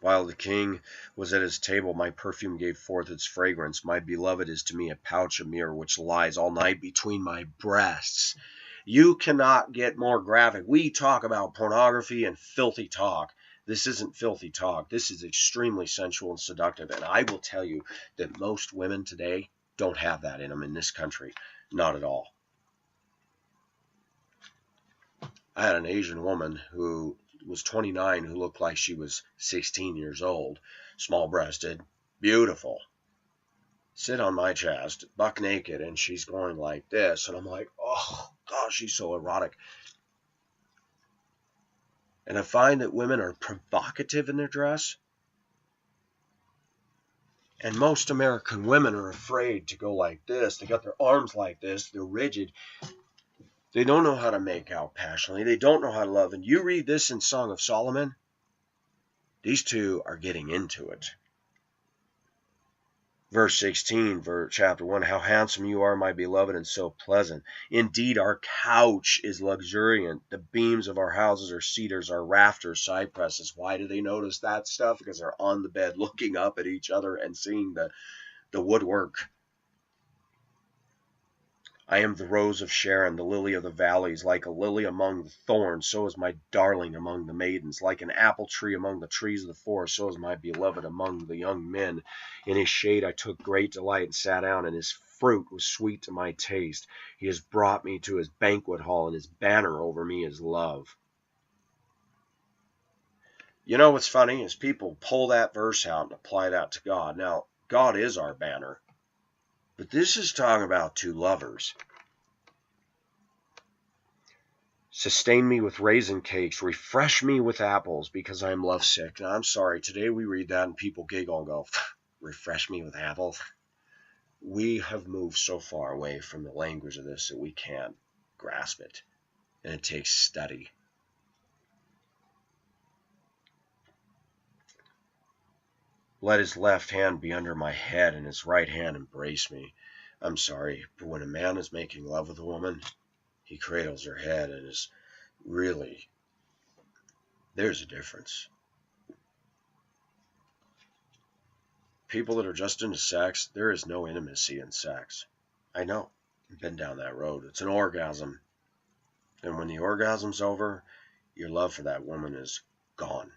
While the king was at his table, my perfume gave forth its fragrance. My beloved is to me a pouch of myrrh which lies all night between my breasts. You cannot get more graphic. We talk about pornography and filthy talk. This isn't filthy talk. This is extremely sensual and seductive. And I will tell you that most women today don't have that in them in this country. Not at all. I had an Asian woman who was 29 who looked like she was 16 years old. Small-breasted. Beautiful. Sit on my chest, buck naked, and she's going like this. And I'm like, oh, gosh, she's so erotic. And I find that women are provocative in their dress. And most American women are afraid to go like this. They got their arms like this. They're rigid. They don't know how to make out passionately. They don't know how to love. And you read this in Song of Solomon, these two are getting into it. Verse 16, chapter 1, how handsome you are, my beloved, and so pleasant. Indeed, our couch is luxuriant. The beams of our houses are cedars, our rafters cypresses. Why do they notice that stuff? Because they're on the bed looking up at each other and seeing the woodwork. I am the rose of Sharon, the lily of the valleys, like a lily among the thorns, so is my darling among the maidens. Like an apple tree among the trees of the forest, so is my beloved among the young men. In his shade I took great delight and sat down, and his fruit was sweet to my taste. He has brought me to his banquet hall, and his banner over me is love. You know what's funny is people pull that verse out and apply that to God. Now, God is our banner. But this is talking about two lovers. Sustain me with raisin cakes. Refresh me with apples because I am lovesick. Now, I'm sorry. Today we read that and people giggle and go, refresh me with apples. We have moved so far away from the language of this that we can't grasp it. And it takes study. Let his left hand be under my head and his right hand embrace me. I'm sorry, but when a man is making love with a woman, he cradles her head and is really, there's a difference. People that are just into sex, there is no intimacy in sex. I know, I've been down that road. It's an orgasm. And when the orgasm's over, your love for that woman is gone.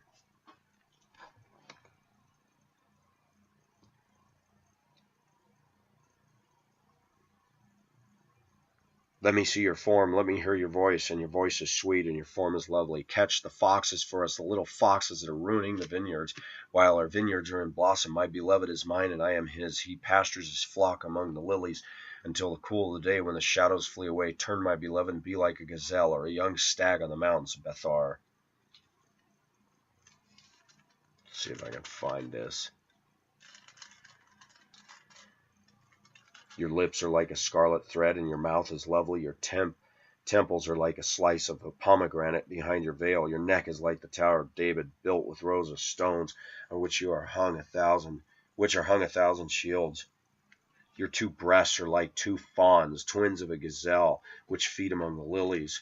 Let me see your form, let me hear your voice, and your voice is sweet, and your form is lovely. Catch the foxes for us, the little foxes that are ruining the vineyards. While our vineyards are in blossom, my beloved is mine, and I am his. He pastures his flock among the lilies until the cool of the day, when the shadows flee away. Turn, my beloved, and be like a gazelle or a young stag on the mountains of Bethar. Let's see if I can find this. Your lips are like a scarlet thread, and your mouth is lovely. Your temples are like a slice of a pomegranate behind your veil. Your neck is like the Tower of David, built with rows of stones, on which are hung a thousand shields. Your two breasts are like two fawns, twins of a gazelle, which feed among the lilies.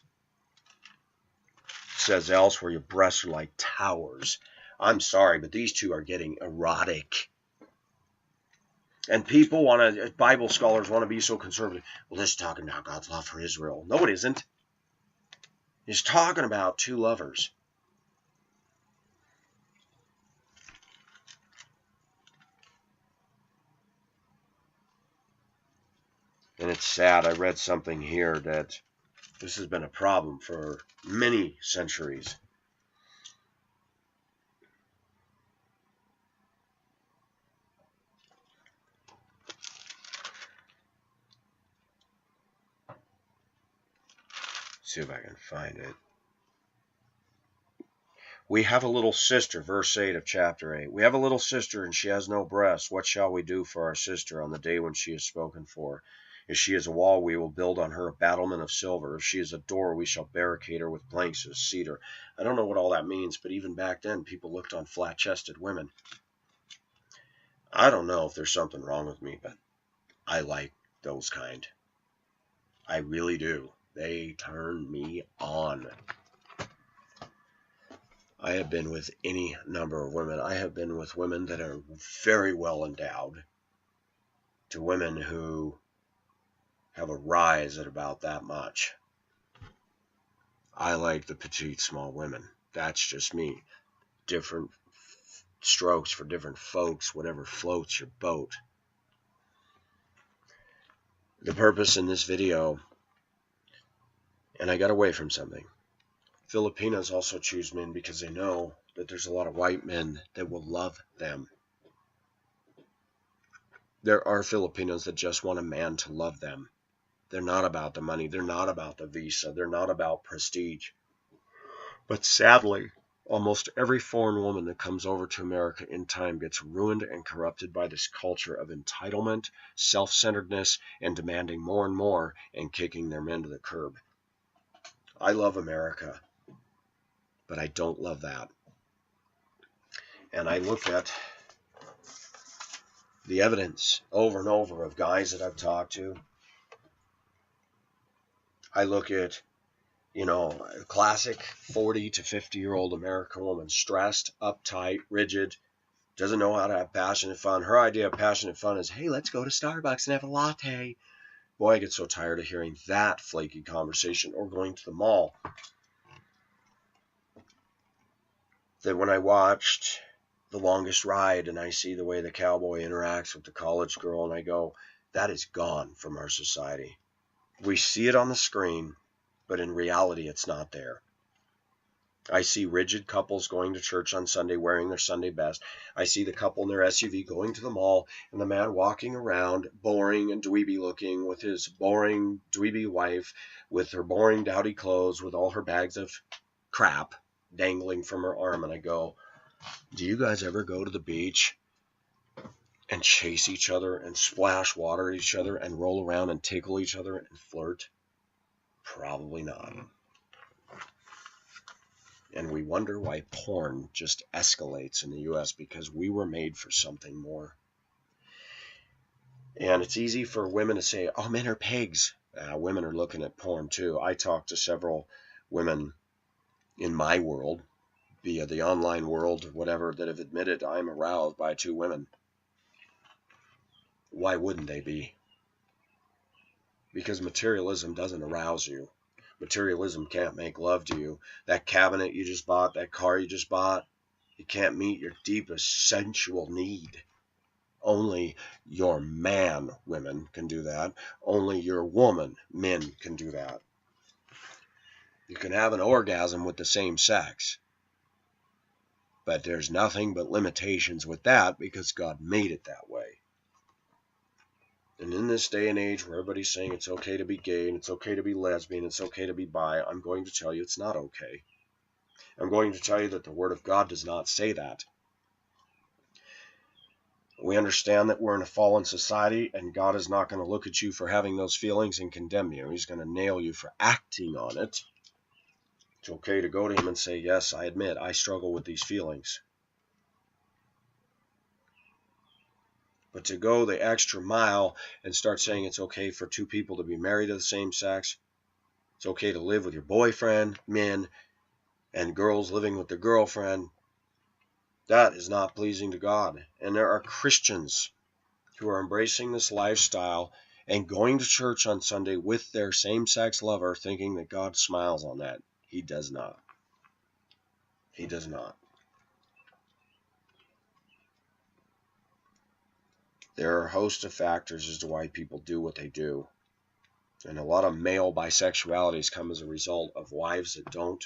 It says elsewhere, your breasts are like towers. I'm sorry, but these two are getting erotic. And people Bible scholars want to be so conservative. Well, this is talking about God's love for Israel. No, it isn't. He's talking about two lovers. And it's sad. I read something here that this has been a problem for many centuries. See if I can find it. We have a little sister, verse 8 of chapter 8. We have a little sister, and she has no breasts. What shall we do for our sister on the day when she is spoken for? If she is a wall, we will build on her a battlement of silver. If she is a door, we shall barricade her with planks of cedar. I don't know what all that means, but even back then, people looked on flat-chested women. I don't know if there's something wrong with me, but I like those kind. I really do. They turn me on. I have been with any number of women. I have been with women that are very well endowed, to women who have a rise at about that much. I like the petite, small women. That's just me. Different strokes for different folks, whatever floats your boat. The purpose in this video, and I got away from something. Filipinos also choose men because they know that there's a lot of white men that will love them. There are Filipinos that just want a man to love them. They're not about the money. They're not about the visa. They're not about prestige. But sadly, almost every foreign woman that comes over to America in time gets ruined and corrupted by this culture of entitlement, self-centeredness, and demanding more and more and kicking their men to the curb. I love America, but I don't love that. And I look at the evidence over and over of guys that I've talked to. I look at, a classic 40 to 50-year-old American woman, stressed, uptight, rigid, doesn't know how to have passionate fun. Her idea of passionate fun is, hey, let's go to Starbucks and have a latte. Boy, I get so tired of hearing that flaky conversation, or going to the mall. That when I watched The Longest Ride and I see the way the cowboy interacts with the college girl, and I go, that is gone from our society. We see it on the screen, but in reality, it's not there. I see rigid couples going to church on Sunday wearing their Sunday best. I see the couple in their SUV going to the mall, and the man walking around, boring and dweeby looking, with his boring dweeby wife, with her boring dowdy clothes, with all her bags of crap dangling from her arm. And I go, do you guys ever go to the beach and chase each other and splash water at each other and roll around and tickle each other and flirt? Probably not. And we wonder why porn just escalates in the U.S. because we were made for something more. And it's easy for women to say, oh, men are pigs. Women are looking at porn too. I talked to several women in my world, via the online world or whatever, that have admitted I'm aroused by two women. Why wouldn't they be? Because materialism doesn't arouse you. Materialism can't make love to you. That cabinet you just bought, that car you just bought, it can't meet your deepest sensual need. Only your man, women, can do that. Only your woman, men, can do that. You can have an orgasm with the same sex. But there's nothing but limitations with that because God made it that way. And in this day and age where everybody's saying it's okay to be gay and it's okay to be lesbian, it's okay to be bi, I'm going to tell you it's not okay. I'm going to tell you that the Word of God does not say that. We understand that we're in a fallen society and God is not going to look at you for having those feelings and condemn you. He's going to nail you for acting on it. It's okay to go to Him and say, yes, I admit I struggle with these feelings. But to go the extra mile and start saying it's okay for two people to be married of the same sex, it's okay to live with your boyfriend, men, and girls living with their girlfriend, that is not pleasing to God. And there are Christians who are embracing this lifestyle and going to church on Sunday with their same-sex lover thinking that God smiles on that. He does not. He does not. There are a host of factors as to why people do what they do. And a lot of male bisexualities come as a result of wives that don't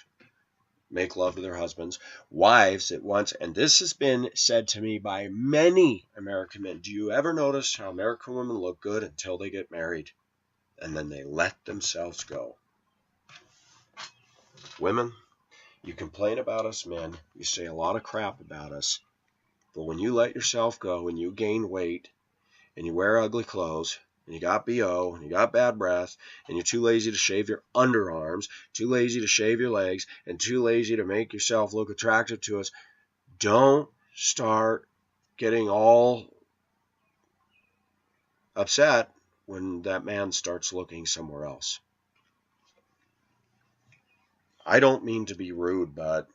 make love to their husbands, wives that once, and this has been said to me by many American men, do you ever notice how American women look good until they get married? And then they let themselves go. Women, you complain about us men, you say a lot of crap about us, but when you let yourself go and you gain weight and you wear ugly clothes and you got BO and you got bad breath and you're too lazy to shave your underarms, too lazy to shave your legs, and too lazy to make yourself look attractive to us, don't start getting all upset when that man starts looking somewhere else. I don't mean to be rude, but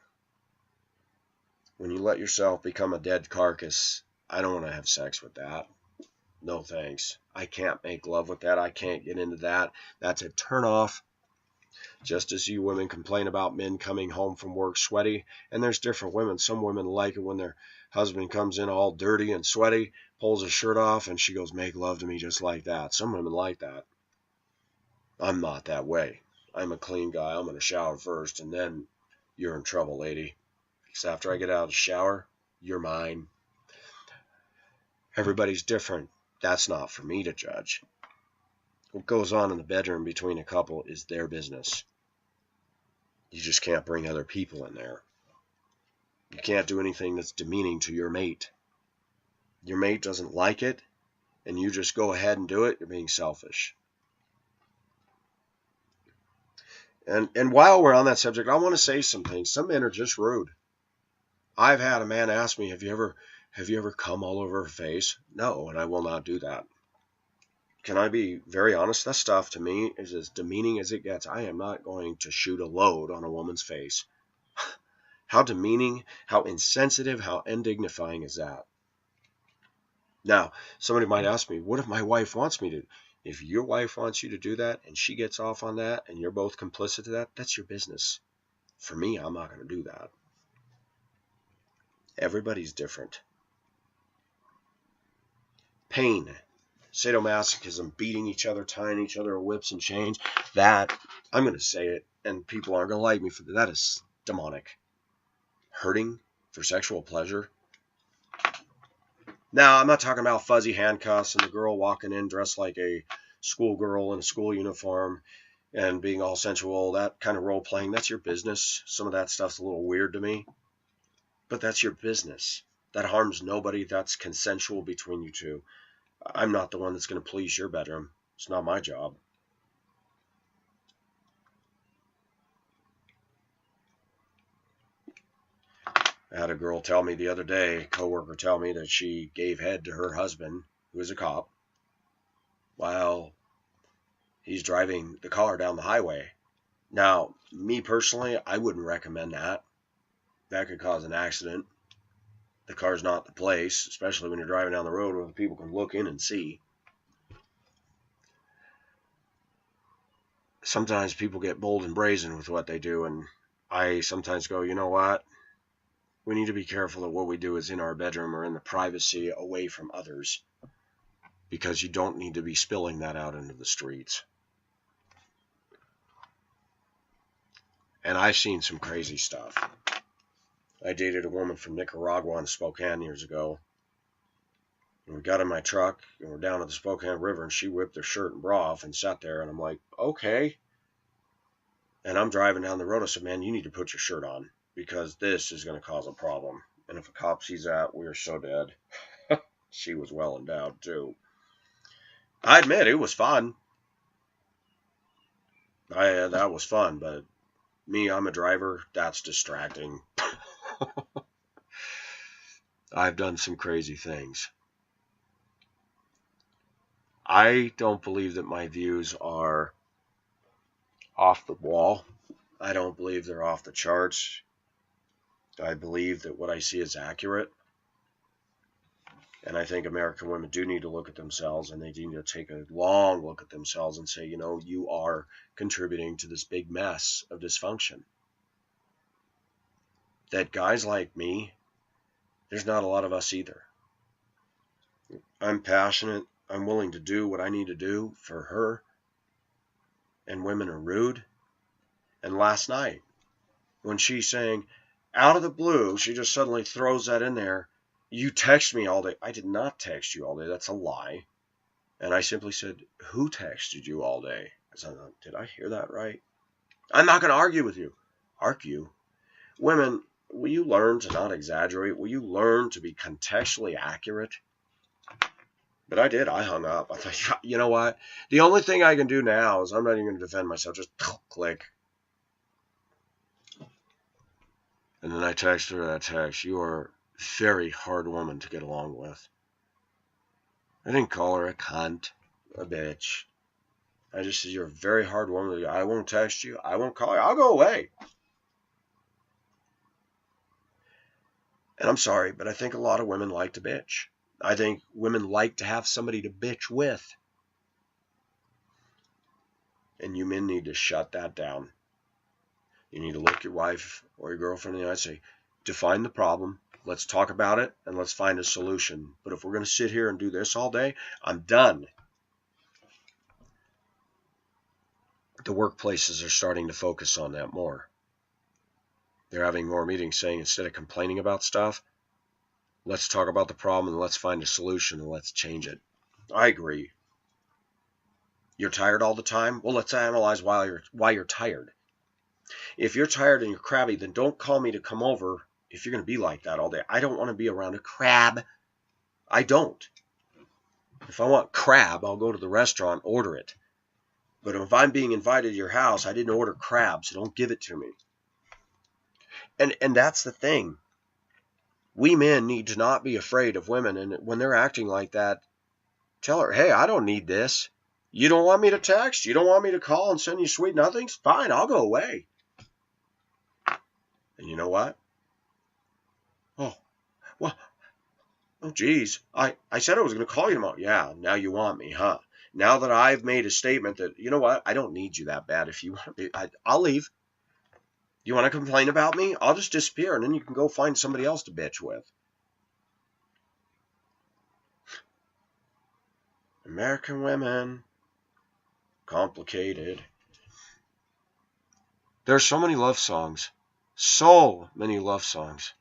when you let yourself become a dead carcass, I don't want to have sex with that. No thanks. I can't make love with that. I can't get into that. That's a turnoff. Just as you women complain about men coming home from work sweaty, and there's different women. Some women like it when their husband comes in all dirty and sweaty, pulls his shirt off, and she goes, make love to me just like that. Some women like that. I'm not that way. I'm a clean guy. I'm going to shower first, and then you're in trouble, lady. Because after I get out of the shower, you're mine. Everybody's different. That's not for me to judge. What goes on in the bedroom between a couple is their business. You just can't bring other people in there. You can't do anything that's demeaning to your mate. Your mate doesn't like it, and you just go ahead and do it, you're being selfish. And while we're on that subject, I want to say some things. Some men are just rude. I've had a man ask me, have you ever come all over her face? No, and I will not do that. Can I be very honest? That stuff to me is as demeaning as it gets. I am not going to shoot a load on a woman's face. How demeaning, how insensitive, how undignifying is that? Now, somebody might ask me, what if my wife wants me to? If your wife wants you to do that and she gets off on that and you're both complicit to that, that's your business. For me, I'm not going to do that. Everybody's different. Pain, sadomasochism, beating each other, tying each other with whips and chains, that, I'm going to say it, and people aren't going to like me for that. That is demonic. Hurting for sexual pleasure. Now, I'm not talking about fuzzy handcuffs and the girl walking in dressed like a schoolgirl in a school uniform and being all sensual, that kind of role playing. That's your business. Some of that stuff's a little weird to me, but that's your business. That harms nobody. That's consensual between you two. I'm not the one that's going to police your bedroom. It's not my job. I had a girl tell me the other day, a coworker tell me that she gave head to her husband, who is a cop, while he's driving the car down the highway. Now, me personally, I wouldn't recommend that. That could cause an accident. The car's not the place, especially when you're driving down the road where people can look in and see. Sometimes people get bold and brazen with what they do, and I sometimes go, you know what? We need to be careful that what we do is in our bedroom or in the privacy away from others, because you don't need to be spilling that out into the streets. And I've seen some crazy stuff. I dated a woman from Nicaragua in Spokane years ago. And we got in my truck and we're down at the Spokane River, and she whipped her shirt and bra off and sat there, and I'm like, okay. And I'm driving down the road. I said, man, you need to put your shirt on, because this is going to cause a problem. And if a cop sees that, we are so dead. She was well endowed too. I admit it was fun. That was fun, but me, I'm a driver. That's distracting. I've done some crazy things. I don't believe that my views are off the wall. I don't believe they're off the charts. I believe that what I see is accurate. And I think American women do need to look at themselves, and they need to take a long look at themselves and say, you know, you are contributing to this big mess of dysfunction. That guys like me, there's not a lot of us either. I'm passionate. I'm willing to do what I need to do for her. And women are rude. And last night, when she's saying, out of the blue, she just suddenly throws that in there, you text me all day. I did not text you all day. That's a lie. And I simply said, who texted you all day? I said, did I hear that right? I'm not going to argue with you. Argue. Women, will you learn to not exaggerate? Will you learn to be contextually accurate? But I did. I hung up. I thought, you know what? The only thing I can do now is I'm not even going to defend myself. Just click. And then I texted her that text. You are a very hard woman to get along with. I didn't call her a cunt, a bitch. I just said, you're a very hard woman. I won't text you. I won't call you. I'll go away. And I'm sorry, but I think a lot of women like to bitch. I think women like to have somebody to bitch with. And you men need to shut that down. You need to look your wife or your girlfriend in the eye and say, define the problem, let's talk about it, and let's find a solution. But if we're going to sit here and do this all day, I'm done. The workplaces are starting to focus on that more. They're having more meetings saying, instead of complaining about stuff, let's talk about the problem and let's find a solution and let's change it. I agree. You're tired all the time? Well, let's analyze why you're tired. If you're tired and you're crabby, then don't call me to come over if you're going to be like that all day. I don't want to be around a crab. I don't. If I want crab, I'll go to the restaurant, order it. But if I'm being invited to your house, I didn't order crab, so don't give it to me. And that's the thing. We men need to not be afraid of women, and when they're acting like that, tell her, hey, I don't need this. You don't want me to text? You don't want me to call and send you sweet nothings? Fine, I'll go away. And you know what? Oh, well, oh, geez. I said I was going to call you tomorrow. Yeah, now you want me, huh? Now that I've made a statement that, you know what, I don't need you that bad. If you want to, I'll leave. You want to complain about me? I'll just disappear, and then you can go find somebody else to bitch with. American women. Complicated. There's so many love songs. So many love songs.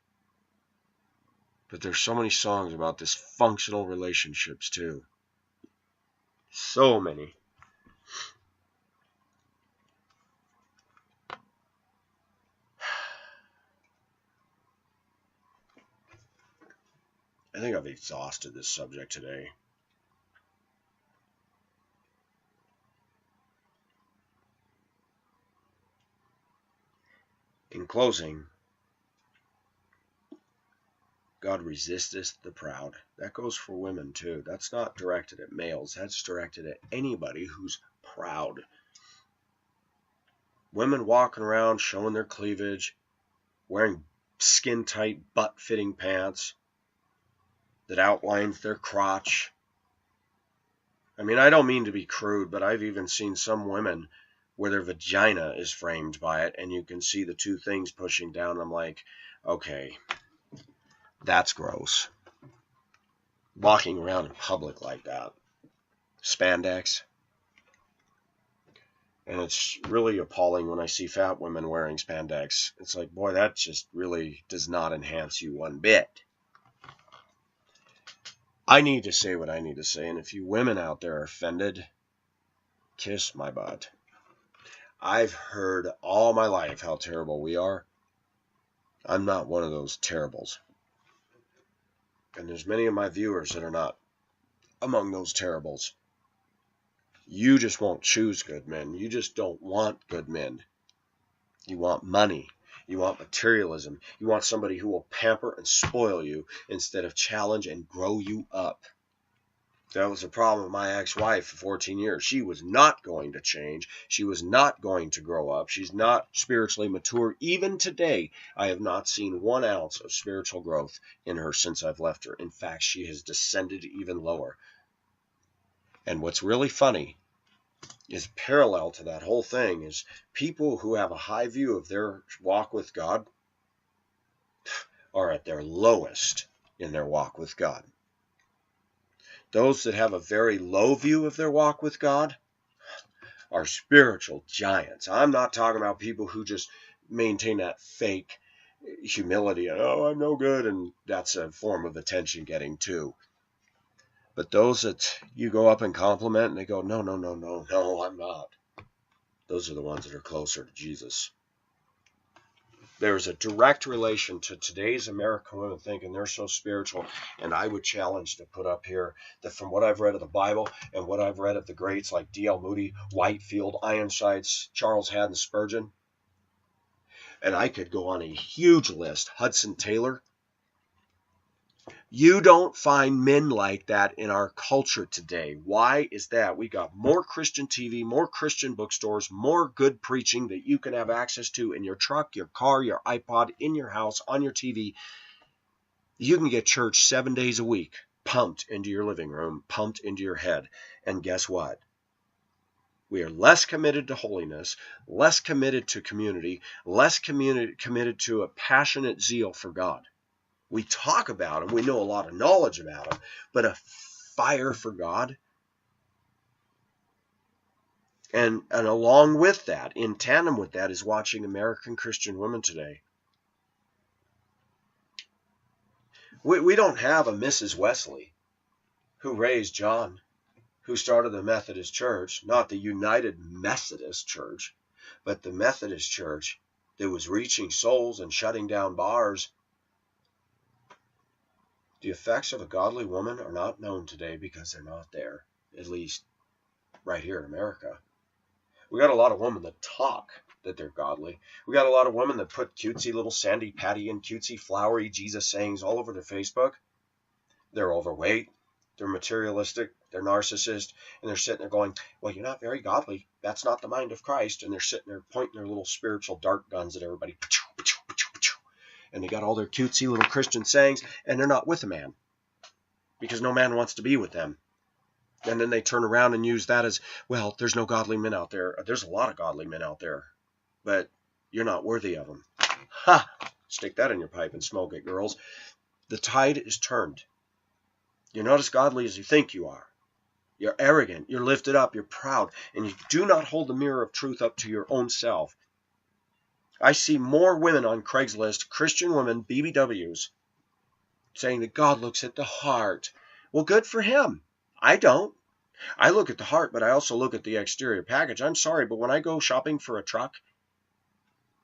But there's so many songs about dysfunctional relationships, too. So many. I think I've exhausted this subject today. In closing, God resisteth the proud. That goes for women too. That's not directed at males. That's directed at anybody who's proud. Women walking around showing their cleavage, wearing skin-tight, butt-fitting pants that outlines their crotch. I mean, I don't mean to be crude, but I've even seen some women where their vagina is framed by it, and you can see the two things pushing down. I'm like, okay, That's gross. Walking around in public like that. Spandex. And it's really appalling when I see fat women wearing spandex. It's like, boy, that just really does not enhance you one bit. I need to say what I need to say, and if you women out there are offended, kiss my butt. I've heard all my life how terrible we are. I'm not one of those terribles. And there's many of my viewers that are not among those terribles. You just won't choose good men. You just don't want good men. You want money. You want materialism. You want somebody who will pamper and spoil you instead of challenge and grow you up. That was the problem with my ex-wife for 14 years. She was not going to change. She was not going to grow up. She's not spiritually mature. Even today, I have not seen 1 ounce of spiritual growth in her since I've left her. In fact, she has descended even lower. And what's really funny is parallel to that whole thing is people who have a high view of their walk with God are at their lowest in their walk with God. Those that have a very low view of their walk with God are spiritual giants. I'm not talking about people who just maintain that fake humility. Oh, I'm no good, and that's a form of attention getting too. But those that you go up and compliment and they go, no, I'm not. Those are the ones that are closer to Jesus. There's a direct relation to today's American women thinking they're so spiritual, and I would challenge to put up here that from what I've read of the Bible and what I've read of the greats like D.L. Moody, Whitefield, Ironsides, Charles Haddon Spurgeon, and I could go on a huge list, Hudson Taylor. You don't find men like that in our culture today. Why is that? We got more Christian TV, more Christian bookstores, more good preaching that you can have access to in your truck, your car, your iPod, in your house, on your TV. You can get church 7 days a week, pumped into your living room, pumped into your head. And guess what? We are less committed to holiness, less committed to community, less committed to a passionate zeal for God. We talk about him. We know a lot of knowledge about him. But a fire for God. And along with that, in tandem with that, is watching American Christian women today. We don't have a Mrs. Wesley who raised John, who started the Methodist Church, not the United Methodist Church, but the Methodist Church that was reaching souls and shutting down bars. The effects of a godly woman are not known today because they're not there, at least right here in America. We got a lot of women that talk that they're godly. We got a lot of women that put cutesy little Sandy Patty and cutesy flowery Jesus sayings all over their Facebook. They're overweight, they're materialistic, they're narcissist, and they're sitting there going, well, you're not very godly. That's not the mind of Christ. And they're sitting there pointing their little spiritual dart guns at everybody. And they got all their cutesy little Christian sayings, and they're not with a man because no man wants to be with them. And then they turn around and use that as, well, there's no godly men out there. There's a lot of godly men out there, but you're not worthy of them. Ha! Stick that in your pipe and smoke it, girls. The tide is turned. You're not as godly as you think you are. You're arrogant. You're lifted up. You're proud. And you do not hold the mirror of truth up to your own self. I see more women on Craigslist, Christian women, BBWs, saying that God looks at the heart. Well, good for him. I don't. I look at the heart, but I also look at the exterior package. I'm sorry, but when I go shopping for a truck,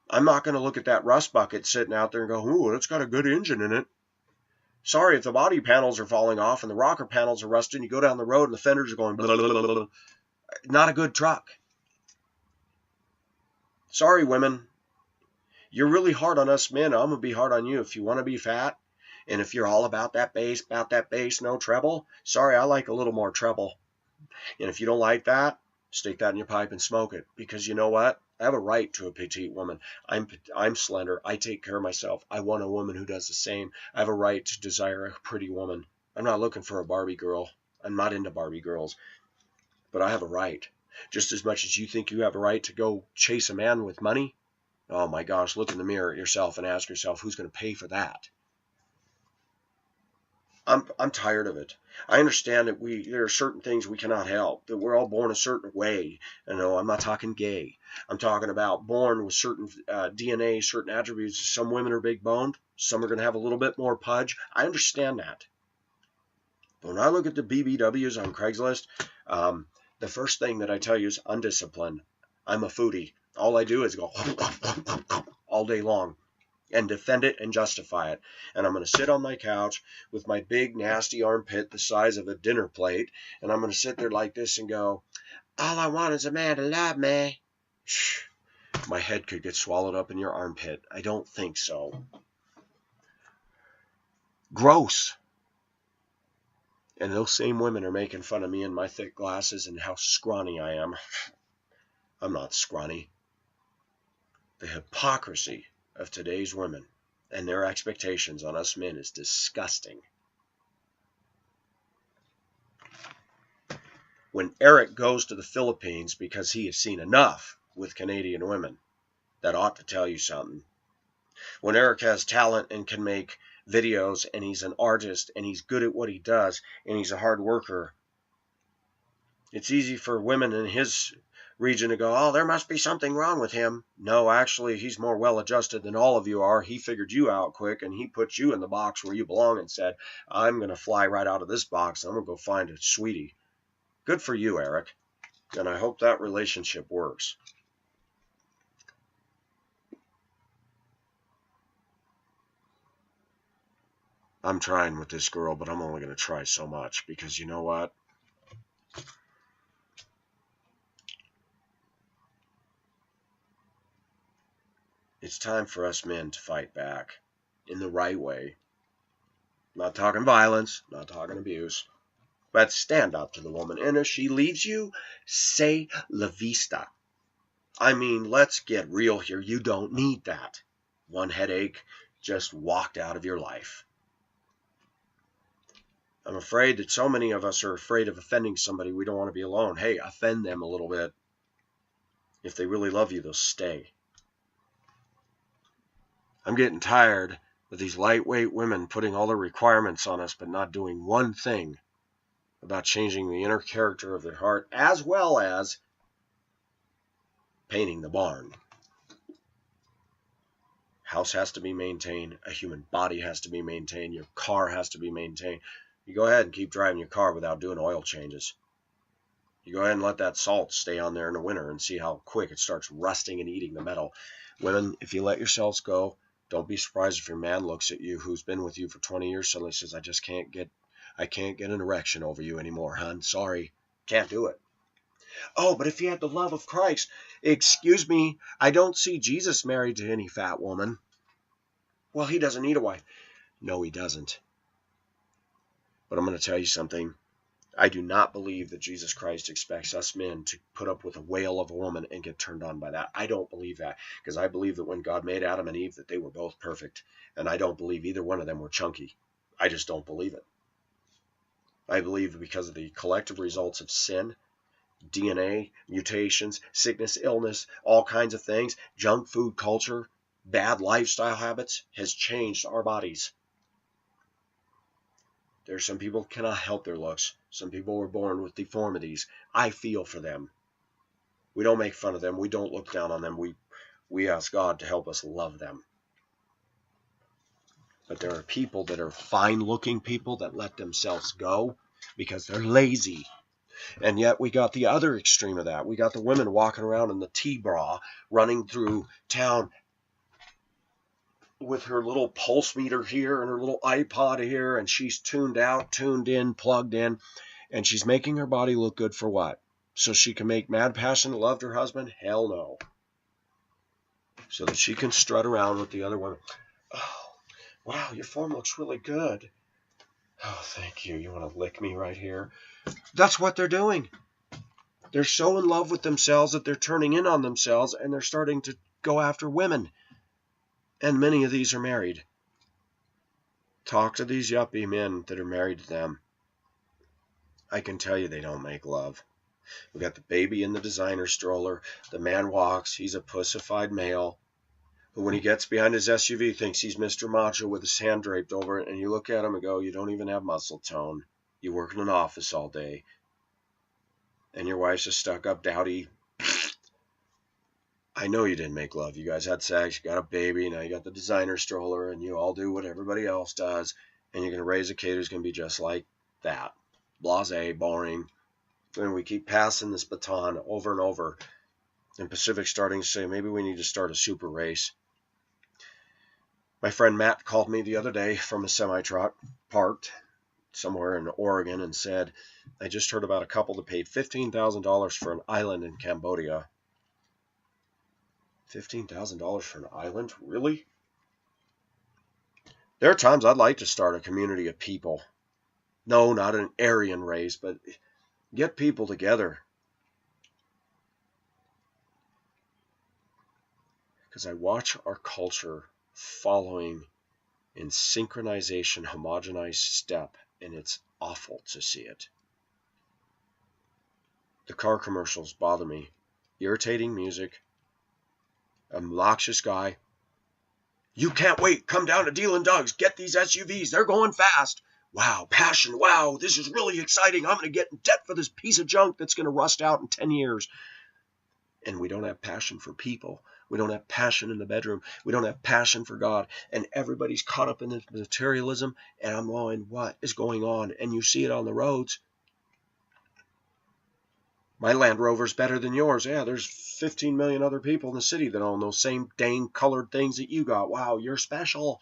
I'm not going to look at that rust bucket sitting out there and go, ooh, it's got a good engine in it. Sorry, if the body panels are falling off and the rocker panels are rusted and you go down the road and the fenders are going blah, blah, blah, blah, not a good truck. Sorry, women. You're really hard on us men. I'm going to be hard on you if you want to be fat. And if you're all about that bass, no treble. Sorry, I like a little more treble. And if you don't like that, stick that in your pipe and smoke it. Because you know what? I have a right to a petite woman. I'm slender. I take care of myself. I want a woman who does the same. I have a right to desire a pretty woman. I'm not looking for a Barbie girl. I'm not into Barbie girls. But I have a right. Just as much as you think you have a right to go chase a man with money. Oh my gosh, look in the mirror at yourself and ask yourself, who's going to pay for that? I'm tired of it. I understand that there are certain things we cannot help, that we're all born a certain way. And no, I'm not talking gay. I'm talking about born with certain DNA, certain attributes. Some women are big boned. Some are going to have a little bit more pudge. I understand that. But when I look at the BBWs on Craigslist, the first thing that I tell you is undisciplined. I'm a foodie. All I do is go all day long and defend it and justify it. And I'm going to sit on my couch with my big, nasty armpit the size of a dinner plate, and I'm going to sit there like this and go, all I want is a man to love me. Shh. My head could get swallowed up in your armpit. I don't think so. Gross. And those same women are making fun of me and my thick glasses and how scrawny I am. I'm not scrawny. The hypocrisy of today's women and their expectations on us men is disgusting. When Eric goes to the Philippines because he has seen enough with Canadian women, that ought to tell you something. When Eric has talent and can make videos and he's an artist and he's good at what he does and he's a hard worker, it's easy for women in his region to go, oh, there must be something wrong with him. No, actually, he's more well-adjusted than all of you are. He figured you out quick, and he put you in the box where you belong and said, I'm going to fly right out of this box. I'm going to go find a sweetie. Good for you, Eric. And I hope that relationship works. I'm trying with this girl, but I'm only going to try so much because you know what? It's time for us men to fight back in the right way. Not talking violence, not talking abuse, but stand up to the woman. And if she leaves you, say la vista. I mean, let's get real here. You don't need that. One headache just walked out of your life. I'm afraid that so many of us are afraid of offending somebody. We don't want to be alone. Hey, offend them a little bit. If they really love you, they'll stay. I'm getting tired of these lightweight women putting all their requirements on us but not doing one thing about changing the inner character of their heart as well as painting the barn. House has to be maintained. A human body has to be maintained. Your car has to be maintained. You go ahead and keep driving your car without doing oil changes. You go ahead and let that salt stay on there in the winter and see how quick it starts rusting and eating the metal. Women, if you let yourselves go, don't be surprised if your man looks at you who's been with you for 20 years suddenly says, I can't get an erection over you anymore, hon. Sorry. Can't do it. Oh, but if he had the love of Christ, excuse me, I don't see Jesus married to any fat woman. Well, he doesn't need a wife. No, he doesn't. But I'm going to tell you something. I do not believe that Jesus Christ expects us men to put up with a whale of a woman and get turned on by that. I don't believe that, because I believe that when God made Adam and Eve that they were both perfect, and I don't believe either one of them were chunky. I just don't believe it. I believe because of the collective results of sin, DNA, mutations, sickness, illness, all kinds of things, junk food culture, bad lifestyle habits has changed our bodies. There are some people who cannot help their looks. Some people were born with deformities. I feel for them. We don't make fun of them. We don't look down on them. We ask God to help us love them. But there are people that are fine-looking people that let themselves go because they're lazy. And yet we got the other extreme of that. We got the women walking around in the T-bra, running through town with her little pulse meter here and her little iPod here, and she's tuned out, tuned in, plugged in, and she's making her body look good for what? So she can make mad, passionate love to her husband? Hell no. So that she can strut around with the other women. Oh, wow, your form looks really good. Oh, thank you. You want to lick me right here? That's what they're doing. They're so in love with themselves that they're turning in on themselves, and they're starting to go after women. And many of these are married. Talk to these yuppie men that are married to them. I can tell you they don't make love. We got the baby in the designer stroller. The man walks. He's a pussified male. But when he gets behind his SUV, thinks he's Mr. Macho with his hand draped over it, and you look at him and go, you don't even have muscle tone. You work in an office all day. And your wife's a stuck-up, dowdy. I know you didn't make love. You guys had sex, you got a baby, now you got the designer stroller, and you all do what everybody else does, and you're going to raise a kid who's going to be just like that. Blasé, boring. And we keep passing this baton over and over. And Pacific's starting to say, maybe we need to start a super race. My friend Matt called me the other day from a semi-truck parked somewhere in Oregon and said, I just heard about a couple that paid $15,000 for an island in Cambodia. $15,000 for an island? Really? There are times I'd like to start a community of people. No, not an Aryan race, but get people together. Because I watch our culture following in synchronization, homogenized step, and it's awful to see it. The car commercials bother me. Irritating music. Obnoxious guy. You can't wait. Come down to Deal and Doug's. Get these SUVs. They're going fast. Wow, passion. Wow, this is really exciting. I'm going to get in debt for this piece of junk that's going to rust out in 10 years. And we don't have passion for people. We don't have passion in the bedroom. We don't have passion for God. And everybody's caught up in this materialism. And I'm going, what is going on? And you see it on the roads. My Land Rover's better than yours. Yeah, there's 15 million other people in the city that own those same dang colored things that you got. Wow, you're special.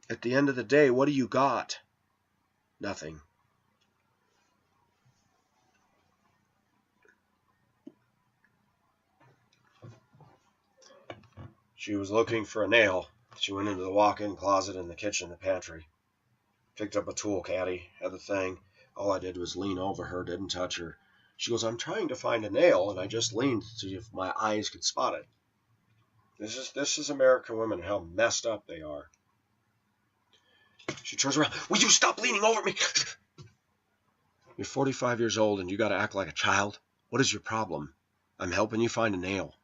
At the end of the day, what do you got? Nothing. She was looking for a nail. She went into the walk-in closet in the kitchen, the pantry. Picked up a tool caddy, had the thing. All I did was lean over her, didn't touch her. She goes, I'm trying to find a nail, and I just leaned to see if my eyes could spot it. This is American women, how messed up they are. She turns around. Will you stop leaning over me? You're 45 years old, and you got to act like a child? What is your problem? I'm helping you find a nail.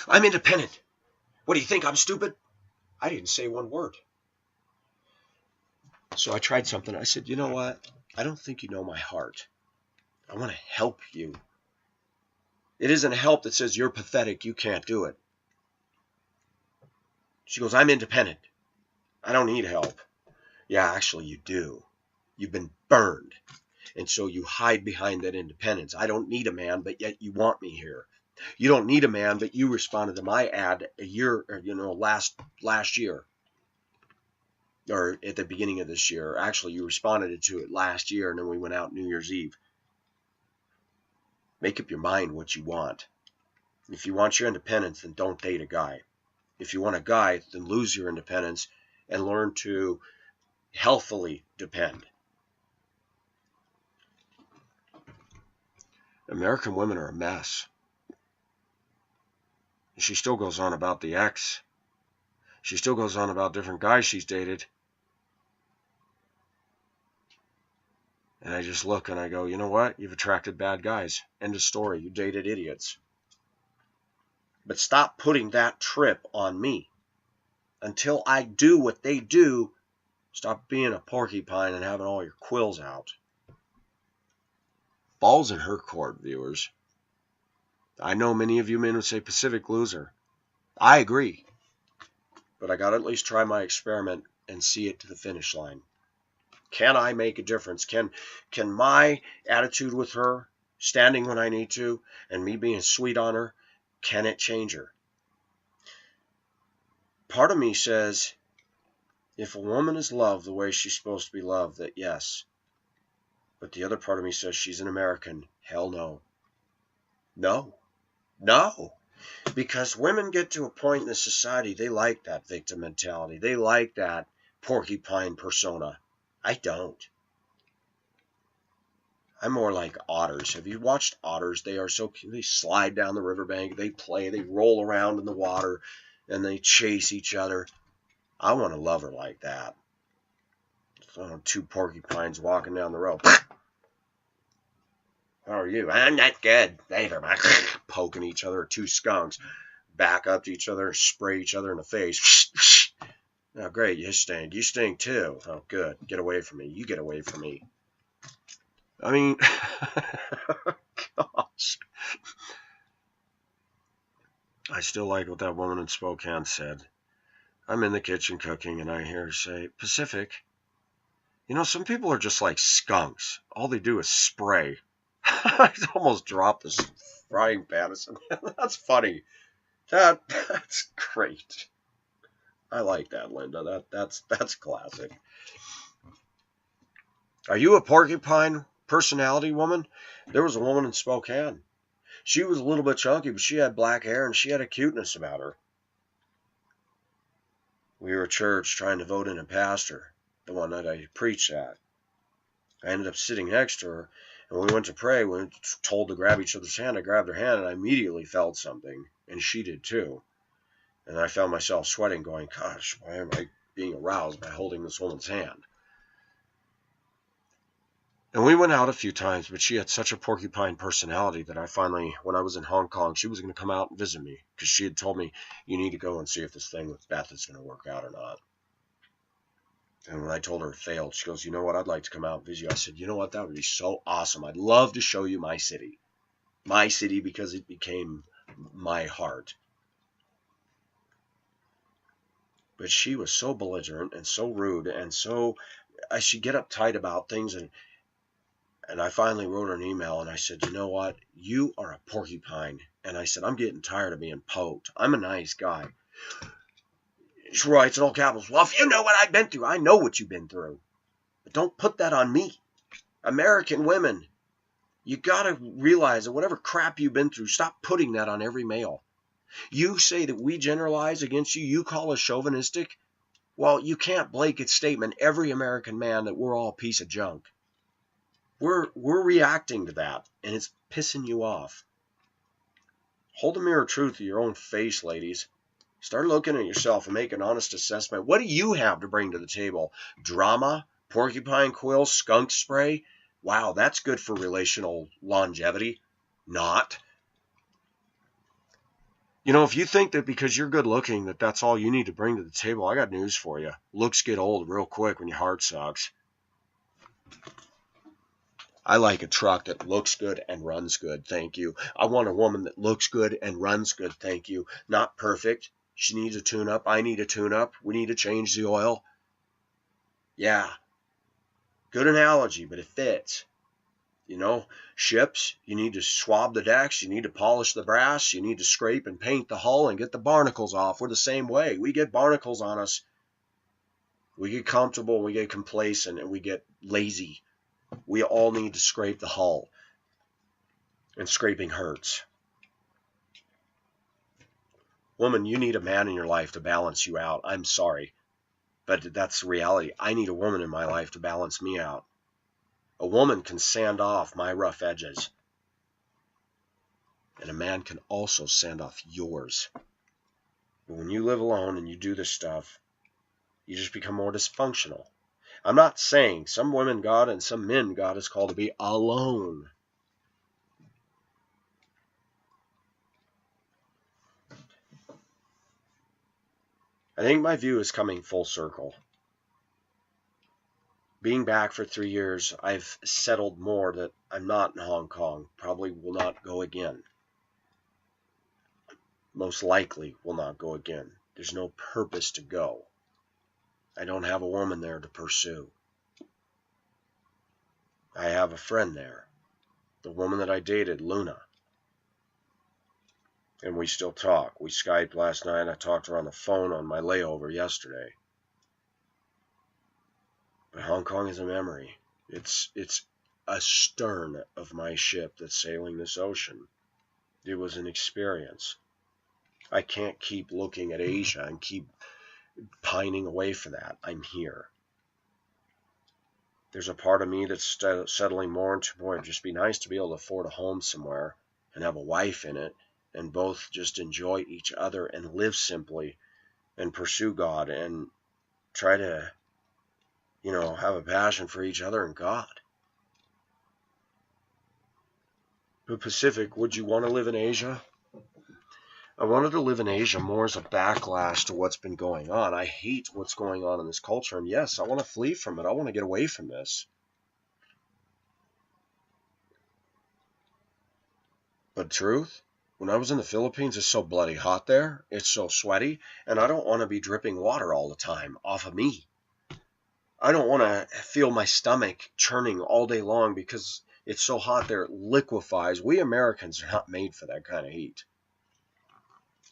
I'm independent. What do you think, I'm stupid? I didn't say one word. So I tried something. I said, you know what? I don't think you know my heart. I want to help you. It isn't a help that says you're pathetic, you can't do it. She goes, I'm independent. I don't need help. Yeah, actually you do. You've been burned. And so you hide behind that independence. I don't need a man, but yet you want me here. You don't need a man, but you responded to my ad last year. Or at the beginning of this year. Actually, you responded to it last year, and then we went out New Year's Eve. Make up your mind what you want. If you want your independence, then don't date a guy. If you want a guy, then lose your independence and learn to healthily depend. American women are a mess. She still goes on about the ex. She still goes on about different guys she's dated. And I just look and I go, you know what? You've attracted bad guys. End of story. You dated idiots. But stop putting that trip on me. Until I do what they do, stop being a porcupine and having all your quills out. Ball's in her court, viewers. I know many of you men would say Pacific loser. I agree. But I got to at least try my experiment and see it to the finish line. Can I make a difference? Can my attitude with her, standing when I need to, and me being sweet on her, can it change her? Part of me says, if a woman is loved the way she's supposed to be loved, that yes. But the other part of me says she's an American. Hell no. No. No. Because women get to a point in the society, they like that victim mentality. They like that porcupine persona. I don't. I'm more like otters. Have you watched otters? They are so cute. They slide down the riverbank. They play. They roll around in the water. And they chase each other. I want a lover like that. So, two porcupines walking down the road. How are you? I'm not good. They're poking each other. Two skunks back up to each other, spray each other in the face. Oh, great. You stink. You stink too. Oh, good. Get away from me. You get away from me. I mean, gosh. I still like what that woman in Spokane said. I'm in the kitchen cooking and I hear her say, Pacific, you know, some people are just like skunks. All they do is spray. I almost dropped this frying pan. That's funny. That's great. I like that, Linda. That's classic. Are you a porcupine personality woman? There was a woman in Spokane. She was a little bit chunky, but she had black hair and she had a cuteness about her. We were at church trying to vote in a pastor, the one that I preached at. I ended up sitting next to her, and when we went to pray, we were told to grab each other's hand. I grabbed her hand, and I immediately felt something, and she did too. And I found myself sweating, going, gosh, why am I being aroused by holding this woman's hand? And we went out a few times, but she had such a porcupine personality that I finally, when I was in Hong Kong, she was going to come out and visit me because she had told me, you need to go and see if this thing with Beth is going to work out or not. And when I told her it failed, she goes, you know what, I'd like to come out and visit you. I said, you know what, that would be so awesome. I'd love to show you my city. My city because it became my heart. But she was so belligerent and so rude and so, I should get uptight about things. And I finally wrote her an email and I said, you know what, you are a porcupine. And I said, I'm getting tired of being poked. I'm a nice guy. She writes in all capitals, well, if you know what I've been through, I know what you've been through. But don't put that on me. American women, you got to realize that whatever crap you've been through, stop putting that on every male. You say that we generalize against you, you call us chauvinistic. Well, you can't blanket statement every American man that we're all a piece of junk. We're reacting to that, and it's pissing you off. Hold the mirror of truth to your own face, ladies. Start looking at yourself and make an honest assessment. What do you have to bring to the table? Drama? Porcupine quill? Skunk spray? Wow, that's good for relational longevity. Not. You know, if you think that because you're good looking that that's all you need to bring to the table, I got news for you. Looks get old real quick when your heart sucks. I like a truck that looks good and runs good, thank you. I want a woman that looks good and runs good, thank you. Not perfect. She needs a tune-up. I need a tune-up. We need to change the oil. Yeah. Good analogy, but it fits. You know, ships, you need to swab the decks, you need to polish the brass, you need to scrape and paint the hull and get the barnacles off. We're the same way. We get barnacles on us. We get comfortable, we get complacent, and we get lazy. We all need to scrape the hull. And scraping hurts. Woman, you need a man in your life to balance you out. I'm sorry. But that's the reality. I need a woman in my life to balance me out. A woman can sand off my rough edges. And a man can also sand off yours. But when you live alone and you do this stuff, you just become more dysfunctional. I'm not saying some women God and some men God is called to be alone. I think my view is coming full circle. Being back for 3 years, I've settled more that I'm not in Hong Kong. Probably will not go again. Most likely will not go again. There's no purpose to go. I don't have a woman there to pursue. I have a friend there. The woman that I dated, Luna. And we still talk. We Skyped last night. I talked to her on the phone on my layover yesterday. But Hong Kong is a memory. It's a stern of my ship that's sailing this ocean. It was an experience. I can't keep looking at Asia and keep pining away for that. I'm here. There's a part of me that's settling more into, boy, it'd just be nice to be able to afford a home somewhere and have a wife in it and both just enjoy each other and live simply and pursue God and try to, have a passion for each other and God. But Pacific, would you want to live in Asia? I wanted to live in Asia more as a backlash to what's been going on. I hate what's going on in this culture, and yes, I want to flee from it. I want to get away from this. But truth, when I was in the Philippines, it's so bloody hot there. It's so sweaty, and I don't want to be dripping water all the time off of me. I don't want to feel my stomach churning all day long because it's so hot there, it liquefies. We Americans are not made for that kind of heat.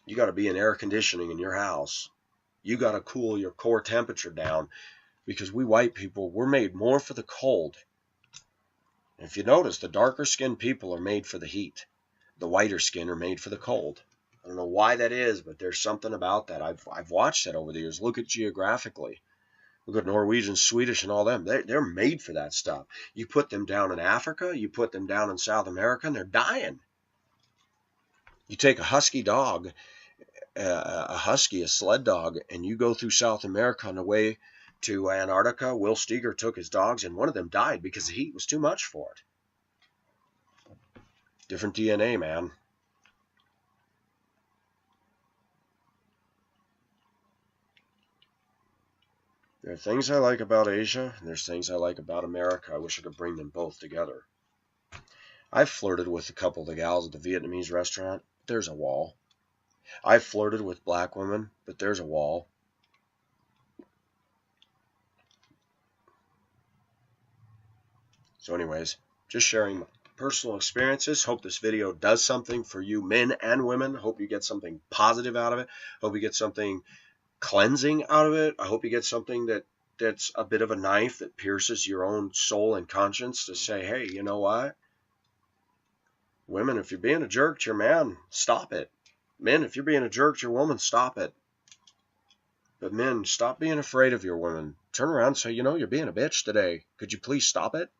You got to be in air conditioning in your house. You got to cool your core temperature down because we white people, we're made more for the cold. And if you notice, the darker skinned people are made for the heat. The whiter skin are made for the cold. I don't know why that is, but there's something about that. I've watched that over the years. Look at geographically. Look at Norwegian, Swedish, and all them. They're made for that stuff. You put them down in Africa, you put them down in South America, and they're dying. You take a husky dog, a sled dog, and you go through South America on the way to Antarctica. Will Steger took his dogs, and one of them died because the heat was too much for it. Different DNA, man. There are things I like about Asia, and there's things I like about America. I wish I could bring them both together. I've flirted with a couple of the gals at the Vietnamese restaurant. There's a wall. I've flirted with black women, but there's a wall. So anyways, just sharing personal experiences. Hope this video does something for you men and women. Hope you get something positive out of it. Hope you get something cleansing out of it. I hope you get something that's a bit of a knife that pierces your own soul and conscience to say, hey, you know what? Women, if you're being a jerk to your man, stop it. Men, if you're being a jerk to your woman, stop it. But men, stop being afraid of your women. Turn around and say, you know, you're being a bitch today. Could you please stop it?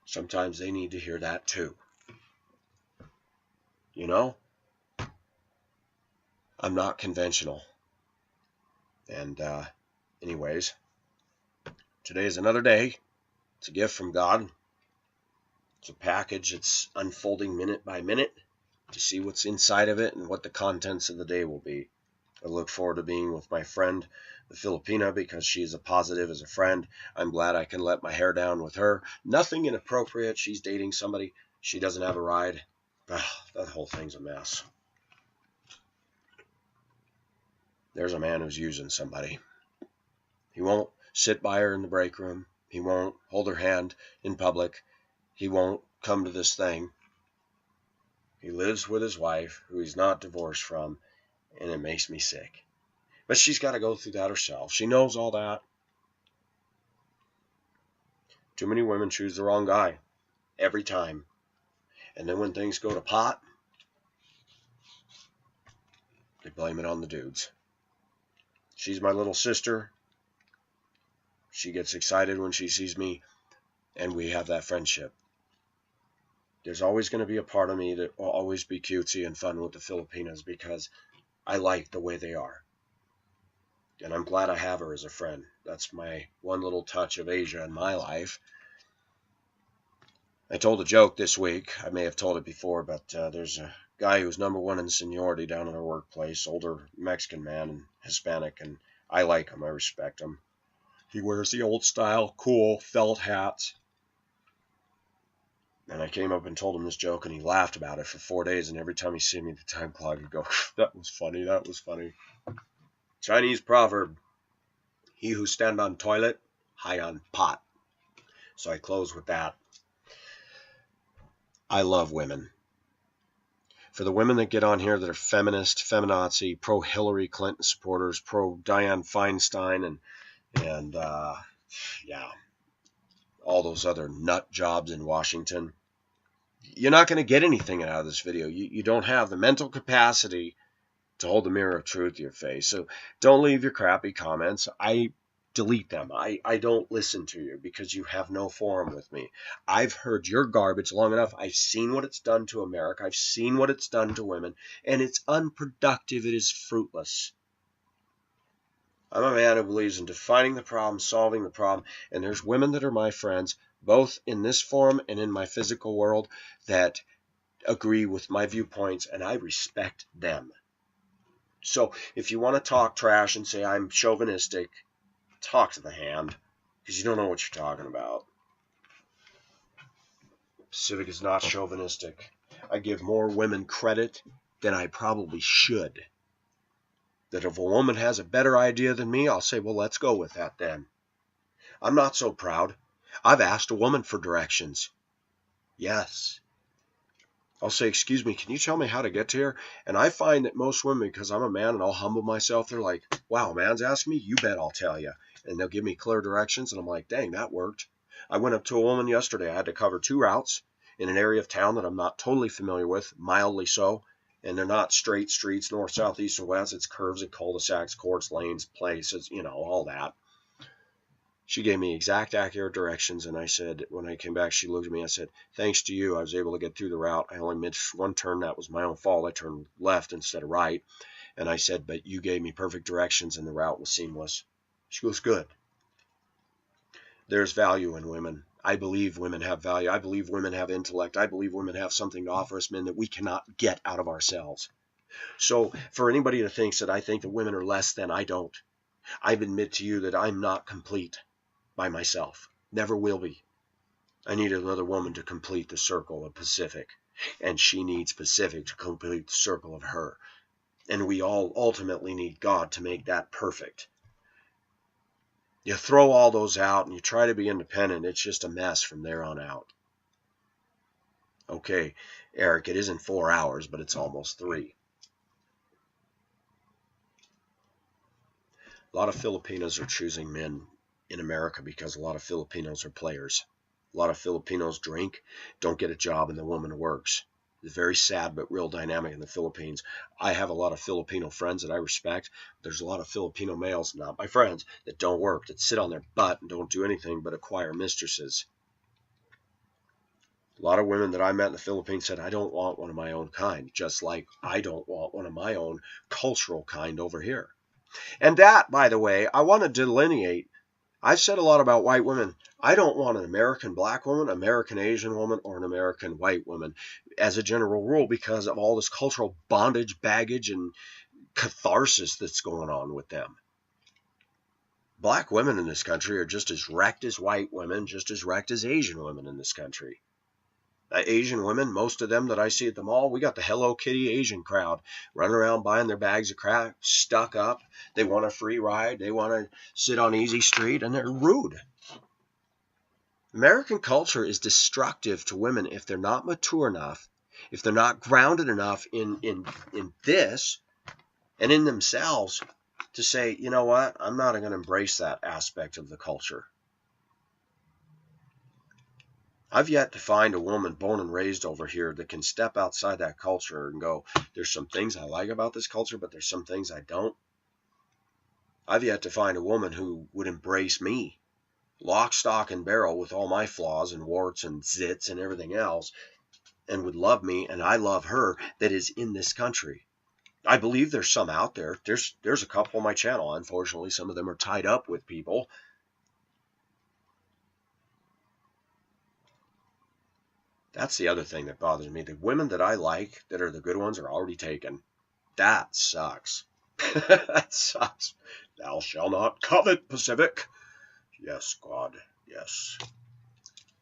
Sometimes they need to hear that too. You know? I'm not conventional. And anyways, today is another day. It's a gift from God. It's a package. It's unfolding minute by minute to see what's inside of it and what the contents of the day will be. I look forward to being with my friend, the Filipina, because she is a positive as a friend. I'm glad I can let my hair down with her. Nothing inappropriate. She's dating somebody. She doesn't have a ride. That whole thing's a mess. There's a man who's using somebody. He won't sit by her in the break room. He won't hold her hand in public. He won't come to this thing. He lives with his wife, who he's not divorced from, and it makes me sick. But she's got to go through that herself. She knows all that. Too many women choose the wrong guy every time. And then when things go to pot, they blame it on the dudes. She's my little sister. She gets excited when she sees me, and we have that friendship. There's always going to be a part of me that will always be cutesy and fun with the Filipinas because I like the way they are. And I'm glad I have her as a friend. That's my one little touch of Asia in my life. I told a joke this week. I may have told it before, but there's a guy who's #1 in seniority down in our workplace, older Mexican man and Hispanic, and I like him. I respect him. He wears the old style, cool felt hats. And I came up and told him this joke, and he laughed about it for 4 days, and every time he see me at the time clock, he'd go, that was funny, that was funny. Chinese proverb, he who stand on toilet, high on pot. So I close with that. I love women. For the women that get on here that are feminist, feminazi, pro-Hillary Clinton supporters, pro-Dianne Feinstein, and all those other nut jobs in Washington, you're not going to get anything out of this video. You don't have the mental capacity to hold the mirror of truth to your face. So don't leave your crappy comments. I delete them. I don't listen to you because you have no forum with me. I've heard your garbage long enough. I've seen what it's done to America. I've seen what it's done to women. And it's unproductive. It is fruitless. I'm a man who believes in defining the problem, solving the problem, and there's women that are my friends, both in this form and in my physical world, that agree with my viewpoints, and I respect them. So if you want to talk trash and say I'm chauvinistic, talk to the hand, because you don't know what you're talking about. Pacific is not chauvinistic. I give more women credit than I probably should. That if a woman has a better idea than me, I'll say, well, let's go with that then. I'm not so proud. I've asked a woman for directions. Yes. I'll say, excuse me, can you tell me how to get to here? And I find that most women, because I'm a man and I'll humble myself, they're like, wow, man's asking me? You bet I'll tell you. And they'll give me clear directions, and I'm like, dang, that worked. I went up to a woman yesterday. I had to cover 2 routes in an area of town that I'm not totally familiar with, mildly so. And they're not straight streets, north, south, east, and west. It's curves and cul-de-sacs, courts, lanes, places, all that. She gave me exact, accurate directions, and I said, when I came back, she looked at me, I said, thanks to you, I was able to get through the route. I only missed one turn. That was my own fault. I turned left instead of right. And I said, but you gave me perfect directions, and the route was seamless. She goes, good. There's value in women. I believe women have value. I believe women have intellect. I believe women have something to offer us men that we cannot get out of ourselves. So for anybody that thinks that I think that women are less than, I don't. I admit to you that I'm not complete by myself. Never will be. I need another woman to complete the circle of Pacific. And she needs Pacific to complete the circle of her. And we all ultimately need God to make that perfect. You throw all those out and you try to be independent, it's just a mess from there on out. Okay, Eric, it isn't 4 hours, but it's almost 3. A lot of Filipinos are choosing men in America because a lot of Filipinos are players. A lot of Filipinos drink, don't get a job, and the woman works. It's very sad but real dynamic in the Philippines. I have a lot of Filipino friends that I respect. There's a lot of Filipino males, not my friends, that don't work, that sit on their butt and don't do anything but acquire mistresses. A lot of women that I met in the Philippines said, I don't want one of my own kind, just like I don't want one of my own cultural kind over here. And that, by the way, I want to delineate. I've said a lot about white women. I don't want an American black woman, American Asian woman, or an American white woman as a general rule because of all this cultural bondage, baggage, and catharsis that's going on with them. Black women in this country are just as wrecked as white women, just as wrecked as Asian women in this country. Asian women, most of them that I see at the mall, we got the Hello Kitty Asian crowd running around buying their bags of crap, stuck up. They want a free ride. They want to sit on Easy Street, and they're rude. American culture is destructive to women if they're not mature enough, if they're not grounded enough in this and in themselves to say, you know what, I'm not going to embrace that aspect of the culture. I've yet to find a woman born and raised over here that can step outside that culture and go, there's some things I like about this culture, but there's some things I don't. I've yet to find a woman who would embrace me, lock, stock, and barrel with all my flaws and warts and zits and everything else, and would love me and I love her, that is in this country. I believe there's some out there. There's a couple on my channel. Unfortunately, some of them are tied up with people. That's the other thing that bothers me. The women that I like, that are the good ones, are already taken. That sucks. That sucks. Thou shalt not covet, Pacific. Yes, God. Yes.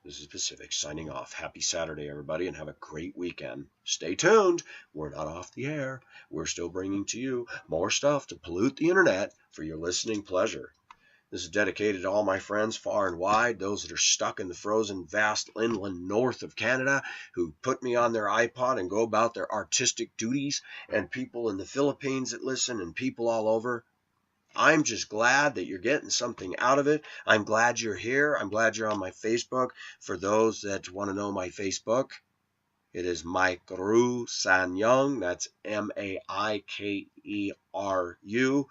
This is Pacific signing off. Happy Saturday, everybody, and have a great weekend. Stay tuned. We're not off the air. We're still bringing to you more stuff to pollute the internet for your listening pleasure. This is dedicated to all my friends far and wide, those that are stuck in the frozen, vast inland north of Canada who put me on their iPod and go about their artistic duties, and people in the Philippines that listen, and people all over. I'm just glad that you're getting something out of it. I'm glad you're here. I'm glad you're on my Facebook. For those that want to know my Facebook, it is Maikeru Sanyong. That's Maikeru.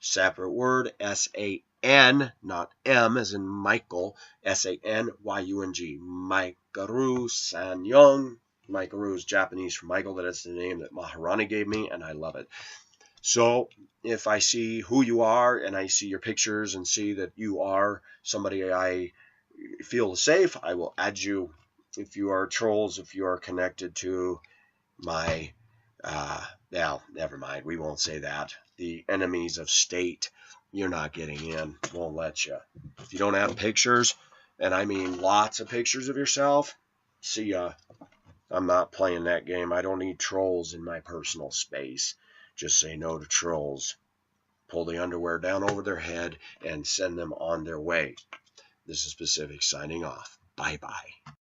Separate word, S-A-N, not M as in Michael, S-A-N-Y-U-N-G. Maikeru Sanyong. Maikeru is Japanese for Michael. That is the name that Maharani gave me, and I love it. So if I see who you are and I see your pictures and see that you are somebody I feel safe, I will add you. If you are trolls, if you are connected to my, now, never mind, we won't say that. The enemies of state, you're not getting in. Won't let you. If you don't have pictures, and I mean lots of pictures of yourself, see ya. I'm not playing that game. I don't need trolls in my personal space. Just say no to trolls. Pull the underwear down over their head and send them on their way. This is Pacific signing off. Bye-bye.